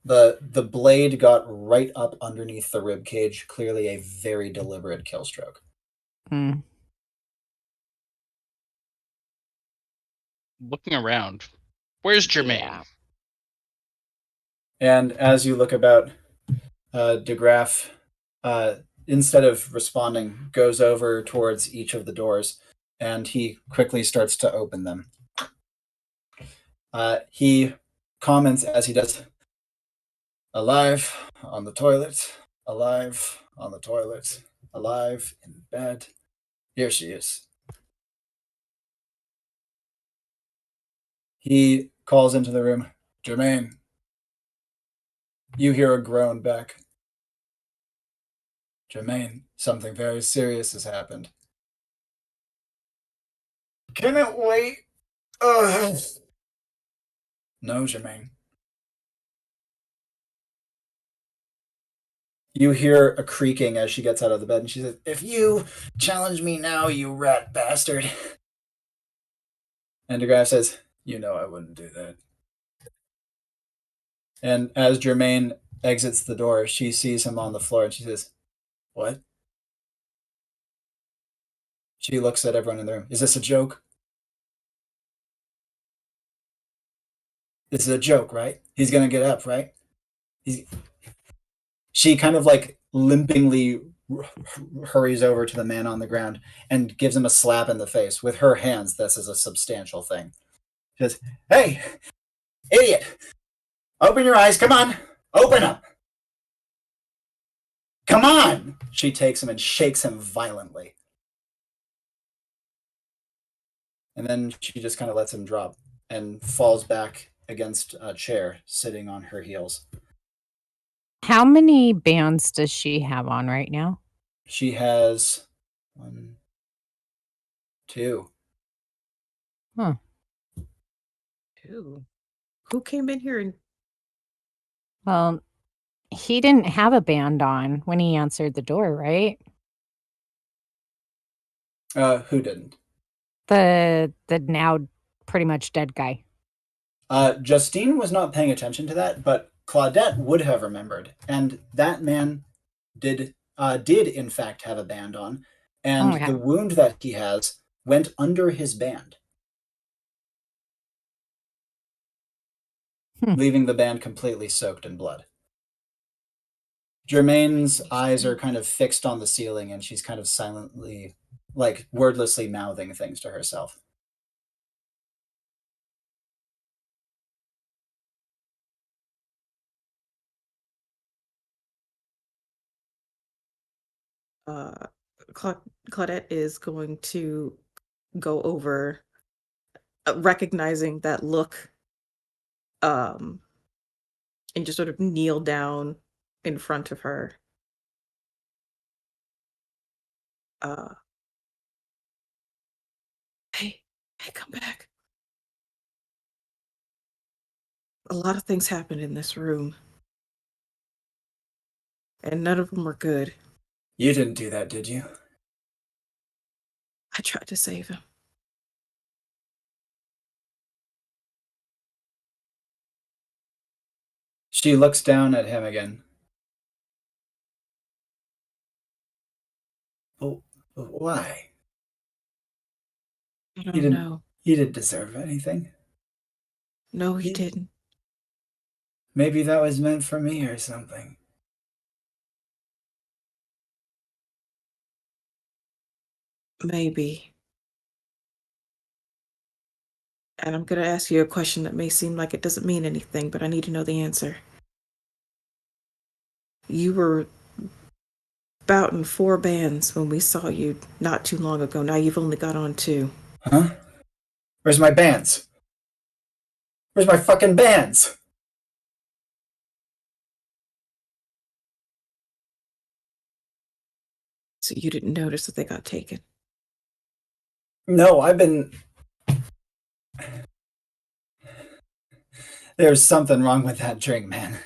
The blade got right up underneath the rib cage, clearly a very deliberate kill stroke. Looking around, where's Jermaine? Yeah. And as you look about, DeGraff, instead of responding, goes over towards each of the doors, and he quickly starts to open them. He comments as he does, alive on the toilet, alive on the toilet, alive in bed. Here she is. He calls into the room, Jermaine. You hear a groan back. Jermaine, something very serious has happened. Can it wait? Ugh. No, Jermaine. You hear a creaking as she gets out of the bed, and she says, if you challenge me now, you rat bastard. And DeGraff says, you know I wouldn't do that. And as Jermaine exits the door, she sees him on the floor, and she says, what? She looks at everyone in the room. Is this a joke? This is a joke, right? He's going to get up, right? She kind of like limpingly hurries over to the man on the ground and gives him a slap in the face. With her hands, this is a substantial thing. She says, hey, idiot, open your eyes. Come on, open them. Come on. She takes him and shakes him violently. And then she just kind of lets him drop and falls back against a chair, sitting on her heels. How many bands does she have on right now? She has 1, 2. Huh. 2. Who came in here and... Well, he didn't have a band on when he answered the door, right? Who didn't? The now pretty much dead guy. Justine was not paying attention to that, but Claudette would have remembered, and that man did in fact have a band on, and Okay. the wound that he has went under his band, leaving the band completely soaked in blood. Germaine's eyes are kind of fixed on the ceiling, and she's kind of silently, like wordlessly mouthing things to herself. Claudette is going to go over, recognizing that look, and just sort of kneel down in front of her. Hey, come back. A lot of things happened in this room, and none of them were good. You didn't do that, did you? I tried to save him. She looks down at him again. Oh, why? I don't know. He didn't deserve anything. No, he didn't. Maybe that was meant for me or something. Maybe. And I'm going to ask you a question that may seem like it doesn't mean anything, but I need to know the answer. You were bouting 4 bands when we saw you not too long ago. Now you've only got on 2. Huh? Where's my bands? Where's my fucking bands? So you didn't notice that they got taken? No, I've been... There's something wrong with that drink, man.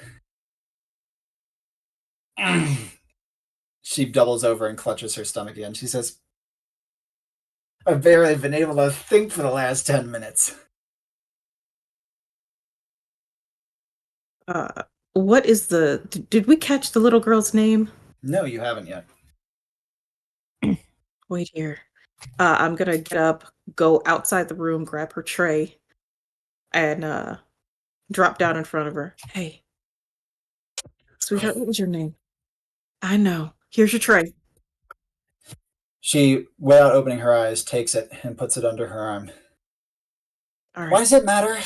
She doubles over and clutches her stomach again. She says, I've barely been able to think for the last 10 minutes. What is did we catch the little girl's name? No, you haven't yet. Wait here. I'm gonna get up, go outside the room, grab her tray, and drop down in front of her. Hey, sweetheart, what was your name? I know. Here's your tray. She, without opening her eyes, takes it and puts it under her arm. All right. Why does it matter?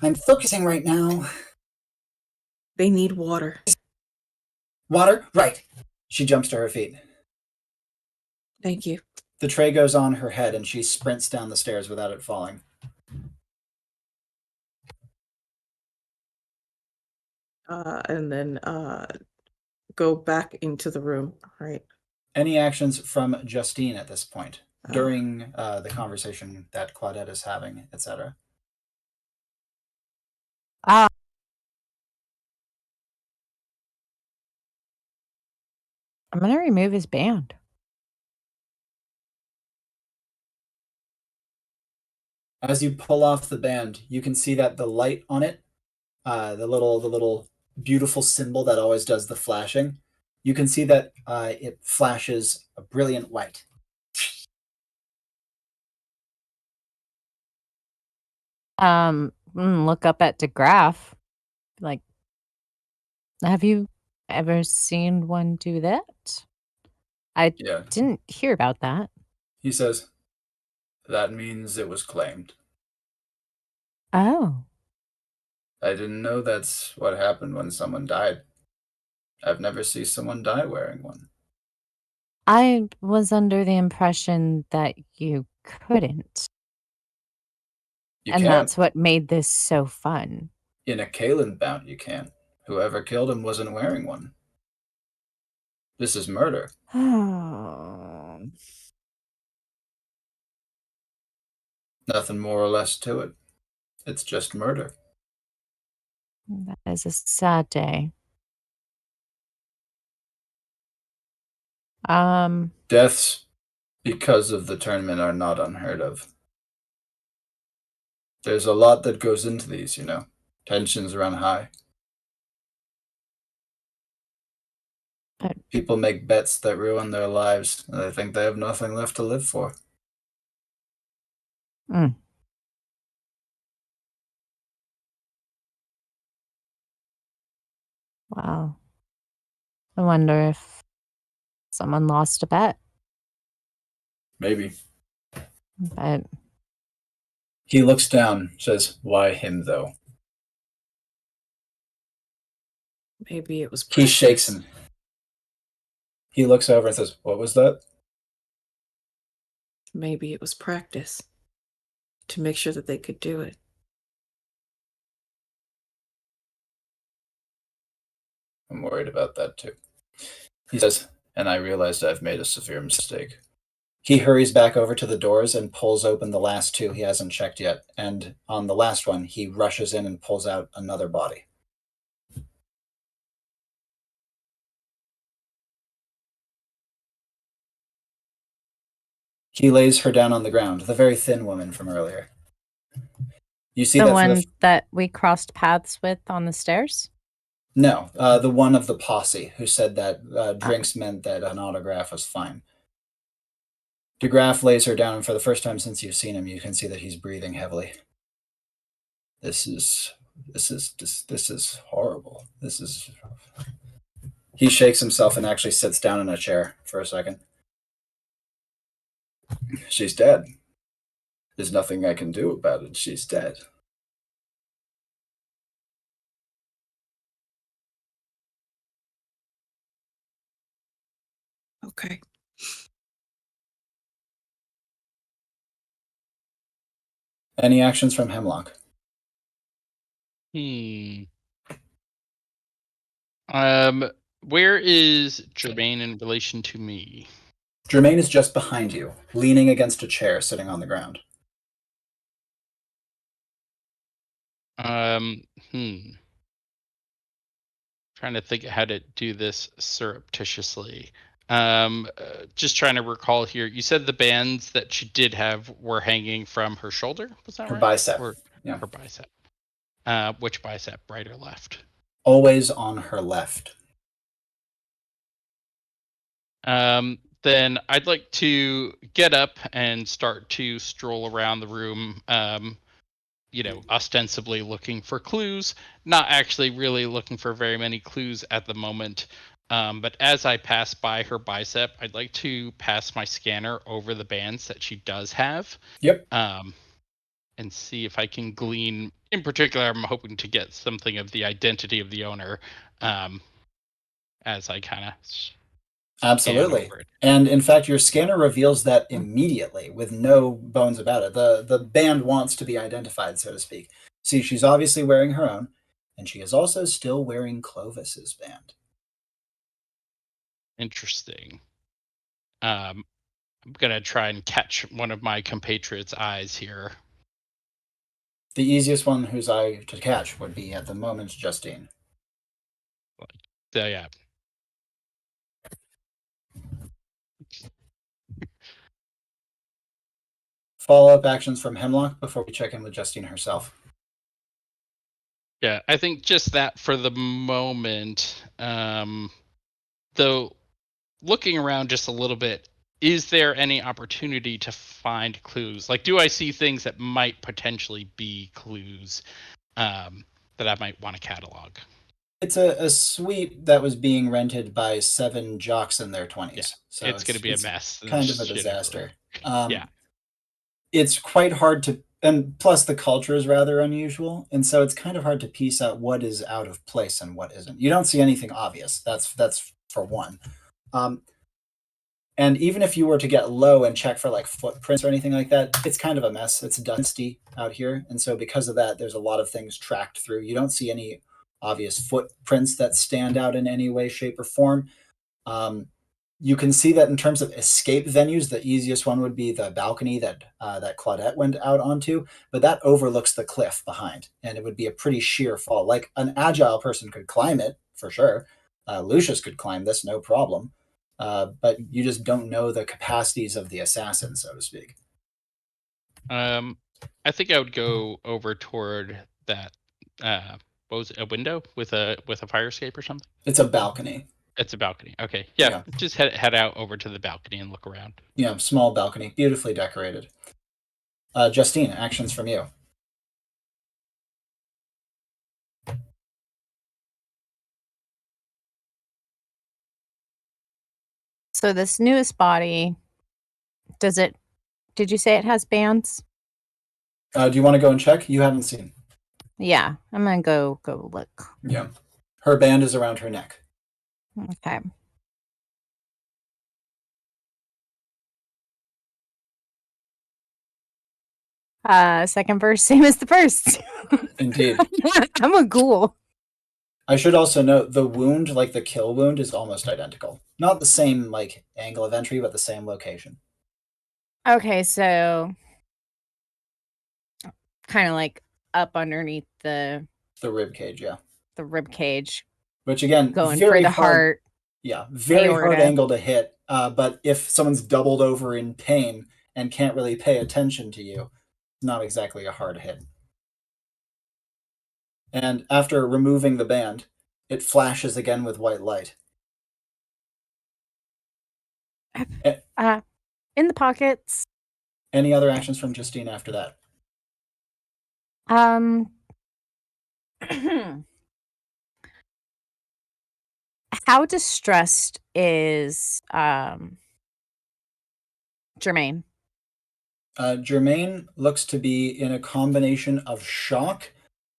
I'm focusing right now. They need water. Water? Right. She jumps to her feet. Thank you. The tray goes on her head and she sprints down the stairs without it falling. And then go back into the room. All right. Any actions from Justine at this point during the conversation that Claudette is having, etc.? I'm gonna remove his band. As you pull off the band, you can see that the light on it, the little beautiful symbol that always does the flashing, you can see that it flashes a brilliant white. Look up at DeGraff. Like, have you ever seen one do that? I Yeah. didn't hear about that. He says, that means it was claimed. Oh. I didn't know that's what happened when someone died. I've never seen someone die wearing one. I was under the impression that you couldn't. You And can't. that's what made this so fun. In a Kalen bout, you can't. Whoever killed him wasn't wearing one. This is murder. Oh. Nothing more or less to it. It's just murder. That is a sad day. Deaths because of the tournament are not unheard of. There's a lot that goes into these, you know. Tensions run high. People make bets that ruin their lives, and they think they have nothing left to live for. Mm. Wow. I wonder if someone lost a bet. Maybe. But He looks down, says, "Why him, though?" Maybe it was He shakes practice. him. He looks over and says, "What was that?" Maybe it was practice to make sure that they could do it. I'm worried about that too. He says, "And I realized I've made a severe mistake." He hurries back over to the doors and pulls open the last two he hasn't checked yet. And on the last one, he rushes in and pulls out another body. He lays her down on the ground, the very thin woman from earlier. You see the that one that we crossed paths with on the stairs? No, the one of the posse who said that drinks meant that an autograph was fine. DeGraff lays her down, and for the first time since you've seen him, you can see that he's breathing heavily. This is horrible. He shakes himself and actually sits down in a chair for a second. She's dead. There's nothing I can do about it. She's dead. Okay. Any actions from Hemlock? Where is Jermaine in relation to me? Jermaine is just behind you, leaning against a chair, sitting on the ground. Trying to think how to do this surreptitiously. Just trying to recall here. You said the bands that she did have were hanging from her shoulder. Was that Her right? bicep. Or Yeah. her bicep. Which bicep, right or left? Always on her left. Then I'd like to get up and start to stroll around the room. Ostensibly looking for clues, not actually really looking for very many clues at the moment. But as I pass by her bicep, I'd like to pass my scanner over the bands that she does have. Yep. And see if I can glean. In particular, I'm hoping to get something of the identity of the owner. As I kind of Absolutely. And in fact, your scanner reveals that immediately with no bones about it. The band wants to be identified, so to speak. See, she's obviously wearing her own, and she is also still wearing Clovis's band. Interesting. I'm going to try and catch one of my compatriots' eyes here. The easiest one whose eye to catch would be at the moment Justine. Yeah. Follow-up actions from Hemlock before we check in with Justine herself. Yeah, I think just that for the moment. Though, looking around just a little bit, is there any opportunity to find clues? Like, do I see things that might potentially be clues that I might want to catalog? It's a suite that was being rented by 7 jocks in their 20s. Yeah, so it's going to be a mess. Kind of a disaster. Yeah. It's quite hard to, and plus the culture is rather unusual, and so it's kind of hard to piece out what is out of place and what isn't. You don't see anything obvious. That's for one. And even if you were to get low and check for like footprints or anything like that, it's kind of a mess. It's dusty out here, and so because of that, there's a lot of things tracked through. You don't see any obvious footprints that stand out in any way, shape, or form. You can see that in terms of escape venues, the easiest one would be the balcony that Claudette went out onto, but that overlooks the cliff behind, and it would be a pretty sheer fall. Like an agile person could climb it for sure. Lucius could climb this, no problem. But you just don't know the capacities of the assassin, so to speak. I think I would go over toward that. What was it, a window with a fire escape or something? It's a balcony. It's a balcony. Okay. Yeah. Yeah. Just head out over to the balcony and look around. Yeah, small balcony, beautifully decorated. Justine, actions from you. So this newest body, did you say it has bands? Do you want to go and check? You haven't seen. Yeah, I'm gonna go look. Yeah. Her band is around her neck. Okay. Second verse, same as the first. Indeed. I'm a ghoul. I should also note the wound, like the kill wound, is almost identical. Not the same like angle of entry, but the same location. Okay, so kind of like up underneath the rib cage, yeah. rib cage, Which again, going very for the hard, heart. Yeah, very hard aorta. angle to hit. But if someone's doubled over in pain and can't really pay attention to you, not exactly a hard hit. And after removing the band, it flashes again with white light. In the pockets. Any other actions from Justine after that? How distressed is Jermaine? Germaine looks to be in a combination of shock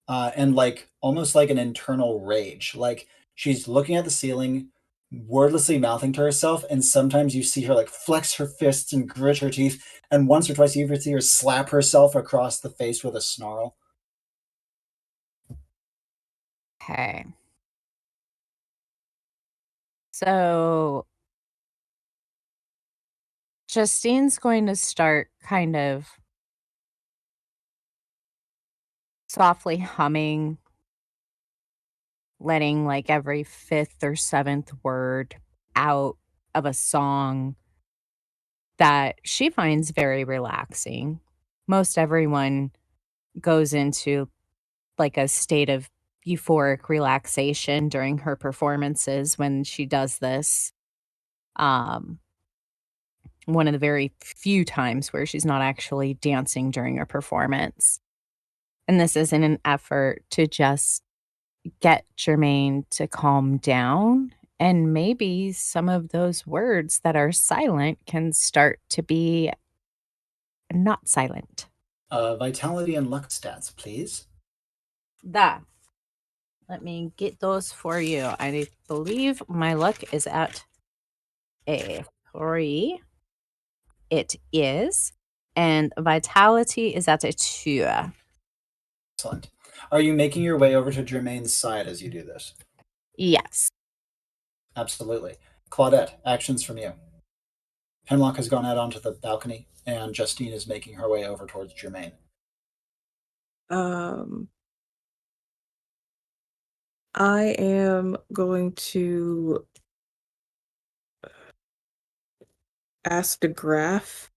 and like almost like an internal rage. Like she's looking at the ceiling, wordlessly mouthing to herself, and sometimes you see her like flex her fists and grit her teeth, and once or twice you even see her slap herself across the face with a snarl. Okay. So Justine's going to start kind of softly humming, letting like every fifth or seventh word out of a song that she finds very relaxing. Most everyone goes into like a state of euphoric relaxation during her performances when she does this. One of the very few times where she's not actually dancing during a performance. And this is in an effort to just get Jermaine to calm down. And maybe some of those words that are silent can start to be not silent. Vitality and luck stats, please. That. Let me get those for you. I believe my luck is at a 3. It is. And vitality is at a 2. Excellent. Are you making your way over to Germaine's side as you do this? Yes. Absolutely. Claudette, actions from you. Hemlock has gone out onto the balcony, and Justine is making her way over towards Germaine. I am going to ask the Graph,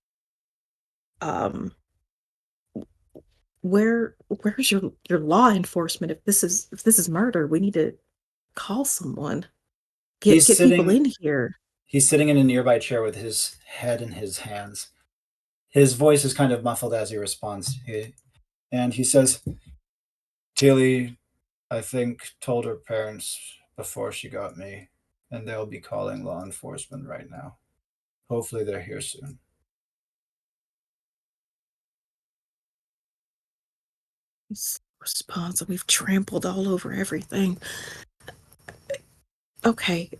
where's your law enforcement? If this is murder, we need to call someone. Get people in here. He's sitting in a nearby chair with his head in his hands. His voice is kind of muffled as he responds. And he says, Tilly, I think, told her parents before she got me, and they'll be calling law enforcement right now. Hopefully they're here soon. Response, and we've trampled all over everything. Okay,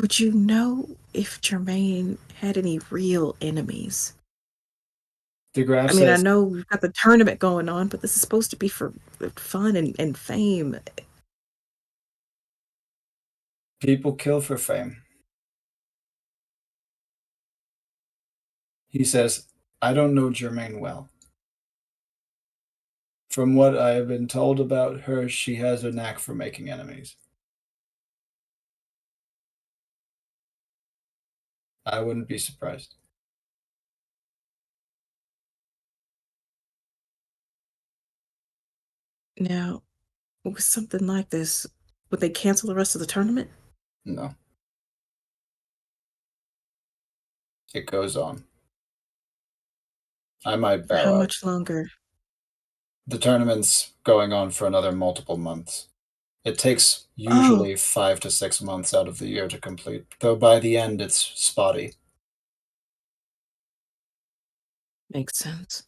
would you know if Jermaine had any real enemies? DeGraff I mean, I says, know we've got the tournament going on, but this is supposed to be for fun and fame. people kill for fame. He says, I don't know Germaine well. From what I have been told about her, she has a knack for making enemies. I wouldn't be surprised. Now, with something like this, Would they cancel the rest of the tournament? No. It goes on. I might For bow how out. much longer? The tournament's going on for another multiple months. It takes Oh, usually 5 to 6 months out of the year to complete, though by the end it's spotty. makes sense.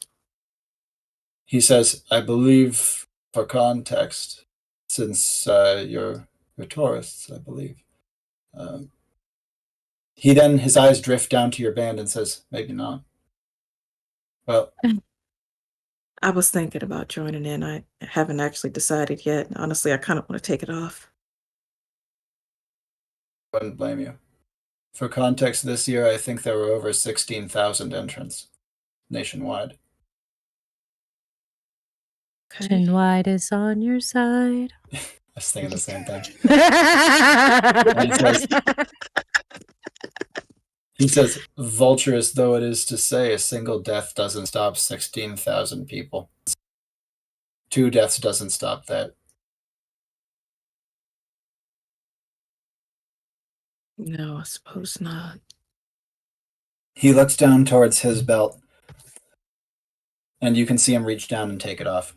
He says, I believe, for context, since you're tourists, I believe. His eyes drift down to your band and says, maybe not. Well, I was thinking about joining in. I haven't actually decided yet. Honestly, I kind of want to take it off. I wouldn't blame you. For context, this year I think there were over 16,000 entrants nationwide. Okay. Chinwide is on your side. I was thinking the same thing. He says, vulturous though it is to say, a single death doesn't stop 16,000 people. 2 deaths doesn't stop that. No, I suppose not. He looks down towards his belt, and you can see him reach down and take it off.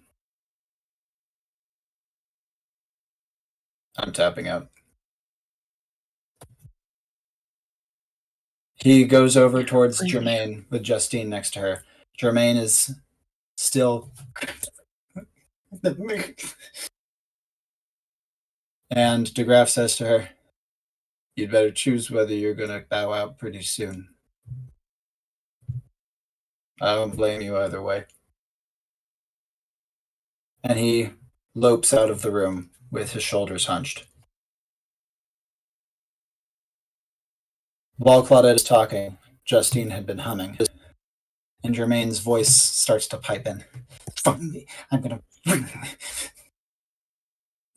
I'm tapping out. He goes over towards Blame you. Germaine with Justine next to her. Germaine is still... And DeGraff says to her, you'd better choose whether you're going to bow out pretty soon. I don't blame you either way. And he lopes out of the room with his shoulders hunched. While Claudette is talking, Justine had been humming, and Germaine's voice starts to pipe in. Finally, I'm gonna.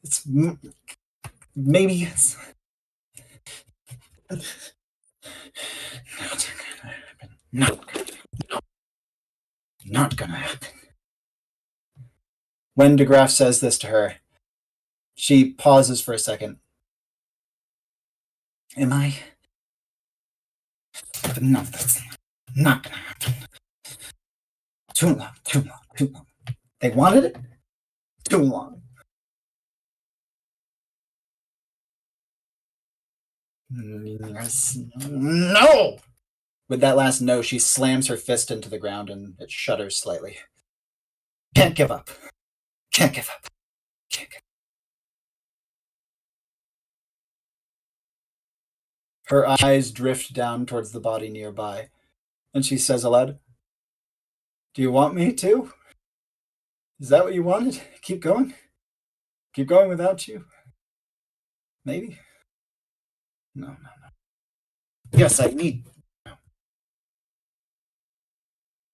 It's maybe it's not gonna happen. When DeGraff says this to her, she pauses for a second. Am I? No, that's not gonna happen. Too long. They wanted it? Too long. No! With that last no, she slams her fist into the ground and it shudders slightly. Can't give up. Can't give up. Can't give up. Her eyes drift down towards the body nearby, and she says aloud, do you want me to? Is that what you wanted? Keep going? Keep going without you? Maybe? No. Yes, I need... No.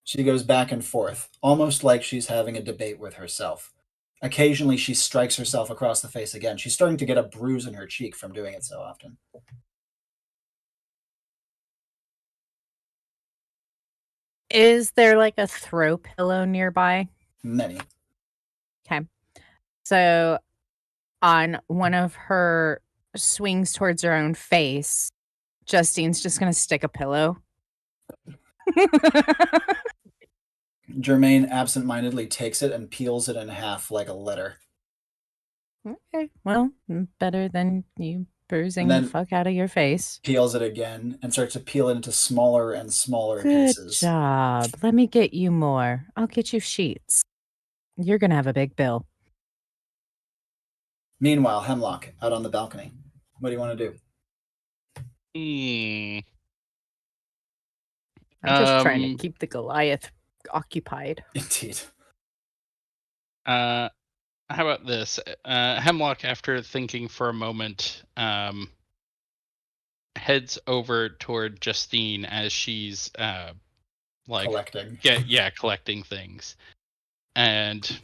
She goes back and forth, almost like she's having a debate with herself. Occasionally, she strikes herself across the face again. She's starting to get a bruise in her cheek from doing it so often. Is there like a throw pillow nearby? Many. Okay. So on one of her swings towards her own face, Justine's just going to stick a pillow. Germaine absentmindedly takes it and peels it in half like a letter. Okay. Well, better than you bruising And the then- fuck out of your face. Peels it again and starts to peel it into smaller and smaller Good pieces. job. Let me get you more. I'll get you sheets. You're going to have a big bill. Meanwhile, Hemlock, out on the balcony. What do you want to do? I'm just trying to keep the Goliath occupied. Indeed. How about this? Hemlock, after thinking for a moment, heads over toward Justine as she's Collecting. collecting things, and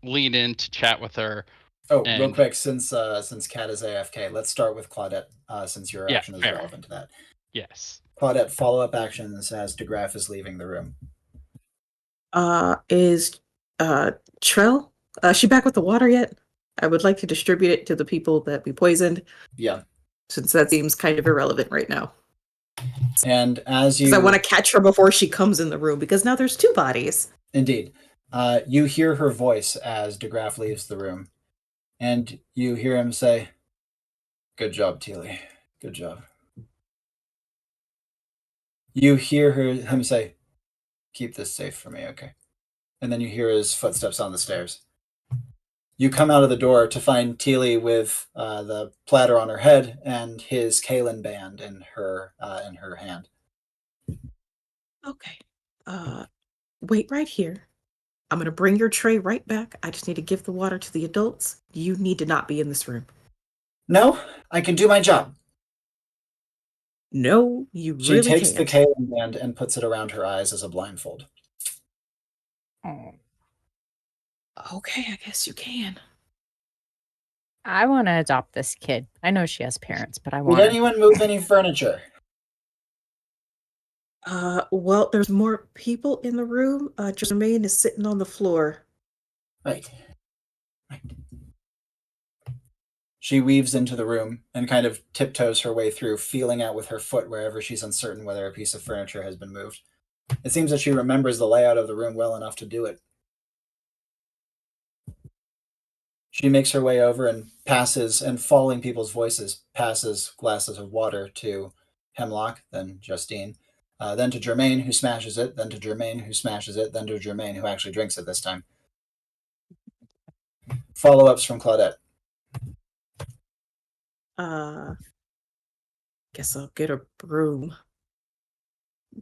lean in to chat with her. Oh, real quick, since Kat is AFK, let's start with Claudette, since your action is fair. relevant to that. Yes. Claudette, follow-up actions as DeGraff is leaving the room. Is Trell? She back with the water yet? I would like to distribute it to the people that we poisoned, Yeah. since that seems kind of irrelevant right now. And as Because I want you to catch her before she comes in the room, because now there's 2 bodies. indeed, you hear her voice as DeGraff leaves the room, and you hear him say, "Good job, Teely. Good job." You hear him say, "Keep this safe for me, okay?" And then you hear his footsteps on the stairs. You come out of the door to find Teely with the platter on her head and his Kalen band in her hand. Okay. Wait right here. I'm going to bring your tray right back. I just need to give the water to the adults. You need to not be in this room. No, I can do my job. No, you She really takes the can't. Kalen band and puts it around her eyes as a blindfold. Okay, I guess you can. I want to adopt this kid. I know she has parents, but I Did want her. anyone move any furniture? Well, there's more people in the room. Jermaine is sitting on the floor. Right. She weaves into the room and kind of tiptoes her way through, feeling out with her foot wherever she's uncertain whether a piece of furniture has been moved. It seems that she remembers the layout of the room well enough to do it. She makes her way over and passes, and following people's voices, passes glasses of water to Hemlock, then Justine, then to Germaine, who smashes it, then to Germaine, who smashes it, then to Germaine, who actually drinks it this time. Follow-ups from Claudette. Guess I'll get a broom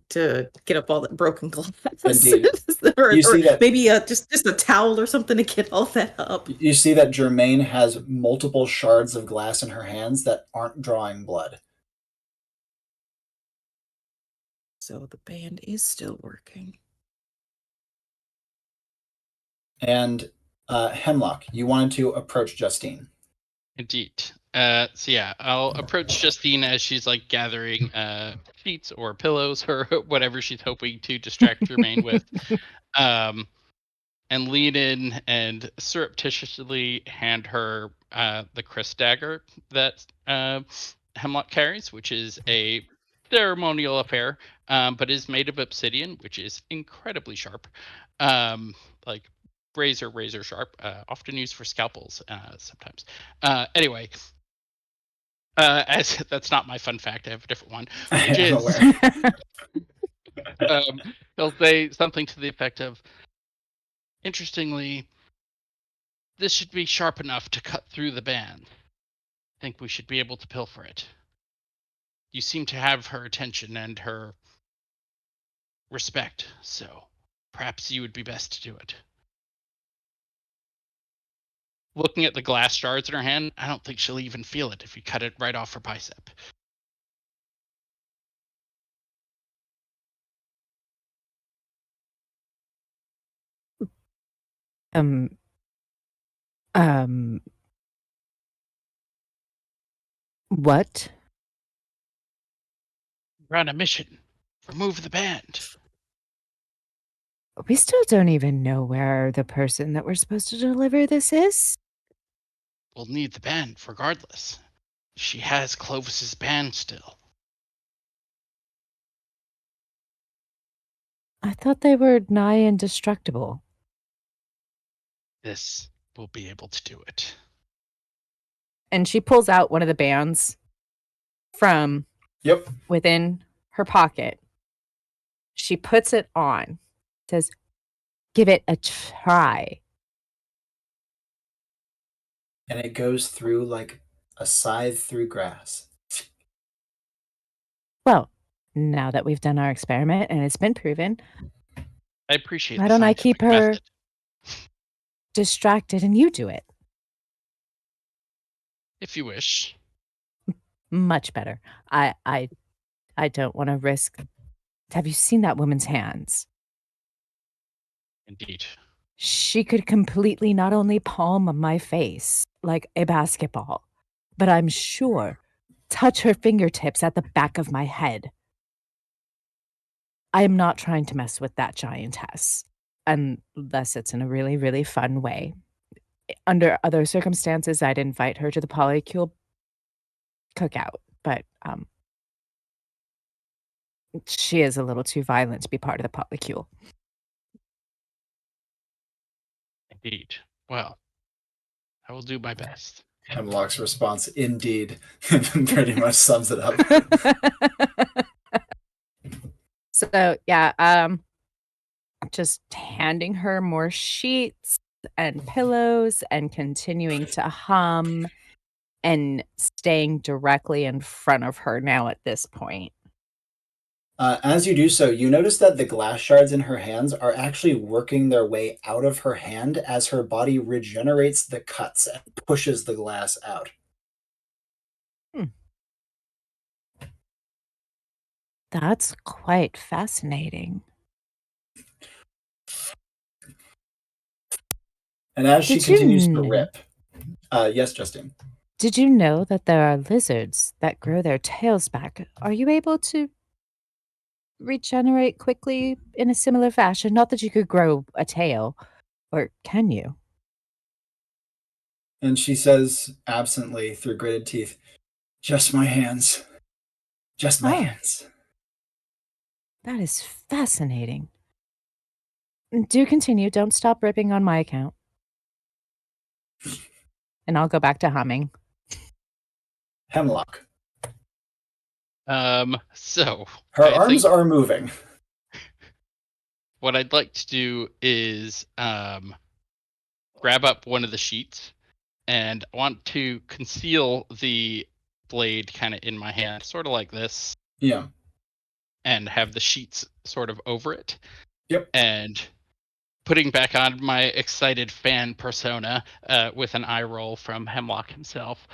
to get up all that broken glass. Indeed. or You see that- maybe just a towel or something to get all that up. You see that Germaine has multiple shards of glass in her hands that aren't drawing blood. So the band is still working. And Hemlock, you wanted to approach Justine. Indeed. So yeah, I'll approach Justine as she's like gathering sheets or pillows or whatever she's hoping to distract Jermaine with, and lean in and surreptitiously hand her the Chris dagger that Hemlock carries, which is a ceremonial affair, but is made of obsidian, which is incredibly sharp, like razor sharp, often used for scalpels sometimes. Anyway. As that's not my fun fact, I have a different one, which I'm is he'll say something to the effect of, interestingly, this should be sharp enough to cut through the band. I think we should be able to pilfer it. You seem to have her attention and her respect, so perhaps you would be best to do it. Looking at the glass shards in her hand, I don't think she'll even feel it if you cut it right off her bicep. What? We're on a mission. Remove the band. We still don't even know where the person that we're supposed to deliver this is. We'll need the band regardless. She has Clovis's band still. I thought they were nigh indestructible. This will be able to do it. And she pulls out one of the bands from within her pocket. She puts it on, says, "Give it a try." And it goes through like a scythe through grass. Well, now that we've done our experiment and it's been proven, I appreciate why the don't I keep scientific her method. distracted and you do it? If you wish. Much better. I don't want to risk. Have you seen that woman's hands? Indeed. She could completely not only palm my face like a basketball, but I'm sure touch her fingertips at the back of my head. I am not trying to mess with that giantess, unless it's in a really, really fun way. under other circumstances, I'd invite her to the polycule cookout, but she is a little too violent to be part of the polycule. Indeed. Well, I will do my best. Hemlock's response, indeed, pretty much sums it up. So yeah, just handing her more sheets and pillows and continuing to hum and staying directly in front of her now at this point. As you do so, you notice that the glass shards in her hands are actually working their way out of her hand as her body regenerates the cuts and pushes the glass out. That's quite fascinating. And as she Did you continues to know- rip, yes, Justine. Did you know that there are lizards that grow their tails back? Are you able to regenerate quickly in a similar fashion? Not that you could grow a tail, or can you? And she says absently through gritted teeth, just my hands. Just my Oh. hands. That is fascinating. Do continue. Don't stop ripping on my account. And I'll go back to humming. Hemlock. So Her I arms think are moving. what I'd like to do is grab up one of the sheets and I want to conceal the blade kind of in my hand, sort of like this, Yeah. and have the sheets sort of over it. Yep. And putting back on my excited fan persona with an eye roll from Hemlock himself.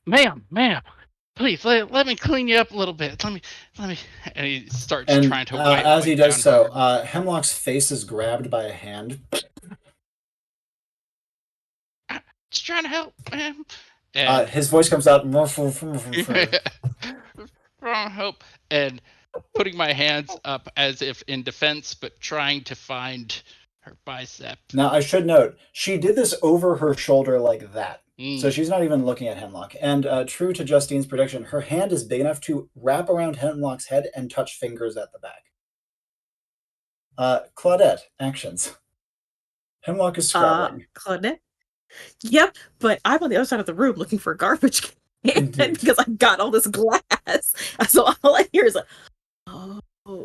Ma'am, please let me clean you up a little bit. Let me. And he starts And trying to as he wipe does down so, her. Hemlock's face is grabbed by a hand. Just trying to help, ma'am. And His voice comes out. help, and putting my hands up as if in defense, but trying to find her bicep. Now, I should note, she did this over her shoulder like that. Mm. So she's not even looking at Hemlock. And true to Justine's prediction, her hand is big enough to wrap around Hemlock's head and touch fingers at the back. Claudette, actions. Hemlock is scrabbling. Claudette? Yep, but I'm on the other side of the room looking for a garbage can Indeed. because I got all this glass. So all I hear is like, oh,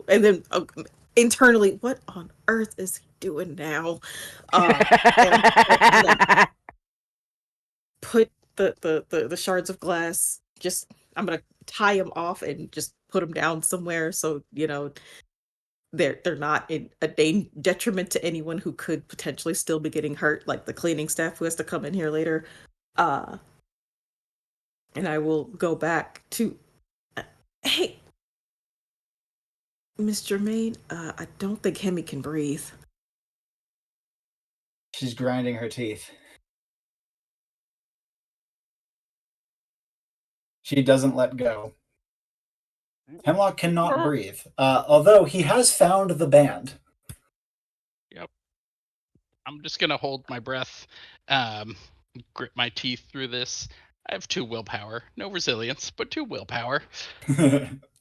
and then internally, what on earth is he doing now? And put the shards of glass. Just I'm gonna tie them off and just put them down somewhere so they're not in a detriment to anyone who could potentially still be getting hurt, like the cleaning staff who has to come in here later. And I will go back to, hey, Miss Germain, I don't think Hemi can breathe. She's grinding her teeth. She doesn't let go. Hemlock cannot breathe, although he has found the band. Yep. I'm just gonna hold my breath, grit my teeth through this. I have 2 willpower, no resilience, but 2 willpower.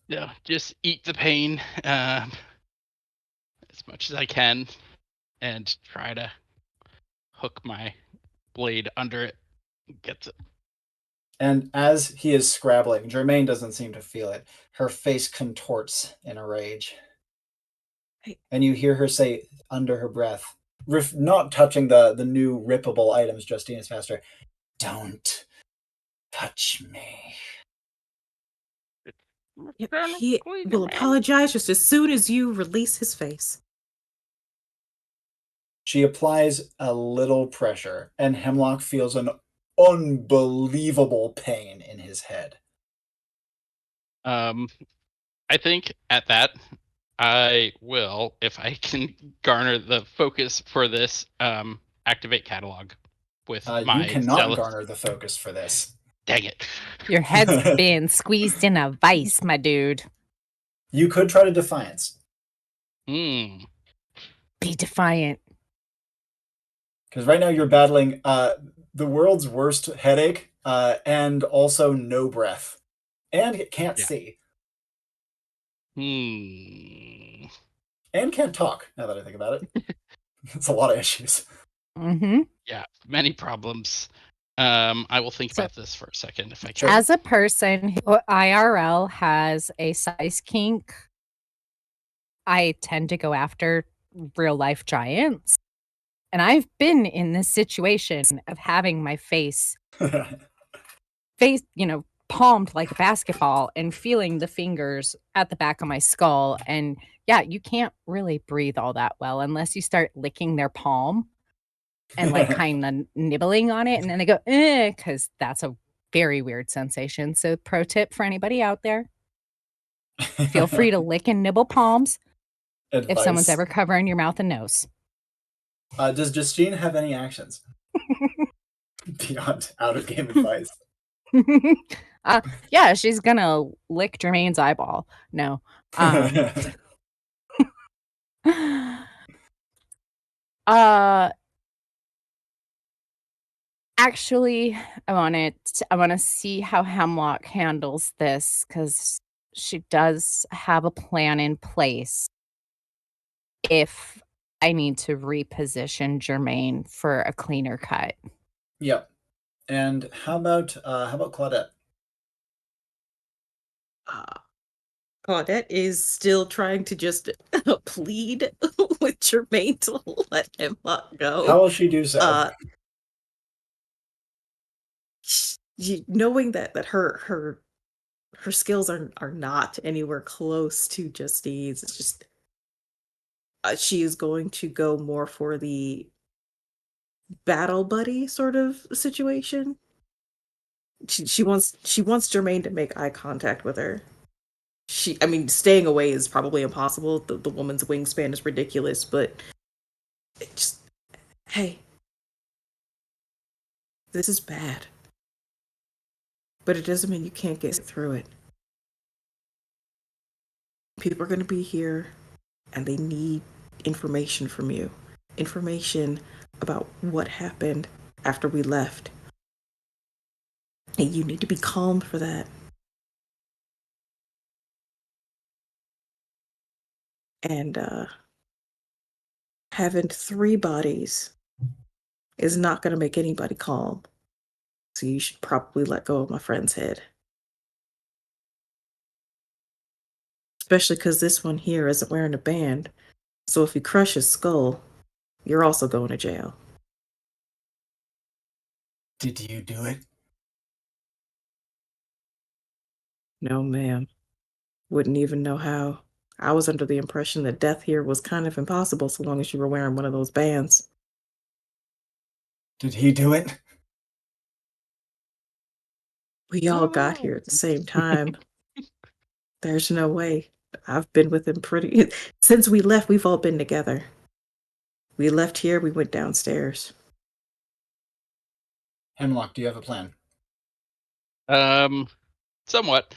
Yeah, just eat the pain as much as I can, and try to hook my blade under it. Gets it. And as he is scrabbling, Germain doesn't seem to feel it. Her face contorts in a rage. Hey. And you hear her say under her breath, not touching the new rippable items, Justine is faster, "Don't touch me." He will apologize just as soon as you release his face. She applies a little pressure, and Hemlock feels an unbelievable pain in his head. I think at that, I will, if I can garner the focus for this, activate catalog with my. You cannot garner the focus for this. Dang it! Your head's being squeezed in a vice, my dude. You could try to defiance. Hmm. Be defiant. Because right now you're battling the world's worst headache and also no breath. And can't Yeah. see. Hmm. And can't talk, now that I think about it. It's a lot of issues. Mm-hmm. Yeah, many problems. I will think So- about this for a second if I Sure. can. As a person who IRL has a size kink, I tend to go after real life giants. And I've been in this situation of having my face, palmed like a basketball and feeling the fingers at the back of my skull. And yeah, you can't really breathe all that well unless you start licking their palm and like kind of nibbling on it. And then they go, because that's a very weird sensation. So, pro tip for anybody out there, feel free to lick and nibble palms if someone's Advice. ever covering your mouth and nose. Does Justine have any actions beyond out of game advice? Yeah, she's gonna lick Jermaine's eyeball. No. Uh actually, I want to see how Hemlock handles this cuz she does have a plan in place if I need to reposition Jermaine for a cleaner cut. Yep. And how about Claudette? Claudette is still trying to just plead with Jermaine to let him not go. How will she do so? Knowing that her skills are not anywhere close to Justine's, it's just she is going to go more for the battle buddy sort of situation. She wants Jermaine to make eye contact with her. I mean, staying away is probably impossible. The woman's wingspan is ridiculous, but it just, hey, this is bad. But it doesn't mean you can't get through it. People are going to be here and they need information from you. Information about what happened after we left. And you need to be calm for that. And having 3 bodies is not going to make anybody calm. So you should probably let go of my friend's head. Especially because this one here isn't wearing a band. So if you crush his skull, you're also going to jail. Did you do it? No, ma'am. Wouldn't even know how. I was under the impression that death here was kind of impossible so long as you were wearing one of those bands. Did he do it? We all got here at the same time. There's no way. I've been with him pretty. Since we left, we've all been together. We left here, we went downstairs. Hemlock, do you have a plan? Somewhat.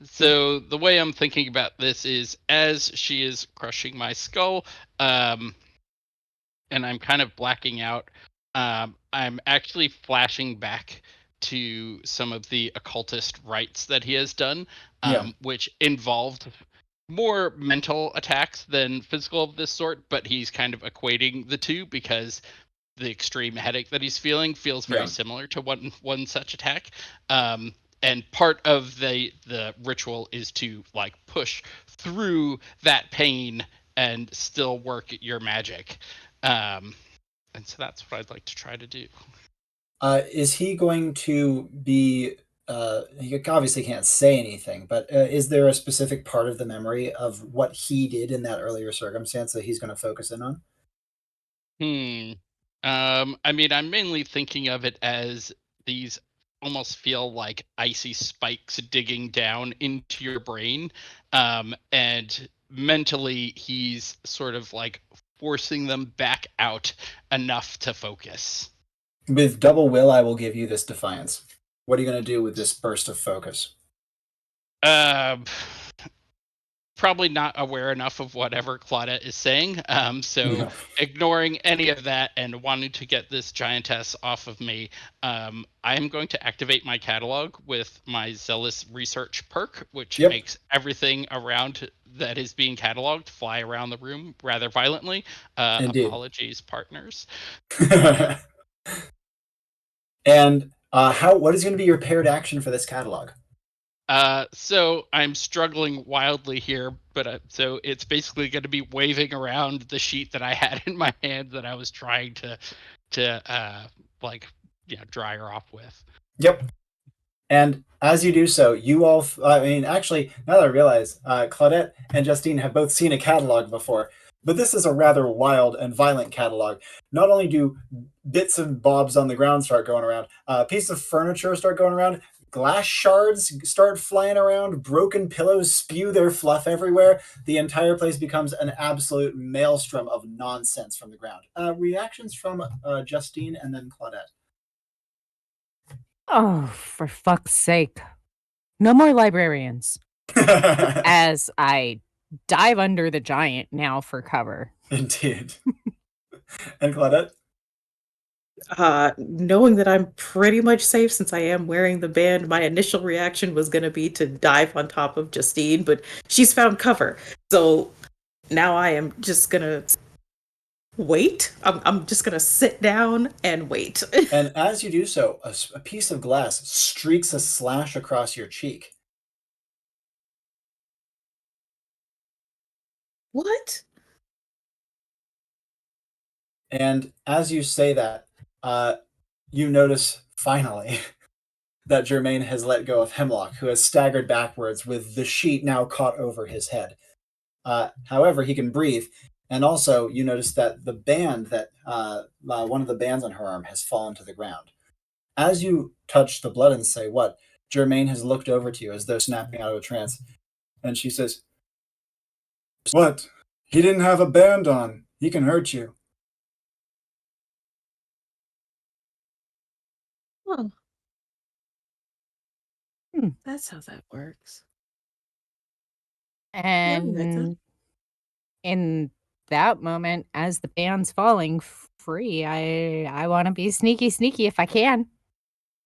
So the way I'm thinking about this is as she is crushing my skull, and I'm kind of blacking out, I'm actually flashing back to some of the occultist rites that he has done, Yeah. which involved more mental attacks than physical of this sort, but he's kind of equating the two because the extreme headache that he's feeling feels very Yeah. similar to one such attack. And part of the ritual is to like push through that pain and still work your magic. And so that's what I'd like to try to do. Is he going to be? He obviously can't say anything, but is there a specific part of the memory of what he did in that earlier circumstance that he's going to focus in on? I mean, I'm mainly thinking of it as these almost feel like icy spikes digging down into your brain. And mentally, he's sort of like forcing them back out enough to focus. With double will, I will give you this defiance. What are you going to do with this burst of focus? Um, probably not aware enough of whatever Claudette is saying. So No. ignoring any of that and wanting to get this giantess off of me, I am going to activate my catalog with my Zealous Research perk, which Yep. makes everything around that is being cataloged fly around the room rather violently. Indeed. Apologies, partners. And what is going to be your paired action for this catalog? So I'm struggling wildly here, but so it's basically going to be waving around the sheet that I had in my hand that I was trying to dry her off with. Yep. And as you do so, you all, actually, now that I realize, Claudette and Justine have both seen a catalog before, but this is a rather wild and violent catalog. Not only do bits and bobs on the ground start going around, pieces of furniture start going around, glass shards start flying around, broken pillows spew their fluff everywhere. The entire place becomes an absolute maelstrom of nonsense from the ground. Reactions from Justine and then Claudette. Oh, for fuck's sake. No more librarians. As I dive under the giant now for cover. Indeed. And Claudette? Knowing that I'm pretty much safe since I am wearing the band, my initial reaction was going to be to dive on top of Justine, but she's found cover. So now I am just going to wait. I'm just going to sit down and wait. And as you do so, a piece of glass streaks a slash across your cheek. What? And as you say that, you notice finally that Germain has let go of Hemlock, who has staggered backwards with the sheet now caught over his head. However, he can breathe. And also, you notice that the band that one of the bands on her arm has fallen to the ground. As you touch the blood and say, "What?" Germain has looked over to you as though snapping out of a trance. And she says, "What? He didn't have a band on. He can hurt you." Oh. Hmm. That's how that works. And in that moment, as the band's falling free, I want to be sneaky if I can.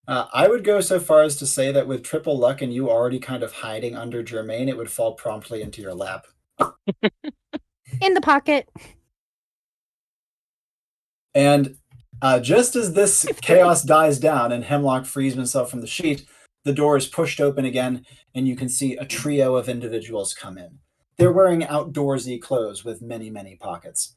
I would go so far as to say that with triple luck and you already kind of hiding under Germain, it would fall promptly into your lap. In the pocket. And just as this chaos dies down and Hemlock frees himself from the sheet, the door is pushed open again, and you can see a trio of individuals come in. They're wearing outdoorsy clothes with many, many pockets.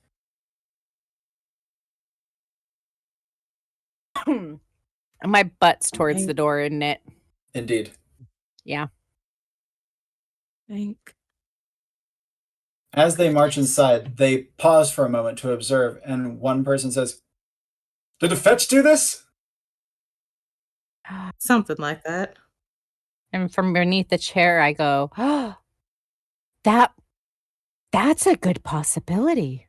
My butt's towards the door, isn't it? Indeed. Yeah. As they march inside, they pause for a moment to observe, and one person says, "Did the fetch do this?" Something like that. And from beneath the chair, I go, "Oh, that's a good possibility."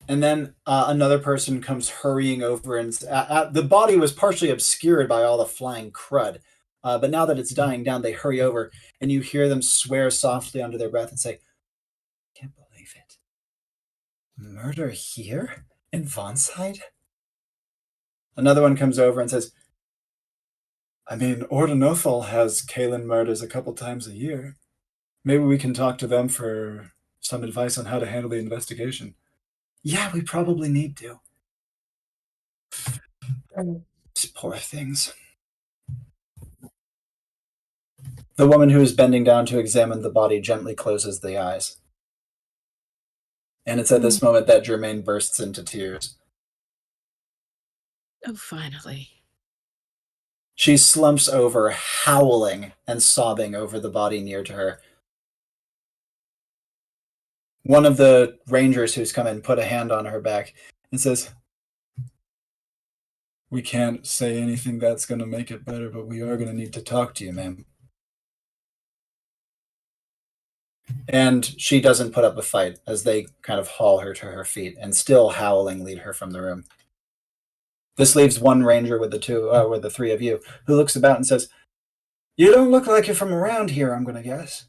And then another person comes hurrying over, and the body was partially obscured by all the flying crud. But now that it's dying down, they hurry over, and you hear them swear softly under their breath and say, "Can't believe it. Murder here? In Vonside?" Another one comes over and says, "I mean, Ordinothal has Kalen murders a couple times a year. Maybe we can talk to them for some advice on how to handle the investigation." "Yeah, we probably need to." These poor things. The woman who is bending down to examine the body gently closes the eyes. And it's at this moment that Germain bursts into tears. Oh, finally. She slumps over, howling and sobbing over the body near to her. One of the rangers who's come in put a hand on her back and says, "We can't say anything that's going to make it better, but we are going to need to talk to you, ma'am." And she doesn't put up a fight as they kind of haul her to her feet and still howling lead her from the room. This leaves one ranger with the three of you, who looks about and says, "You don't look like you're from around here, I'm going to guess."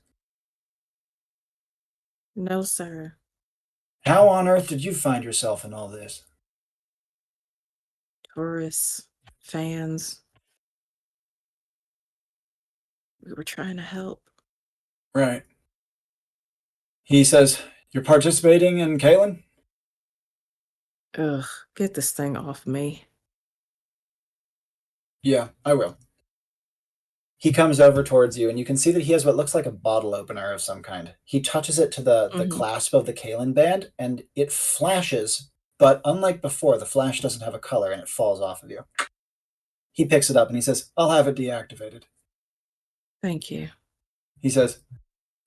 No, sir. How on earth did you find yourself in all this? Tourists, fans. We were trying to help. Right. He says, you're participating in Kalen? Ugh, get this thing off me. Yeah, I will. He comes over towards you, and you can see that he has what looks like a bottle opener of some kind. He touches it to the clasp of the Kalen band, and it flashes, but unlike before, the flash doesn't have a color, and it falls off of you. He picks it up, and he says, I'll have it deactivated. Thank you. He says,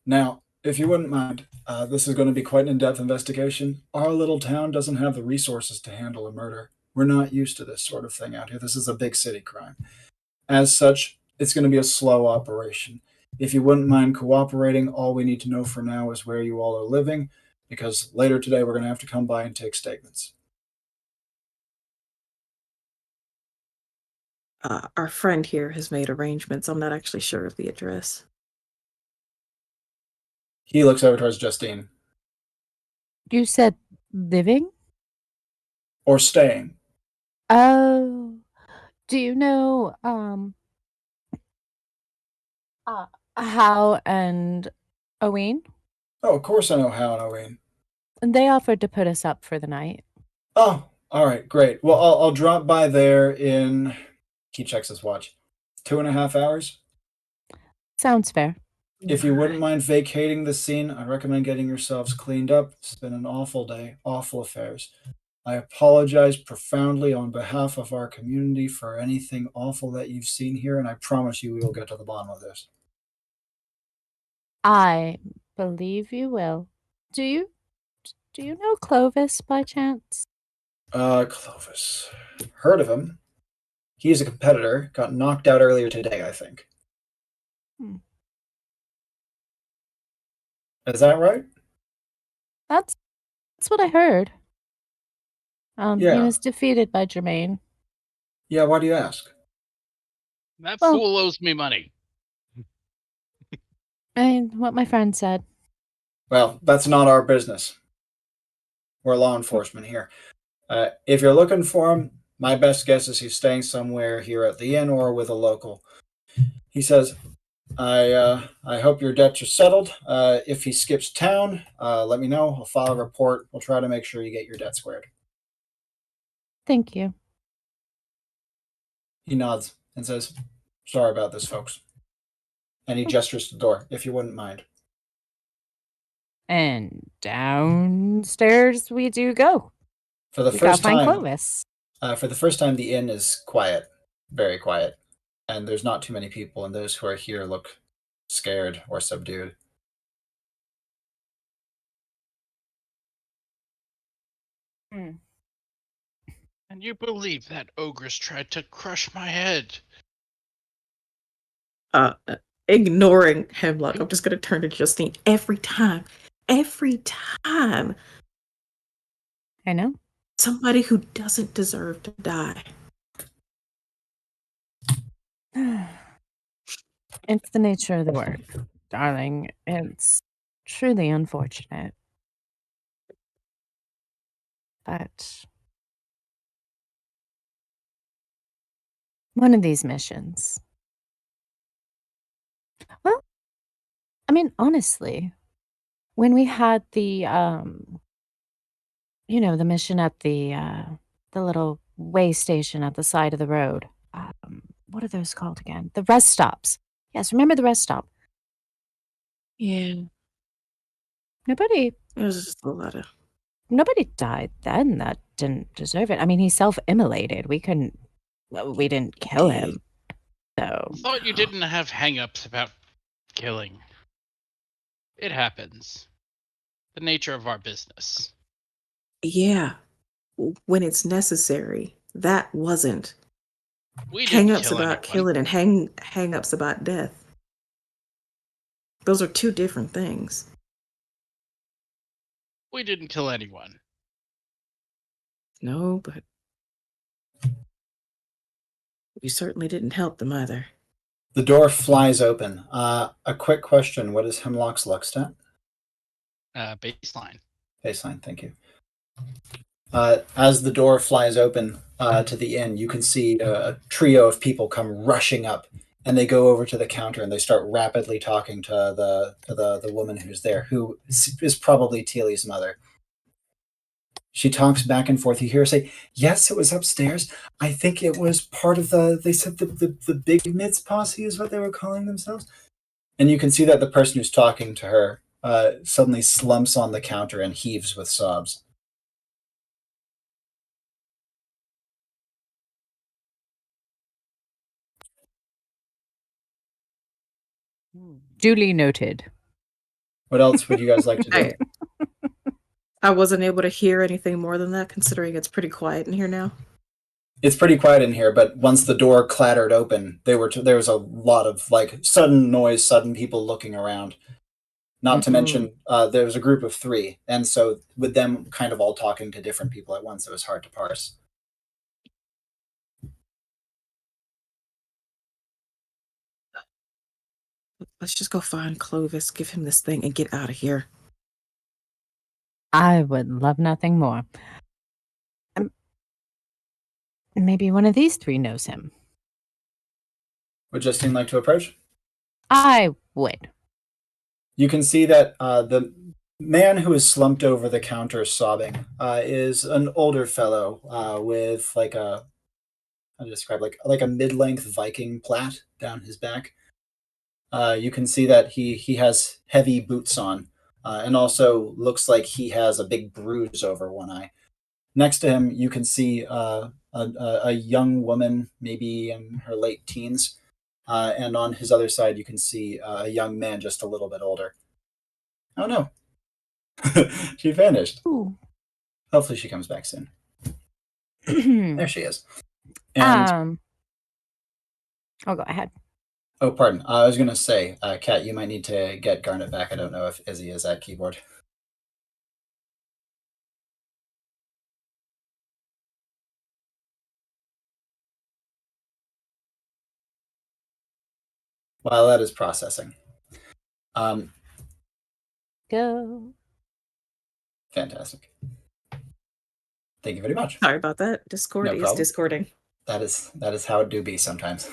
now, if you wouldn't mind, this is going to be quite an in-depth investigation. Our little town doesn't have the resources to handle a murder. We're not used to this sort of thing out here. This is a big city crime. As such, it's going to be a slow operation. If you wouldn't mind cooperating, all we need to know for now is where you all are living, because later today we're going to have to come by and take statements. Our friend here has made arrangements. I'm not actually sure of the address. He looks over towards Justine. You said living? Or staying. Oh, do you know How and Owen? Oh, of course I know Hal and Owen. And they offered to put us up for the night. Oh, all right, great. Well, I'll drop by there in... He checks his watch. 2.5 hours? Sounds fair. If you wouldn't mind vacating the scene, I recommend getting yourselves cleaned up. It's been an awful day, awful affairs. I apologize profoundly on behalf of our community for anything awful that you've seen here, and I promise you we will get to the bottom of this. I believe you will. Do you know Clovis by chance? Clovis. Heard of him. He's a competitor. Got knocked out earlier today, I think. Is that right? That's what I heard. He Yeah. was defeated by Jermaine. Yeah, why do you ask? That Well- fool owes me money. I mean, what my friend said. Well, that's not our business. We're law enforcement here. If you're looking for him, my best guess is he's staying somewhere here at the inn or with a local. He says, I hope your debts are settled. If he skips town, let me know. I'll file a report. We'll try to make sure you get your debt squared. Thank you. He nods and says, sorry about this, folks. And he gestures to the door, if you wouldn't mind. And downstairs we do go. For the We gotta first find time, Clovis. the inn is quiet, very quiet, and there's not too many people, and those who are here look scared or subdued. And you believe that ogress tried to crush my head? Ignoring Hemlock, I'm just gonna turn to Justine every time. Every time. I know. Somebody who doesn't deserve to die. It's the nature of the work, darling. It's truly unfortunate. But one of these missions. Well, I mean, honestly, when we had the the mission at the little way station at the side of the road. What are those called again? The rest stops. Yes, remember the rest stop. Yeah. Nobody It was just a lot of died then that didn't deserve it. I mean, he self-immolated. We didn't kill him. So I thought you didn't have hang-ups about killing. It happens. The nature of our business. yeah. When it's necessary. That wasn't. We didn't Hang-ups kill about anyone. killing and hang-ups about death. Those are two different things. We didn't kill anyone. No, but we certainly didn't help them either. The door flies open. A quick question. What is Hemlock's luck stat? baseline. Baseline, thank you. As the door flies open to the inn, you can see a trio of people come rushing up, and they go over to the counter and they start rapidly talking to the woman who's there, who is probably Teely's mother. She talks back and forth. You hear her say, "Yes, it was upstairs. I think it was part of they said the Big Mitts posse is what they were calling themselves." And you can see that the person who's talking to her suddenly slumps on the counter and heaves with sobs. Duly noted. What else would you guys like to do? I wasn't able to hear anything more than that, considering it's pretty quiet in here now. It's pretty quiet in here, but once the door clattered open, there was a lot of like sudden noise, sudden people looking around. Not to mention, there was a group of 3, and so with them kind of all talking to different people at once, it was hard to parse. Let's just go find Clovis, give him this thing, and get out of here. I would love nothing more. Maybe one of these 3 knows him. Would Justine like to approach? I would. You can see that the man who is slumped over the counter sobbing is an older fellow with like a, how to describe, like a mid-length Viking plait down his back. You can see that he has heavy boots on, and also looks like he has a big bruise over one eye. Next to him, you can see a young woman, maybe in her late teens, and on his other side, you can see a young man just a little bit older. Oh no, she vanished. Ooh. Hopefully, she comes back soon. There she is. And oh, go ahead. oh, pardon. I was going to say, Kat, you might need to get Garnet back. I don't know if Izzy is at keyboard. While that is processing. Go. Fantastic. Thank you very much. Sorry about that. Discord No is problem. discording. That is how it do be sometimes.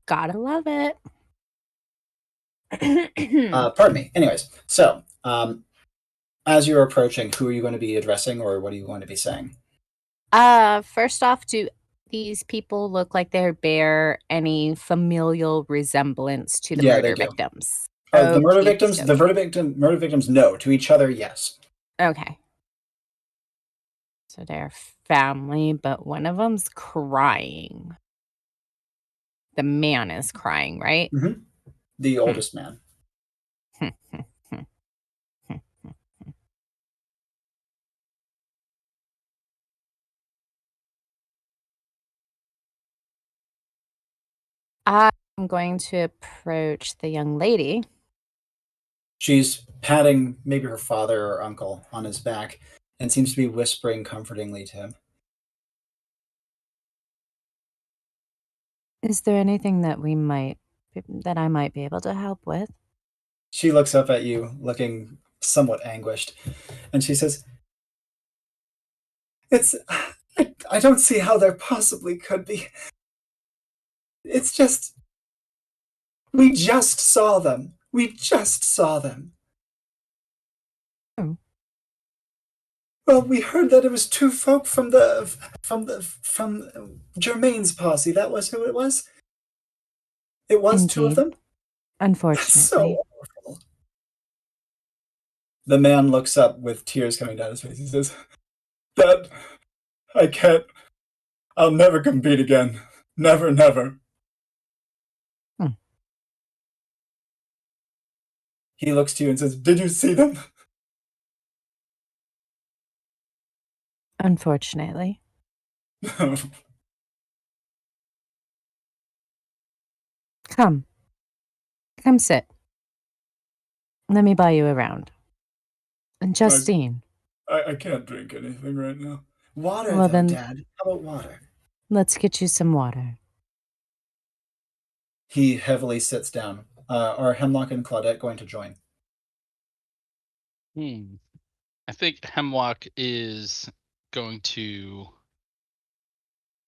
Gotta love it. Pardon me. Anyways, so as you're approaching, who are you going to be addressing, or what are you going to be saying? First off, do these people look like they bear any familial resemblance to the murder victims? The murder victims, murder victims, no. To each other, yes. Okay. So they're family, but one of them's crying. The man is crying, right? Mm-hmm. The oldest man. I'm going to approach the young lady. She's patting maybe her father or uncle on his back and seems to be whispering comfortingly to him. Is there anything that I might be able to help with? She looks up at you, looking somewhat anguished, and she says, I don't see how there possibly could be. It's just, we just saw them. We just saw them. Oh. Well, we heard that it was 2 folk from Germain's posse. That was who it was? It was Indeed. 2 of them? Unfortunately. That's so awful. The man looks up with tears coming down his face. He says, Dad, I can't. I'll never compete again. Never, never. He looks to you and says, Did you see them? Unfortunately. Come sit. Let me buy you around. And Justine. I can't drink anything right now. Water, Well, though, then, Dad. How about water? Let's get you some water. He heavily sits down. Are Hemlock and Claudette going to join? I think Hemlock is going to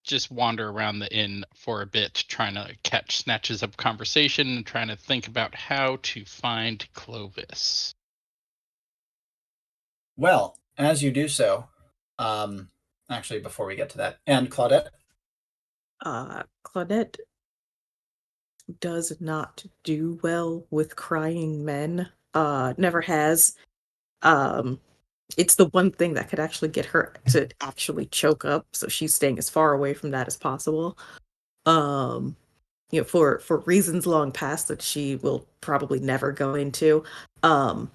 just wander around the inn for a bit, trying to catch snatches of conversation and trying to think about how to find Clovis. Well, as you do so, actually, before we get to that, and Claudette, Claudette does not do well with crying men. Never has. It's the one thing that could actually get her to actually choke up, so she's staying as far away from that as possible. Um, for reasons long past that she will probably never go into. Um,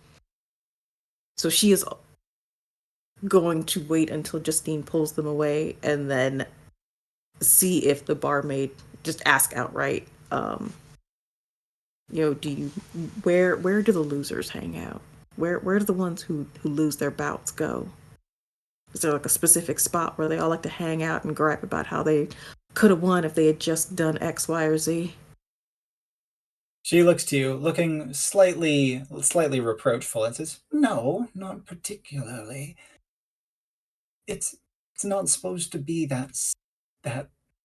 so she is going to wait until Justine pulls them away and then see if the barmaid just ask outright, do you where do the losers hang out? Where do the ones who lose their bouts go? Is there like a specific spot where they all like to hang out and gripe about how they could have won if they had just done X, Y, or Z? she looks to you, looking slightly reproachful, and says, "No, not particularly. It's not supposed to be that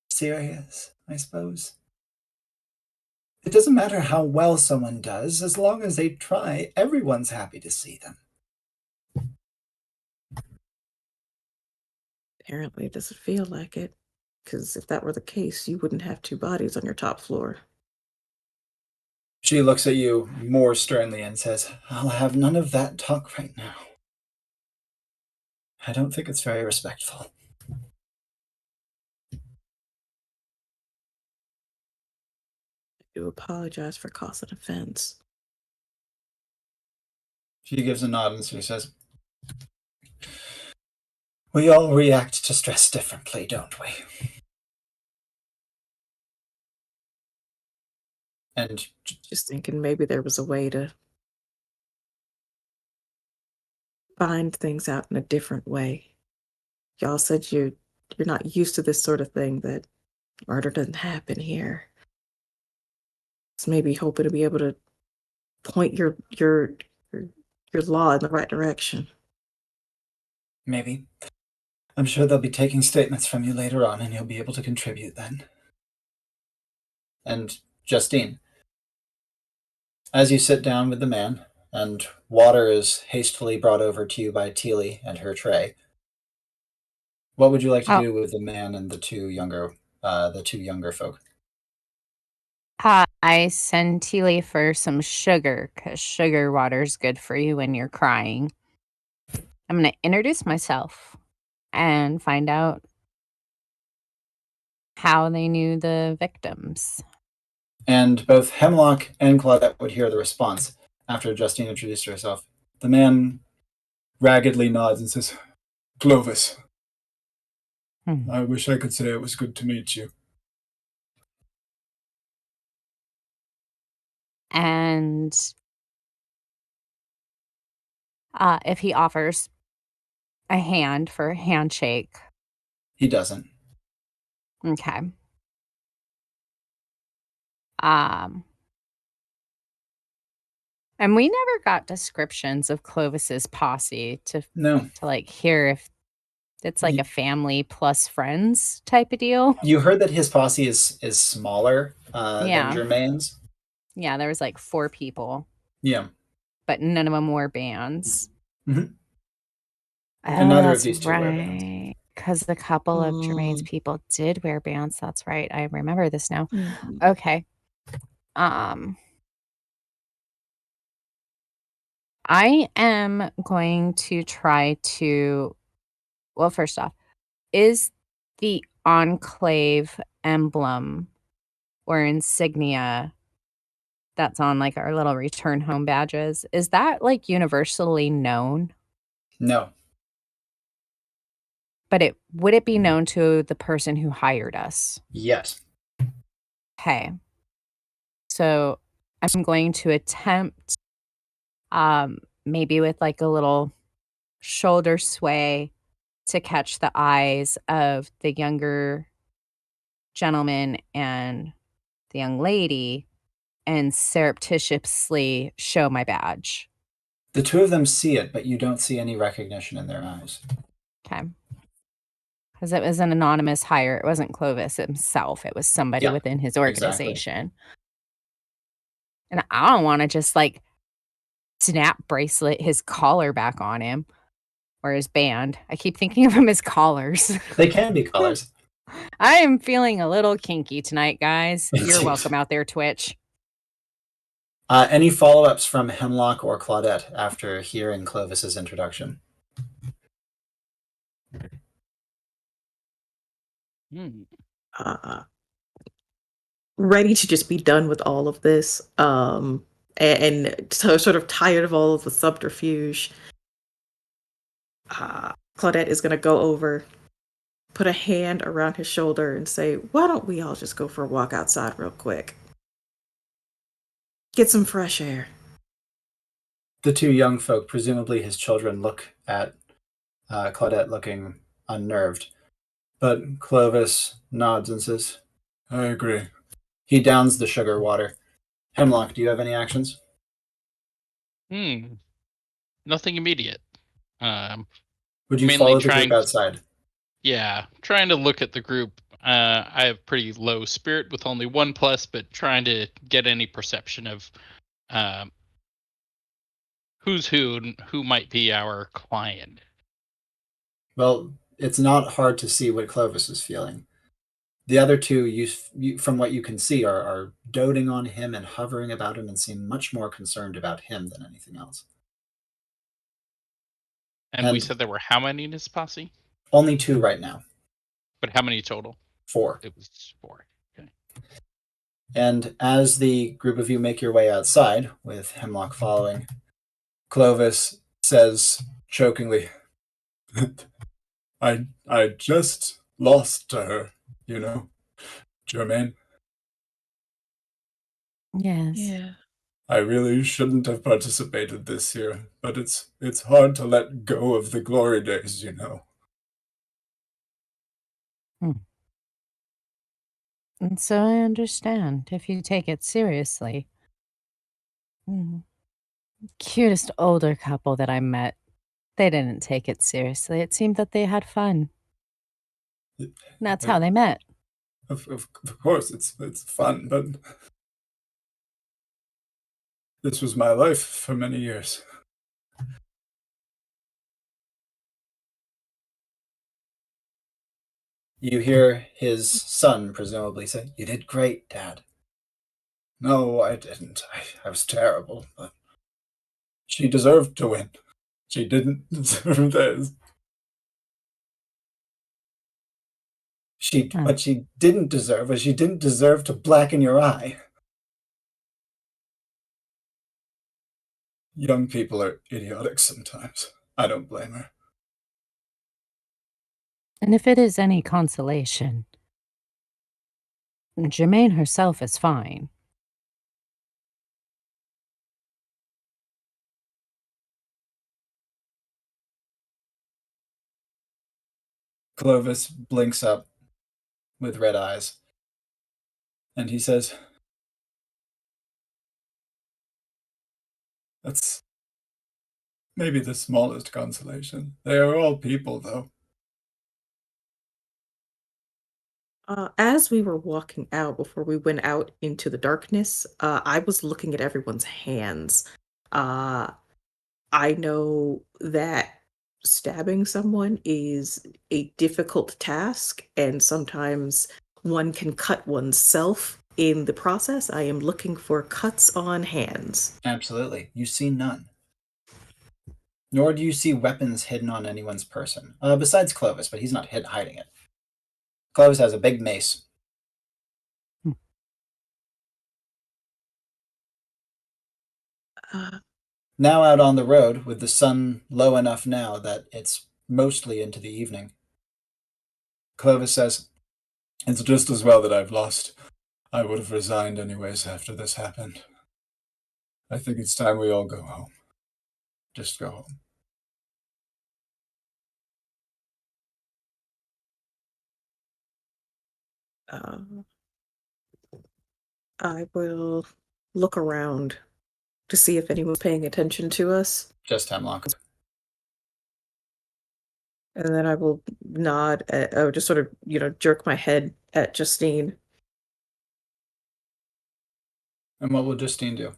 serious, I suppose. It doesn't matter how well someone does, as long as they try, everyone's happy to see them." Apparently, it doesn't feel like it. Because if that were the case, you wouldn't have two bodies on your top floor. She looks at you more sternly and says, "I'll have none of that talk right now. I don't think it's very respectful." I do apologize for causing offense. She gives a nod and she says, "We all react to stress differently, don't we?" And Just thinking maybe there was a way to find things out in a different way. Y'all said you're not used to this sort of thing, that murder doesn't happen here. So maybe hoping to be able to point your law in the right direction. maybe. I'm sure they'll be taking statements from you later on, and you'll be able to contribute then. And Justine, as you sit down with the man, and water is hastily brought over to you by Teely and her tray, what would you like to Oh, do with the man and the two younger folk? I send Teely for some sugar because sugar water's good for you when you're crying. I'm going to introduce myself and find out how they knew the victims. And both Hemlock and Claudette would hear the response after Justine introduced herself. The man raggedly nods and says, "Clovis. I wish I could say it was good to meet you." And if he offers a hand for a handshake. He doesn't. Okay. And we never got descriptions of Clovis's posse to No. like hear if it's like a family plus friends type of deal. You heard that his posse is smaller Yeah. than Germain's. Yeah, there was like 4 people, Yeah. but none of them wore bands. Mhm. Oh, And neither of that's these two wear bands. right. Because a couple of Jermaine's people did wear bands. That's right. I remember this now. Mhm. Okay. I am going to try to. Well, first off, is the Enclave emblem or insignia that's on like our little return home badges, is that like universally known? No. But would it be known to the person who hired us? Yes. Okay. So I'm going to attempt maybe with like a little shoulder sway to catch the eyes of the younger gentleman and the young lady and surreptitiously show my badge. The two of them see it, but you don't see any recognition in their eyes. Okay. Because it was an anonymous hire. It wasn't Clovis himself. It was somebody Yeah, within his exactly. organization. And I don't want to just like snap bracelet his collar back on him or his band. I keep thinking of him as collars. They can be colors. I am feeling a little kinky tonight, guys. You're welcome out there, Twitch. Any follow-ups from Hemlock or Claudette after hearing Clovis's introduction? Uh, ready to just be done with all of this. And so sort of tired of all of the subterfuge. Claudette is going to go over, put a hand around his shoulder, and say, "Why don't we all just go for a walk outside real quick? Get some fresh air." The two young folk, presumably his children, look at Claudette looking unnerved. But Clovis nods and says, I agree. He downs the sugar water. Hemlock, do you have any actions? Nothing immediate. Would you Mainly follow the trying group outside? Yeah, trying to look at the group. I have pretty low spirit with only 1+, but trying to get any perception of who's who and who might be our client. Well, it's not hard to see what Clovis is feeling. The other two, you from what you can see, are doting on him and hovering about him and seem much more concerned about him than anything else. And we And- said there were how many in his posse? Only two right now. But how many total? 4. It was 4. Okay. And as the group of you make your way outside, with Hemlock following, Clovis says chokingly, I just lost to her, you know, Germaine. Yes. I really shouldn't have participated this year, but it's hard to let go of the glory days, you know. And so I understand if you take it seriously. Cutest older couple that I met. They didn't take it seriously. It seemed that they had fun. And that's how they met. Of course, it's fun, but this was my life for many years. You hear his son presumably say, You did great, Dad. No, I didn't. I was terrible, but she deserved to win. She didn't deserve this. What she didn't deserve was she didn't deserve to blacken your eye. Young people are idiotic sometimes. I don't blame her. And if it is any consolation, Germaine herself is fine. Clovis blinks up with red eyes, and he says, That's maybe the smallest consolation. They are all people, though. As we were walking out before we went out into the darkness, I was looking at everyone's hands. I know that stabbing someone is a difficult task, and sometimes one can cut oneself in the process. I am looking for cuts on hands. Absolutely. You see none. Nor do you see weapons hidden on anyone's person. Besides Clovis, but he's not hiding it. Clovis has a big mace. Now out on the road, with the sun low enough now that it's mostly into the evening, Clovis says, It's just as well that I've lost. I would have resigned anyways after this happened. I think it's time we all go home. Just go home. I will look around to see if anyone's paying attention to us. Just Hemlock. And then I will nod, I would just sort of, jerk my head at Justine. And what will Justine do?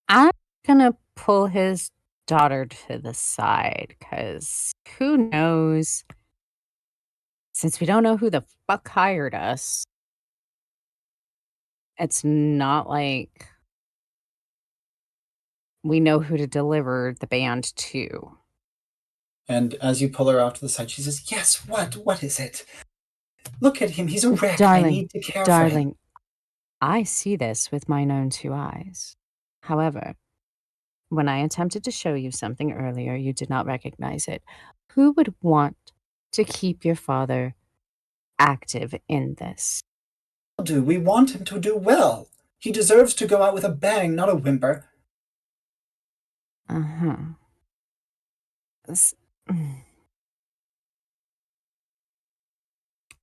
I'm gonna pull his daughter to the side, because who knows? Since we don't know who the fuck hired us, it's not like we know who to deliver the band to. And as you pull her off to the side, she says, "Yes, what? What is it? Look at him. He's a wreck. I need to care for him." Darling, I see this with mine own two eyes. However, when I attempted to show you something earlier, you did not recognize it. Who would want to keep your father active in this? We want him to do well. He deserves to go out with a bang, not a whimper. Uh-huh.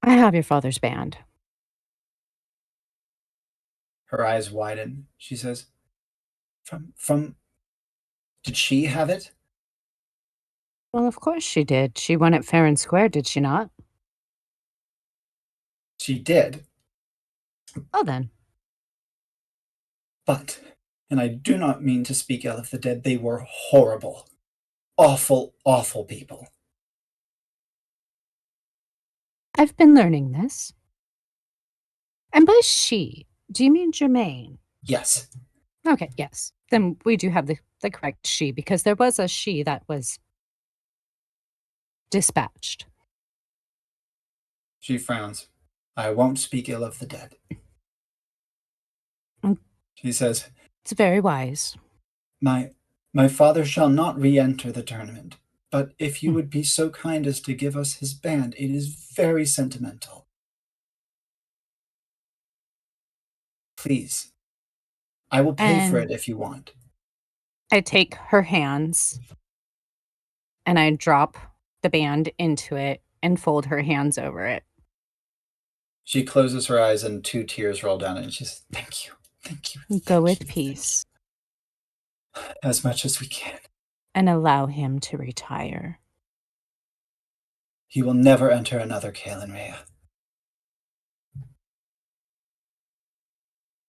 I have your father's band. Her eyes widen. She says, From... Did she have it? Well, of course she did. She won it fair and square, did she not? She did. Oh, then. But, and I do not mean to speak ill of the dead, they were horrible. Awful, awful people. I've been learning this. And by she, do you mean Germaine? Yes. Okay, yes. Then we do have the correct she, because there was a she that was dispatched. She frowns. I won't speak ill of the dead. She says, It's very wise. My father shall not re-enter the tournament, but if you would be so kind as to give us his band, it is very sentimental. Please. I will pay for it if you want. I take her hands and I drop the band into it and fold her hands over it. She closes her eyes and 2 tears roll down it, and she says, Thank you. Thank you. Go with peace. As much as we can. And allow him to retire. He will never enter another Kaelin Rhea.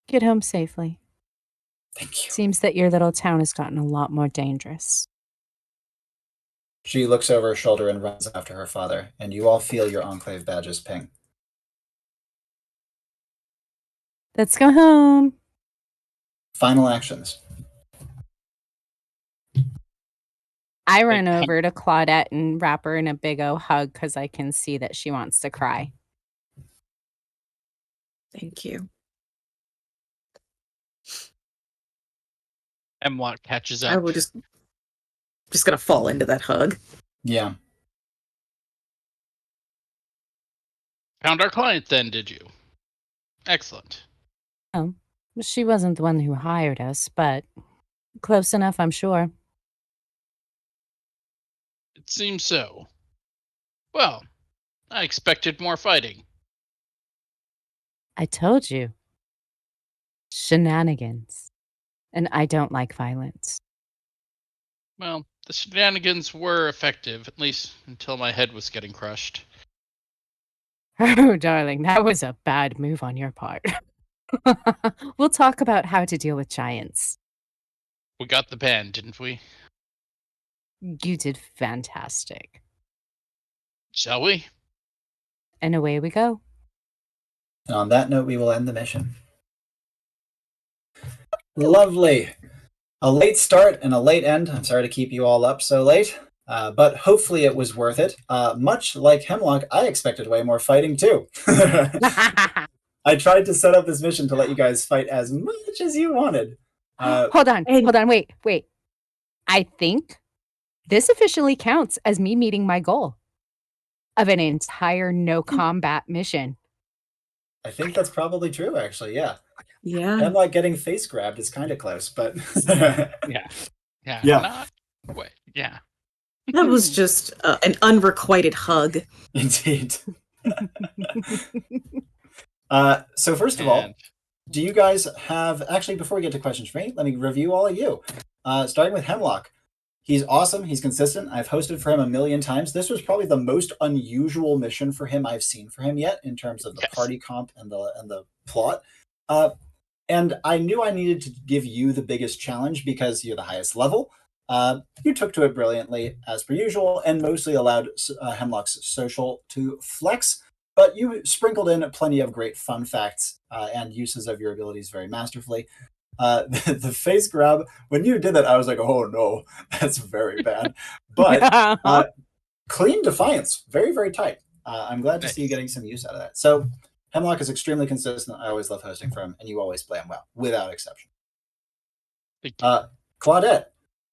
Get home safely. Thank you. Seems that your little town has gotten a lot more dangerous. She looks over her shoulder and runs after her father, and you all feel your Enclave badges ping. Let's go home. Final actions. I run over to Claudette and wrap her in a big O hug because I can see that she wants to cry. Thank you. Hemlock catches up. I will just gonna fall into that hug. Yeah. Found our client then, did you? Excellent. Oh, she wasn't the one who hired us, but close enough, I'm sure. It seems so. Well, I expected more fighting. I told you. Shenanigans. And I don't like violence. Well, the shenanigans were effective, at least until my head was getting crushed. Oh, darling, that was a bad move on your part. We'll talk about how to deal with giants. We got the band, didn't we? You did fantastic. Shall we? And away we go. And on that note, we will end the mission. Lovely. A late start and a late end. I'm sorry to keep you all up so late, but hopefully it was worth it. Much like Hemlock, I expected way more fighting too. I tried to set up this mission to let you guys fight as much as you wanted. Hold on, wait. I think this officially counts as me meeting my goal of an entire no combat mission. I think that's probably true, actually, yeah. Yeah. Hemlock getting face grabbed is kind of close, but... Yeah. Yeah. Yeah. That was just an unrequited hug. Indeed. So first of all, do you guys have... Actually, before we get to questions for me, let me review all of you. Starting with Hemlock. He's awesome. He's consistent. I've hosted for him a million times. This was probably the most unusual mission for him I've seen for him yet in terms of the party comp and the plot. And I knew I needed to give you the biggest challenge because you're the highest level. You took to it brilliantly, as per usual, and mostly allowed Hemlock's social to flex. But you sprinkled in plenty of great fun facts and uses of your abilities very masterfully. The face grab, when you did that, I was like, oh no, that's very bad. But clean defiance, very, very tight. I'm glad to see you getting some use out of that. So Hemlock is extremely consistent. I always love hosting for him, and you always play him well, without exception. Claudette.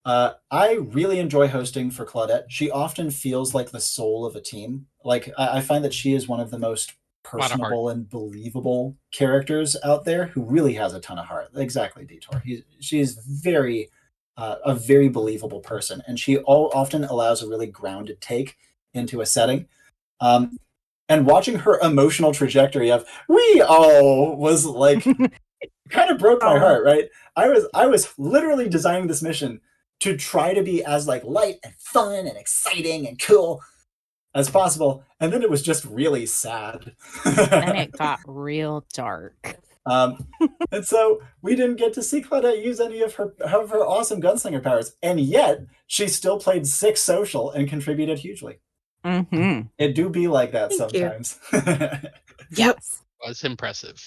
I really enjoy hosting for Claudette. She often feels like the soul of a team. Like, I find that she is one of the most personable and believable characters out there who really has a ton of heart. Exactly, Detour. She is very a very believable person, and she often allows a really grounded take into a setting. And watching her emotional trajectory of "we all" was like kind of broke my heart. Right? I was literally designing this mission to try to be as like light and fun and exciting and cool as possible, and then it was just really sad. And it got real dark. And so we didn't get to see Claudette use any of her awesome gunslinger powers, and yet she still played 6 social and contributed hugely. Mm-hmm. It do be like that Thank sometimes. Yep. Was impressive.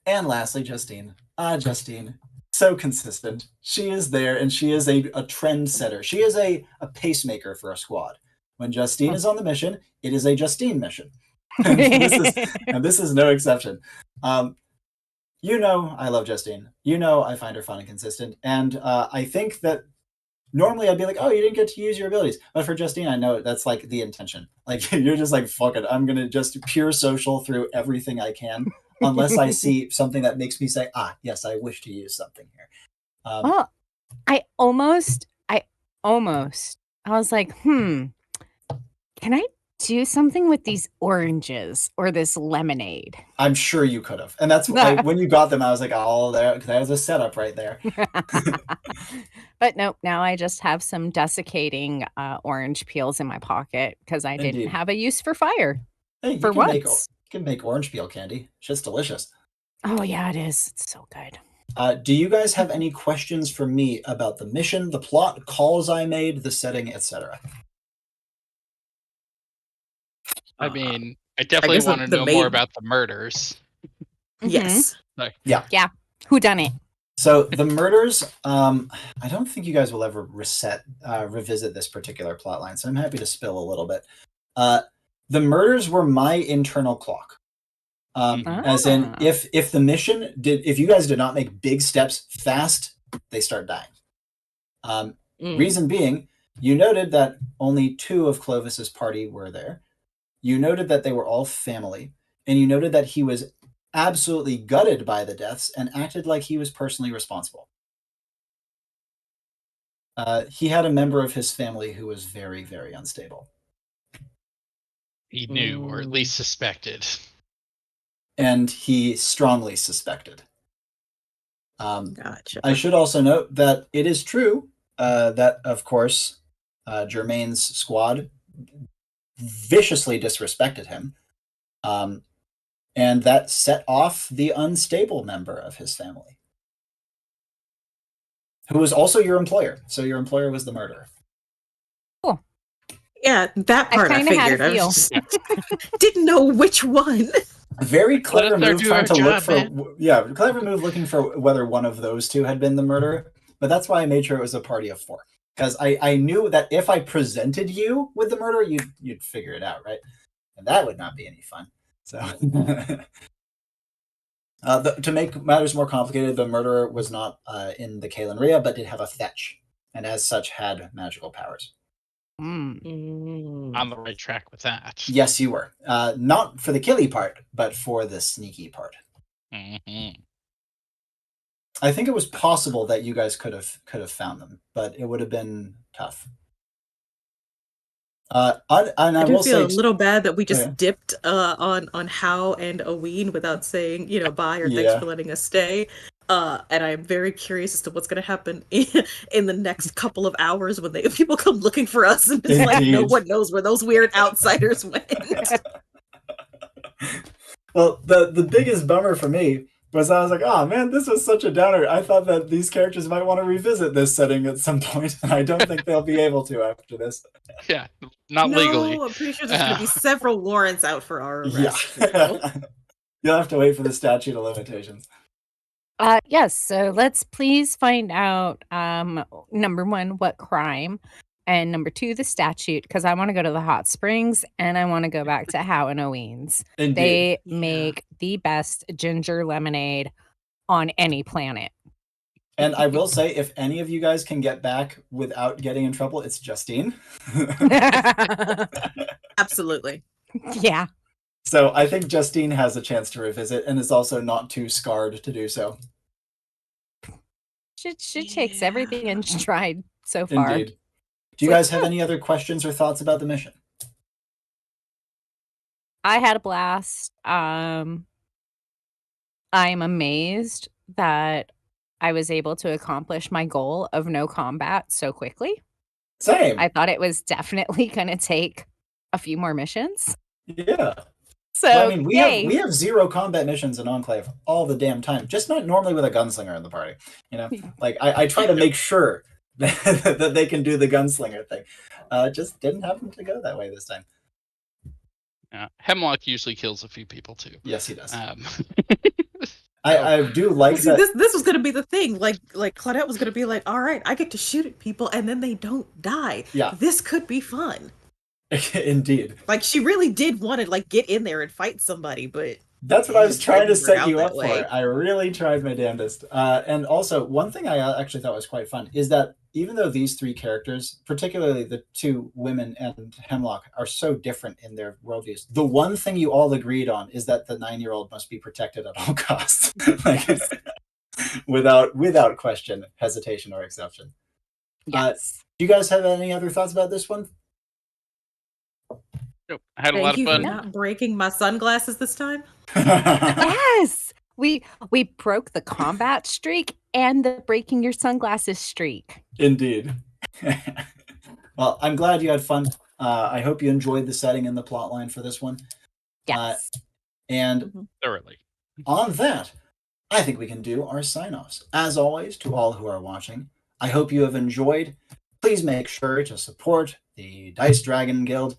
And lastly, Justine. Justine. So consistent. She is there, and she is a trend setter. She is a pacemaker for a squad. When Justine is on the mission, it is a Justine mission. and this is no exception. You know I love Justine. You know I find her fun and consistent. And I think that normally I'd be like, oh, you didn't get to use your abilities. But for Justine, I know that's like the intention. Like, you're just like, fuck it. I'm going to just pure social through everything I can, unless I see something that makes me say, yes, I wish to use something here. Well, I was like, can I do something with these oranges or this lemonade? I'm sure you could have. And that's why when you got them, I was like, oh, there's a setup right there. But nope, now I just have some desiccating orange peels in my pocket because I didn't have a use for fire. Hey, for once. You can make orange peel candy. It's just delicious. Oh, yeah, it is. It's so good. Do you guys have any questions for me about the mission, the plot, calls I made, the setting, etc.? I mean, I definitely want to know more about the murders. Yes. Yeah. Who done it? So the murders, I don't think you guys will ever revisit this particular plotline, so I'm happy to spill a little bit. The murders were my internal clock. As in, if the mission if you guys did not make big steps fast, they start dying. Reason being, you noted that only 2 of Clovis's party were there. You noted that they were all family, and you noted that he was absolutely gutted by the deaths and acted like he was personally responsible. He had a member of his family who was very, very unstable. He knew, or at least suspected. And he strongly suspected. Gotcha. I should also note that it is true that, of course, Germain's squad viciously disrespected him. And that set off the unstable member of his family, who was also your employer. So your employer was the murderer. Cool. Yeah, that part I figured. I was just, didn't know which one. Very clever move trying to look for... Yeah, clever move looking for whether one of those 2 had been the murderer. But that's why I made sure it was a party of 4. Because I knew that if I presented you with the murderer, you'd figure it out, right? And that would not be any fun. So, to make matters more complicated, the murderer was not in the Kalen Rhea, but did have a fetch, and as such had magical powers. On the right track with that. Yes, you were. Not for the killy part, but for the sneaky part. Mm-hmm. I think it was possible that you guys could have found them, but it would have been tough. And I I do will feel say, a little bad that we oh, just yeah. dipped on How and Oween without saying, bye or thanks Yeah. for letting us stay. And I'm very curious as to what's going to happen in the next couple of hours when people come looking for us, and it's like no Indeed. one knows where those weird outsiders went. Well, the biggest bummer for me was I was like, oh man, this was such a downer. I thought that these characters might want to revisit this setting at some point, and I don't think they'll be able to after this. Yeah, not No, legally. I'm pretty sure there's going to be several warrants out for our Yeah. arrest. So. You'll have to wait for the statute of limitations. Yes, so let's please find out number one, what crime, and number two, the statute, because I want to go to the hot springs and I want to go back to How and Oween's. Indeed. They Yeah. make the best ginger lemonade on any planet. And I will say, if any of you guys can get back without getting in trouble, it's Justine. Absolutely. Yeah. So I think Justine has a chance to revisit and is also not too scarred to do so. She takes everything in stride so far. Indeed. Do you guys have any other questions or thoughts about the mission? I had a blast. I'm amazed that I was able to accomplish my goal of no combat so quickly. Same. I thought it was definitely going to take a few more missions. Yeah. So, Well, I mean, yay. we have 0 combat missions in Enclave all the damn time. Just not normally with a gunslinger in the party. Like I try to make sure that they can do the gunslinger thing. Just didn't happen to go that way this time. Yeah, Hemlock usually kills a few people too. Yes, he does. So, I do like See, that. this was gonna be the thing. Like Claudette was gonna be like, all right, I get to shoot at people and then they don't die. Yeah. This could be fun. Indeed. Like she really did want to get in there and fight somebody, but That's what I was trying to didn't work set you out up that way. for. I really tried my damnedest. And also, one thing I actually thought was quite fun is that even though these 3 characters, particularly the 2 women and Hemlock, are so different in their worldviews, the one thing you all agreed on is that the 9-year-old must be protected at all costs. without question, hesitation, or exception. Yes. Do you guys have any other thoughts about this one? nope, I had a thank lot you of for fun. not breaking my sunglasses this time. Yes. We broke the combat streak and the breaking your sunglasses streak. Indeed. Well, I'm glad you had fun. I hope you enjoyed the setting and the plot line for this one. Yes. And Thoroughly. on that, I think we can do our sign-offs. As always, to all who are watching, I hope you have enjoyed. Please make sure to support the Dice Dragon Guild.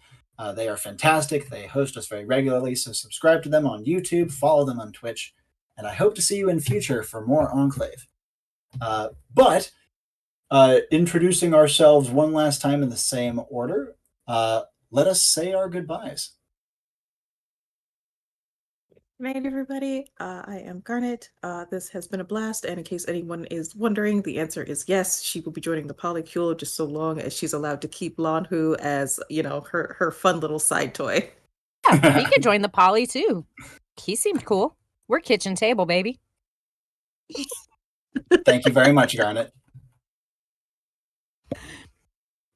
They are fantastic. They host us very regularly, so subscribe to them on YouTube, follow them on Twitch, and I hope to see you in future for more Enclave. But introducing ourselves one last time in the same order, let us say our goodbyes. Good night, everybody. I am Garnet. This has been a blast, and in case anyone is wondering, the answer is yes. She will be joining the Polycule just so long as she's allowed to keep Lanhu as, her fun little side toy. Yeah, he could join the poly too. He seemed cool. We're kitchen table, baby. Thank you very much, Garnet.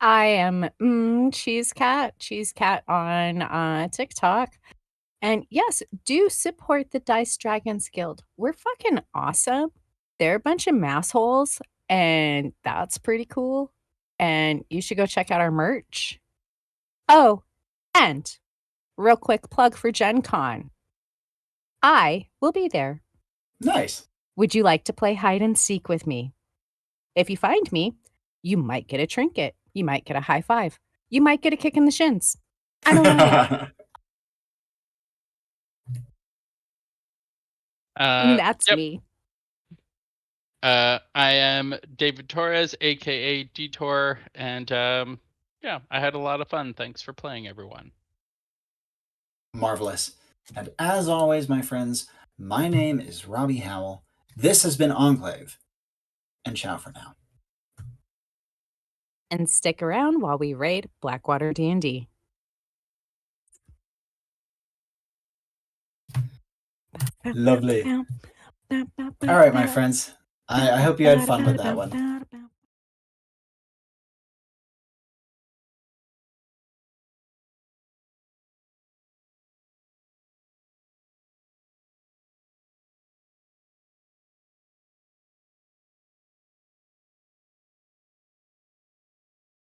I am Cheese Cat on TikTok. And yes, do support the Dice Dragons Guild. We're fucking awesome. They're a bunch of massholes, and that's pretty cool. And you should go check out our merch. Oh, and real quick plug for Gen Con. I will be there. Nice. Would you like to play hide and seek with me? If you find me, you might get a trinket. You might get a high five. You might get a kick in the shins. I don't know yet. That's yep. me. I am David Torres, aka Detour, and yeah, I had a lot of fun. Thanks for playing, everyone. Marvelous. And as always, my friends, my name is Robby Howell. This has been Enclave, and ciao for now. And stick around while we raid Blackwater D&D. Lovely. All right, my friends. I hope you had fun with that one.